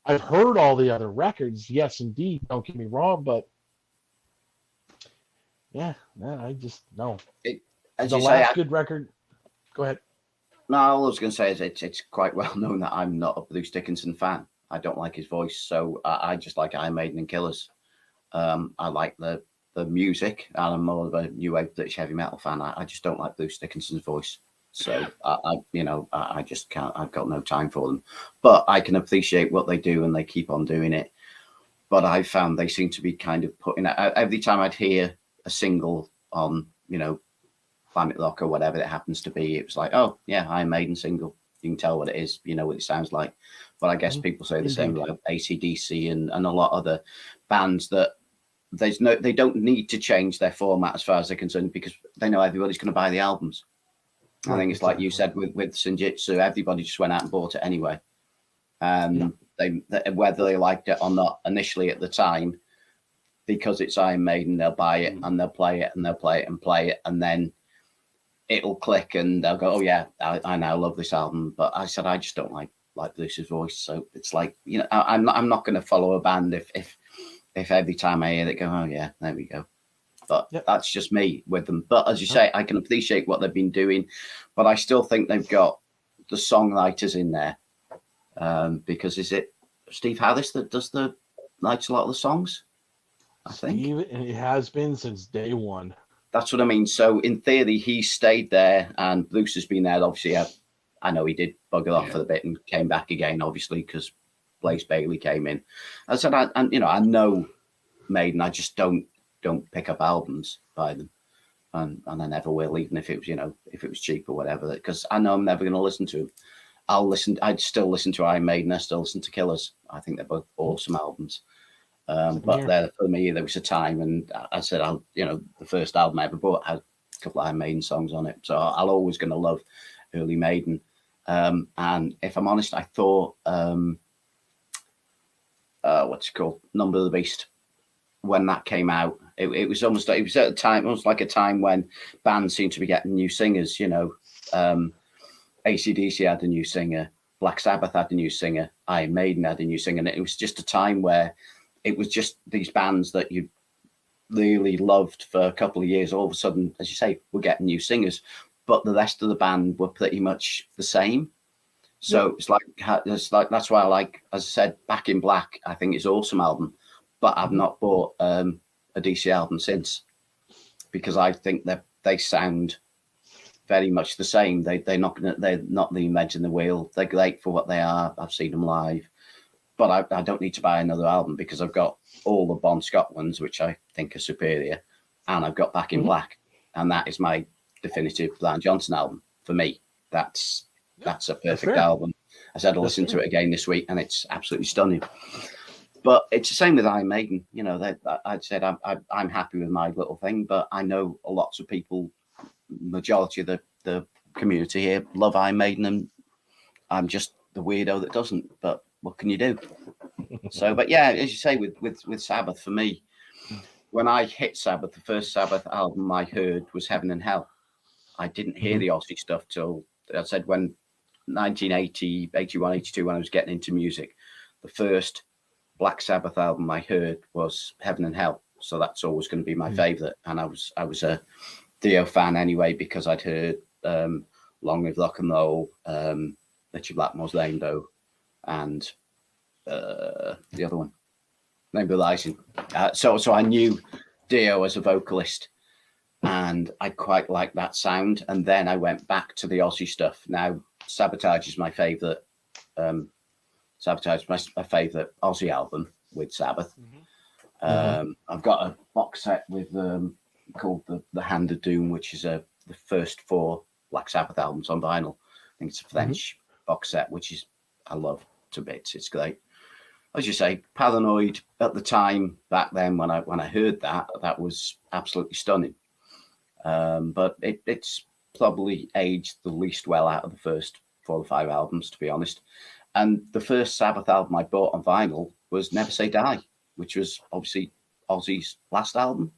I've heard all the other records, yes, indeed. Don't get me wrong, but I just no. The last good record. Go ahead. No, all I was going to say is it's quite well known that I'm not a Bruce Dickinson fan. I don't like his voice, so I just like Iron Maiden and Killers. I like the music, and I'm more of a new wave British heavy metal fan. I just don't like Bruce Dickinson's voice, so I just can't. I've got no time for them, but I can appreciate what they do, and they keep on doing it. But I found they seem to be kind of putting out every time I'd hear a single on, Planet Rock or whatever it happens to be, it was like, oh yeah, Iron Maiden single. You can tell what it is, what it sounds like. But I guess people say the same about AC/DC and a lot of other bands, that they don't need to change their format as far as they're concerned, because they know everybody's going to buy the albums. I think it's like you said with Senjutsu, everybody just went out and bought it anyway. They whether they liked it or not initially at the time, because it's Iron Maiden, they'll buy it and they'll play it and they'll play it and play it, and then it'll click and they'll go, oh yeah, I now love this album. But I said I just don't like Bruce's voice, so it's like, I'm not going to follow a band if every time I hear it go, oh yeah, there we go. But that's just me with them. But as you say, I can appreciate what they've been doing, but I still think they've got the songwriters in there, because is it Steve Harris that writes a lot of the songs? I think it has been since day one. That's what I mean. So in theory, he stayed there, and Bruce has been there. Obviously, I know he did bugger off for a bit and came back again, obviously, because Blaze Bayley came in. I said, I know Maiden. I just don't pick up albums by them, and I never will, even if it was if it was cheap or whatever, because I know I'm never going to listen to them. I'd still listen to Iron Maiden. I still listen to Killers. I think they're both awesome albums. But there, for me, there was a time, and I said, the first album I ever bought had a couple of Iron Maiden songs on it, so I'll always going to love early Maiden. And if I'm honest, I thought, what's it called, Number of the Beast, when that came out, it was almost like, it was at a time, almost like a time when bands seemed to be getting new singers. AC/DC had a new singer, Black Sabbath had a new singer, Iron Maiden had a new singer, and it was just a time where it was just these bands that you really loved for a couple of years. All of a sudden, as you say, we're getting new singers. but the rest of the band were pretty much the same. So it's like that's why I like, as I said, Back in Black. I think it's an awesome album, but I've not bought a DC album since, because I think that they sound very much the same. They're not the inventing the wheel. They're great for what they are. I've seen them live, but I don't need to buy another album because I've got all the Bon Scott ones, which I think are superior, and I've got Back in Black, and that is my definitive Brian Johnson album for me. That's a perfect album. I said I'll listen to it again this week, and it's absolutely stunning. But it's the same with Iron Maiden. You know, I'd said I'm happy with my little thing, but I know lots of people, majority of the community here, love Iron Maiden, and I'm just the weirdo that doesn't. But what can you do? So, but yeah, as you say, with Sabbath, for me, when I hit Sabbath, the first Sabbath album I heard was Heaven and Hell. I didn't hear the Aussie stuff till, I said, when 1980, 81, 82, when I was getting into music, the first Black Sabbath album I heard was Heaven and Hell. So that's always going to be my favorite. And I was a Dio fan anyway, because I'd heard Long Live Rock and Roll, Richie Blackmore's Rainbow, and the other one, Rainbow Rising. So I knew Dio as a vocalist, and I quite liked that sound. And then I went back to the Aussie stuff. Now, Sabotage is my favourite. Sabotage is my favourite Aussie album with Sabbath. I've got a box set with called the Hand of Doom, which is the first 4 Black Sabbath albums on vinyl. I think it's a French box set, which I love to bits. It's great. As you say, Paranoid at the time back then when I heard that was absolutely stunning. But it's probably aged the least well out of the first 4 or 5 albums, to be honest. And the first Sabbath album I bought on vinyl was Never Say Die, which was obviously Ozzy's last album.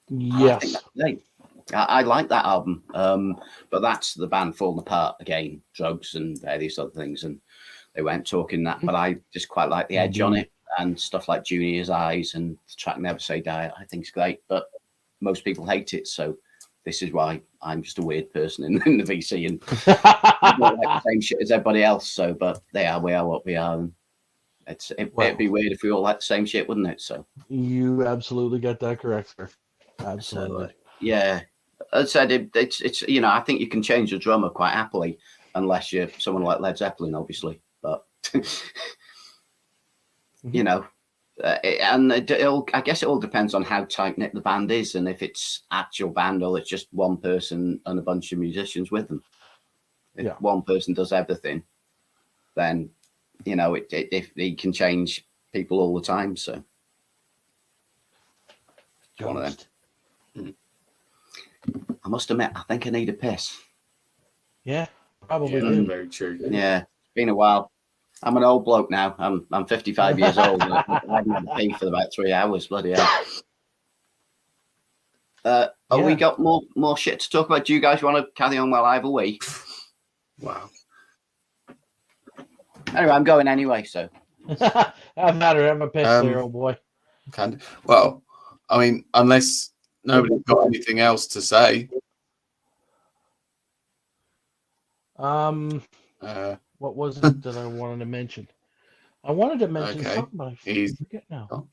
Yes. I like that album, but that's the band falling apart again, drugs and various other things, and they weren't talking that. But I just quite like the edge on it, and stuff like Junior's Eyes and the track Never Say Die. I think it's great, but most people hate it, so this is why I'm just a weird person in the VC, and I don't like the same shit as everybody else. So, but we are what we are. And it'd be weird if we all like the same shit, wouldn't it? So you absolutely get that correct, sir. Absolutely. So, yeah. As I said, it's you know, I think you can change a drummer quite happily, unless you're someone like Led Zeppelin, obviously. But you know, I guess it all depends on how tight knit the band is, and if it's actual band or it's just one person and a bunch of musicians with them. If one person does everything, then you know if he can change people all the time. So one of them. I must admit, I think I need a piss. Yeah, probably. Very true. Yeah, it's been a while. I'm an old bloke now. I'm 55 years old. I haven't had a pee for about 3 hours. Bloody hell. We got more shit to talk about? Do you guys want to carry on while I have a wee? Wow. Anyway, I'm going anyway. So. I'm not having a piss there, old boy. Well, I mean, unless nobody's got anything else to say. What was it that I wanted to mention? I wanted to mention something, but I forget now. Oh.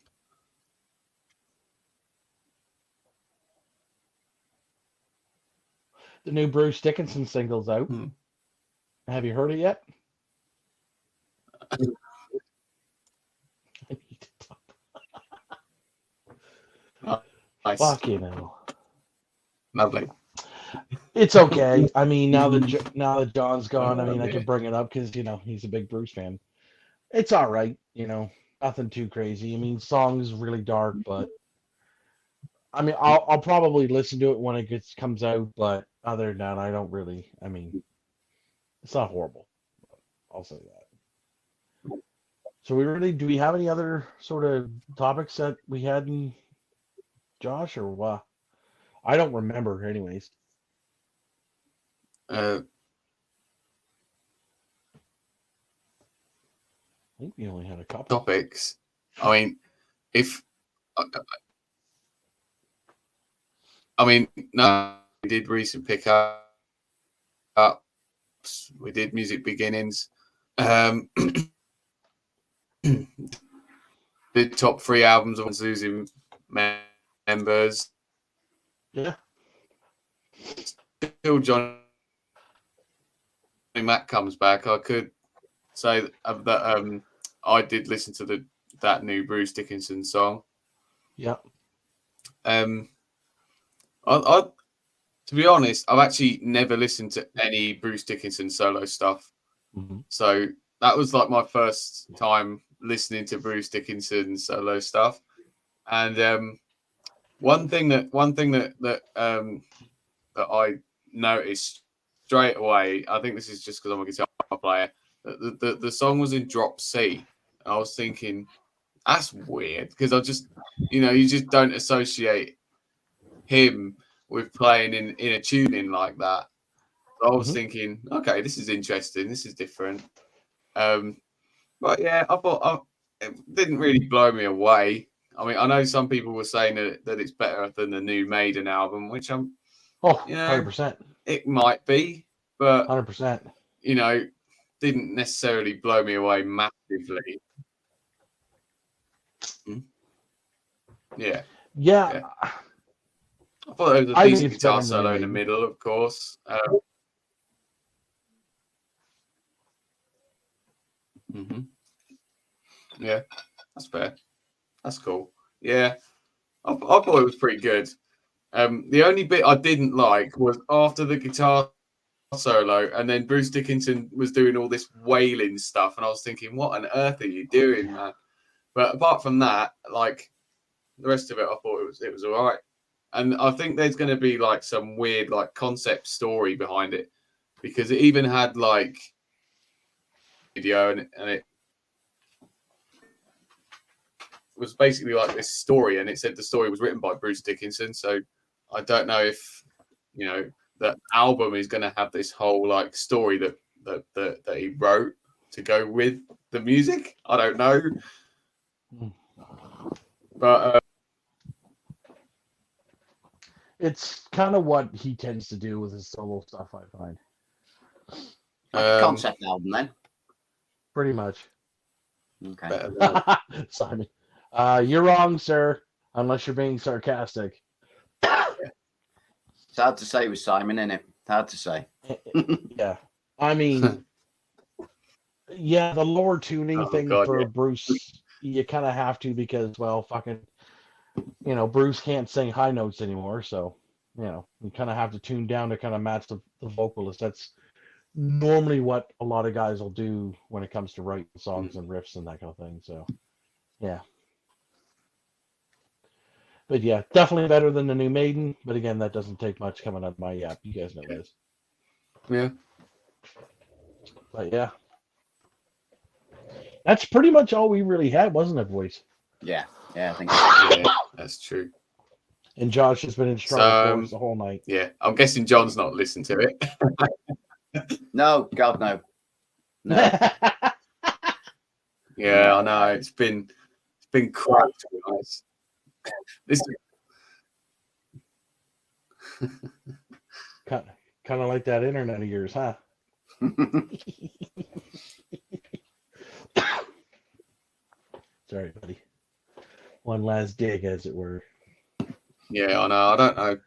The new Bruce Dickinson single's out. Have you heard it yet? Nice. Fucking hell. Lovely. It's okay. I mean, now that John's gone, I mean, I can bring it up because, you know, he's a big Bruce fan. It's all right, you know, nothing too crazy. I mean, song is really dark, but I mean, I'll probably listen to it when it comes out, but other than that, I don't really. I mean, it's not horrible. I'll say that. So do we have any other sort of topics that we had in Josh, or what? I don't remember, anyways. I think we only had a couple topics. I mean, no, we did recently pick up we did Music Beginnings. The top 3 albums of losing members. Yeah. Till Johnny Mac comes back, I could say that I did listen to that new Bruce Dickinson song. Yeah. I to be honest, I've actually never listened to any Bruce Dickinson solo stuff. Mm-hmm. So that was like my first time listening to Bruce Dickinson solo stuff. And one thing that I noticed straight away, I think this is just because I'm a guitar player, the song was in drop C. I was thinking, that's weird, because I just, you just don't associate him with playing in a tuning like that. So I was thinking, okay, this is interesting, this is different. But yeah, I thought it didn't really blow me away. I mean, I know some people were saying that it's better than the new Maiden album, which 100%. It might be, but 100%. Didn't necessarily blow me away massively. Yeah. I thought there was a decent guitar solo in the middle, of course. Yeah, that's fair. That's cool. Yeah, I thought it was pretty good. The only bit I didn't like was after the guitar solo, and then Bruce Dickinson was doing all this wailing stuff, and I was thinking, what on earth are you doing, man? But apart from that, like the rest of it, I thought it was all right. And I think there's going to be like some weird like concept story behind it, because it even had like video, and it was basically like this story, and it said the story was written by Bruce Dickinson. So I don't know if the album is going to have this whole like story that he wrote to go with the music. I don't know, but it's kind of what he tends to do with his solo stuff, I find. Like a concept album, then. Pretty much. Okay. Simon, you're wrong, sir. Unless you're being sarcastic. It's hard to say with Simon, isn't it? Hard to say. Yeah. I mean, yeah, the lower tuning thing for Bruce, you kind of have to, because, well, fucking, Bruce can't sing high notes anymore. So, you kind of have to tune down to kind of match the vocalist. That's normally what a lot of guys will do when it comes to writing songs and riffs and that kind of thing. So, yeah. But yeah, definitely better than the new Maiden. But again, that doesn't take much coming out of my yap. You guys know this. Yeah. But yeah. That's pretty much all we really had, wasn't it, boys? Yeah, I think so. Yeah, that's true. And Josh has been in struggle for us the whole night. Yeah, I'm guessing John's not listened to it. No, God, no. Yeah, I know. It's been crap, to be honest. This kind of like that internet of yours, huh? Sorry, buddy. One last dig, as it were. Yeah, I know. I don't know.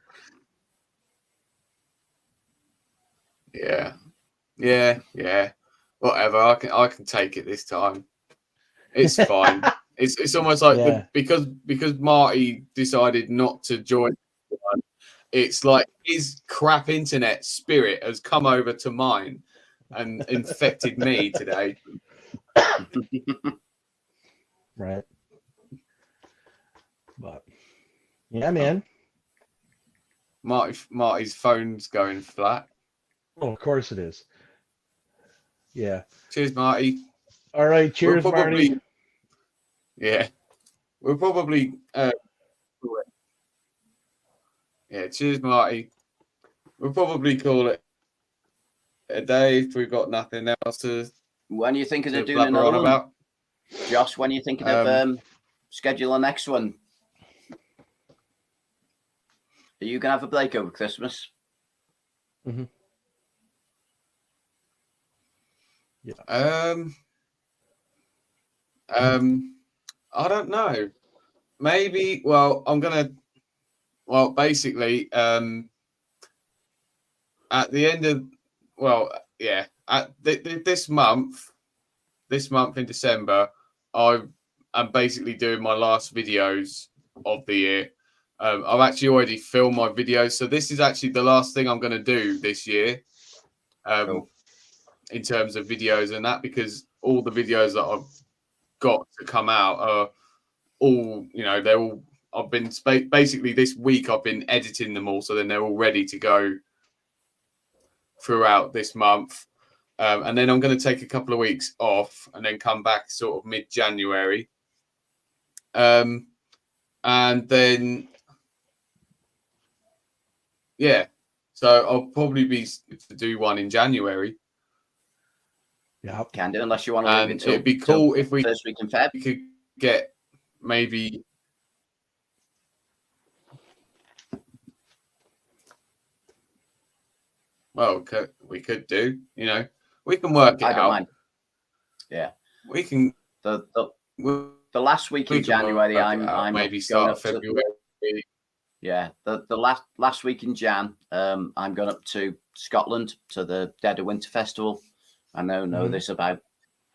Yeah. Whatever. I can take it this time. It's fine. It's almost like because Marty decided not to join. It's like his crap internet spirit has come over to mine and infected me today. Right. But yeah, man. Marty's phone's going flat. Oh, of course it is. Yeah. Cheers, Marty. All right. Cheers, Marty. Yeah. We'll probably cheers, Marty. We'll probably call it a day if we've got nothing else to. When are you thinking of doing another one? About? Josh, when are you thinking of schedule the next one? Are you gonna have a break over Christmas? Mm-hmm. I don't know. Maybe. Well, basically, at the end of, at this month in December, I'm basically doing my last videos of the year. I've actually already filmed my videos, so this is actually the last thing I'm going to do this year, Cool. in terms of videos and that, because all the videos that I've got to come out are all, they're all. I've been basically this week I've been editing them all, so then they're all ready to go throughout this month. And then I'm going to take a couple of weeks off and then come back sort of mid-January. And then, so I'll probably be to do one in January. Yeah, can do, unless you want to leave it till, it'd be cool if we first week in Feb. could get maybe. Well, we could do, we can work it out. I don't mind. Yeah, we can. The last week in January, I'm maybe start February. Yeah, the last week in Jan, I'm going up to Scotland to the Dead of Winter Festival. I know there's about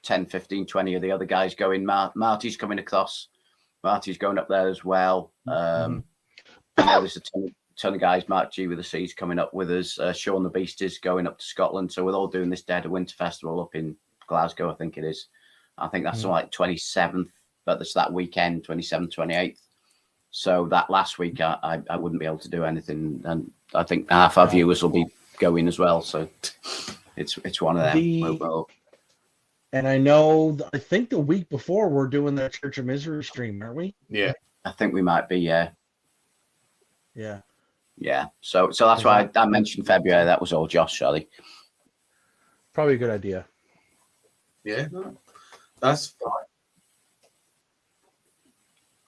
10, 15, 20 of the other guys going. Marty's coming across. Marty's going up there as well. I know there's a ton of guys. Mark G with the Seas coming up with us. Sean the Beast is going up to Scotland. So we're all doing this Dead of Winter Festival up in Glasgow, I think it is. I think that's like 27th, but it's that weekend, 27th, 28th. So that last week, I wouldn't be able to do anything. And I think half our viewers will be going as well. So it's one of them. And I think the week before we're doing the Church of Misery stream, aren't we? Yeah. I think we might be, yeah. Yeah. Yeah. So that's why I mentioned February. That was all Josh, sorry. Probably a good idea. Yeah. That's fine.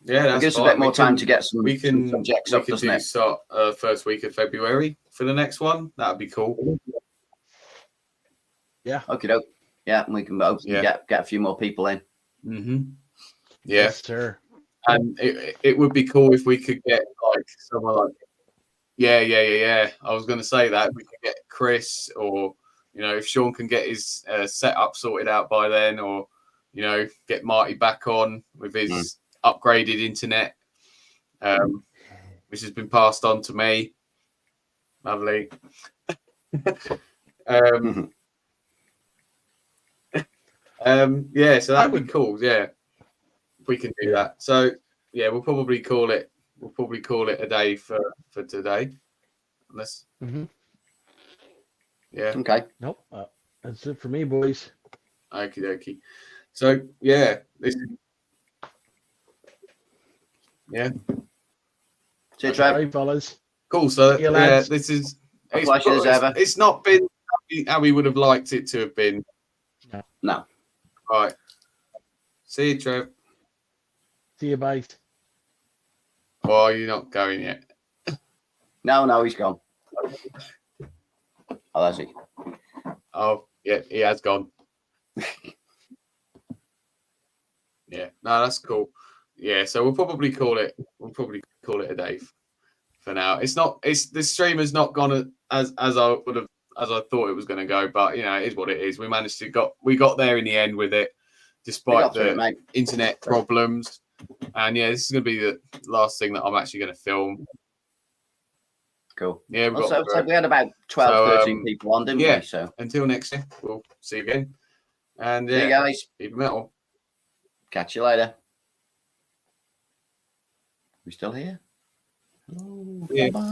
Yeah, that's gives a bit more time to get some subjects up, doesn't it? Start first week of February for the next one. That'd be cool. Yeah. Okay, doke. Yeah, we can get a few more people in. Mm-hmm. Yeah. Yes, sir. And it would be cool if we could get like someone like I was going to say that we could get Chris, or if Sean can get his setup sorted out by then, or get Marty back on with his upgraded internet, which has been passed on to me. Lovely. So that'd be cool. Yeah, if we can do that. So we'll probably call it a day for today, unless. Yeah. Okay. Nope. That's it for me, boys. Okie dokie. So this. Yeah. See you, Trevor. Hey, fellas. Cool. So this is. It's not been how we would have liked it to have been. No. All right. See you, Trev. See you, boys. Oh, you're not going yet. No, he's gone. Oh, that's he. Oh, yeah, he has gone. Yeah, no, that's cool. Yeah, so we'll probably call it a day for now. The stream has not gone as I thought it was going to go, but it is what it is. We got there in the end with it, despite the internet problems. And this is going to be the last thing that I'm actually going to film. Cool. Yeah, we had about 12, 13 people on, didn't we? So until next year, we'll see you again. And see you guys. Keep metal. Catch you later. We still here? Hello. Yeah. Bye-bye.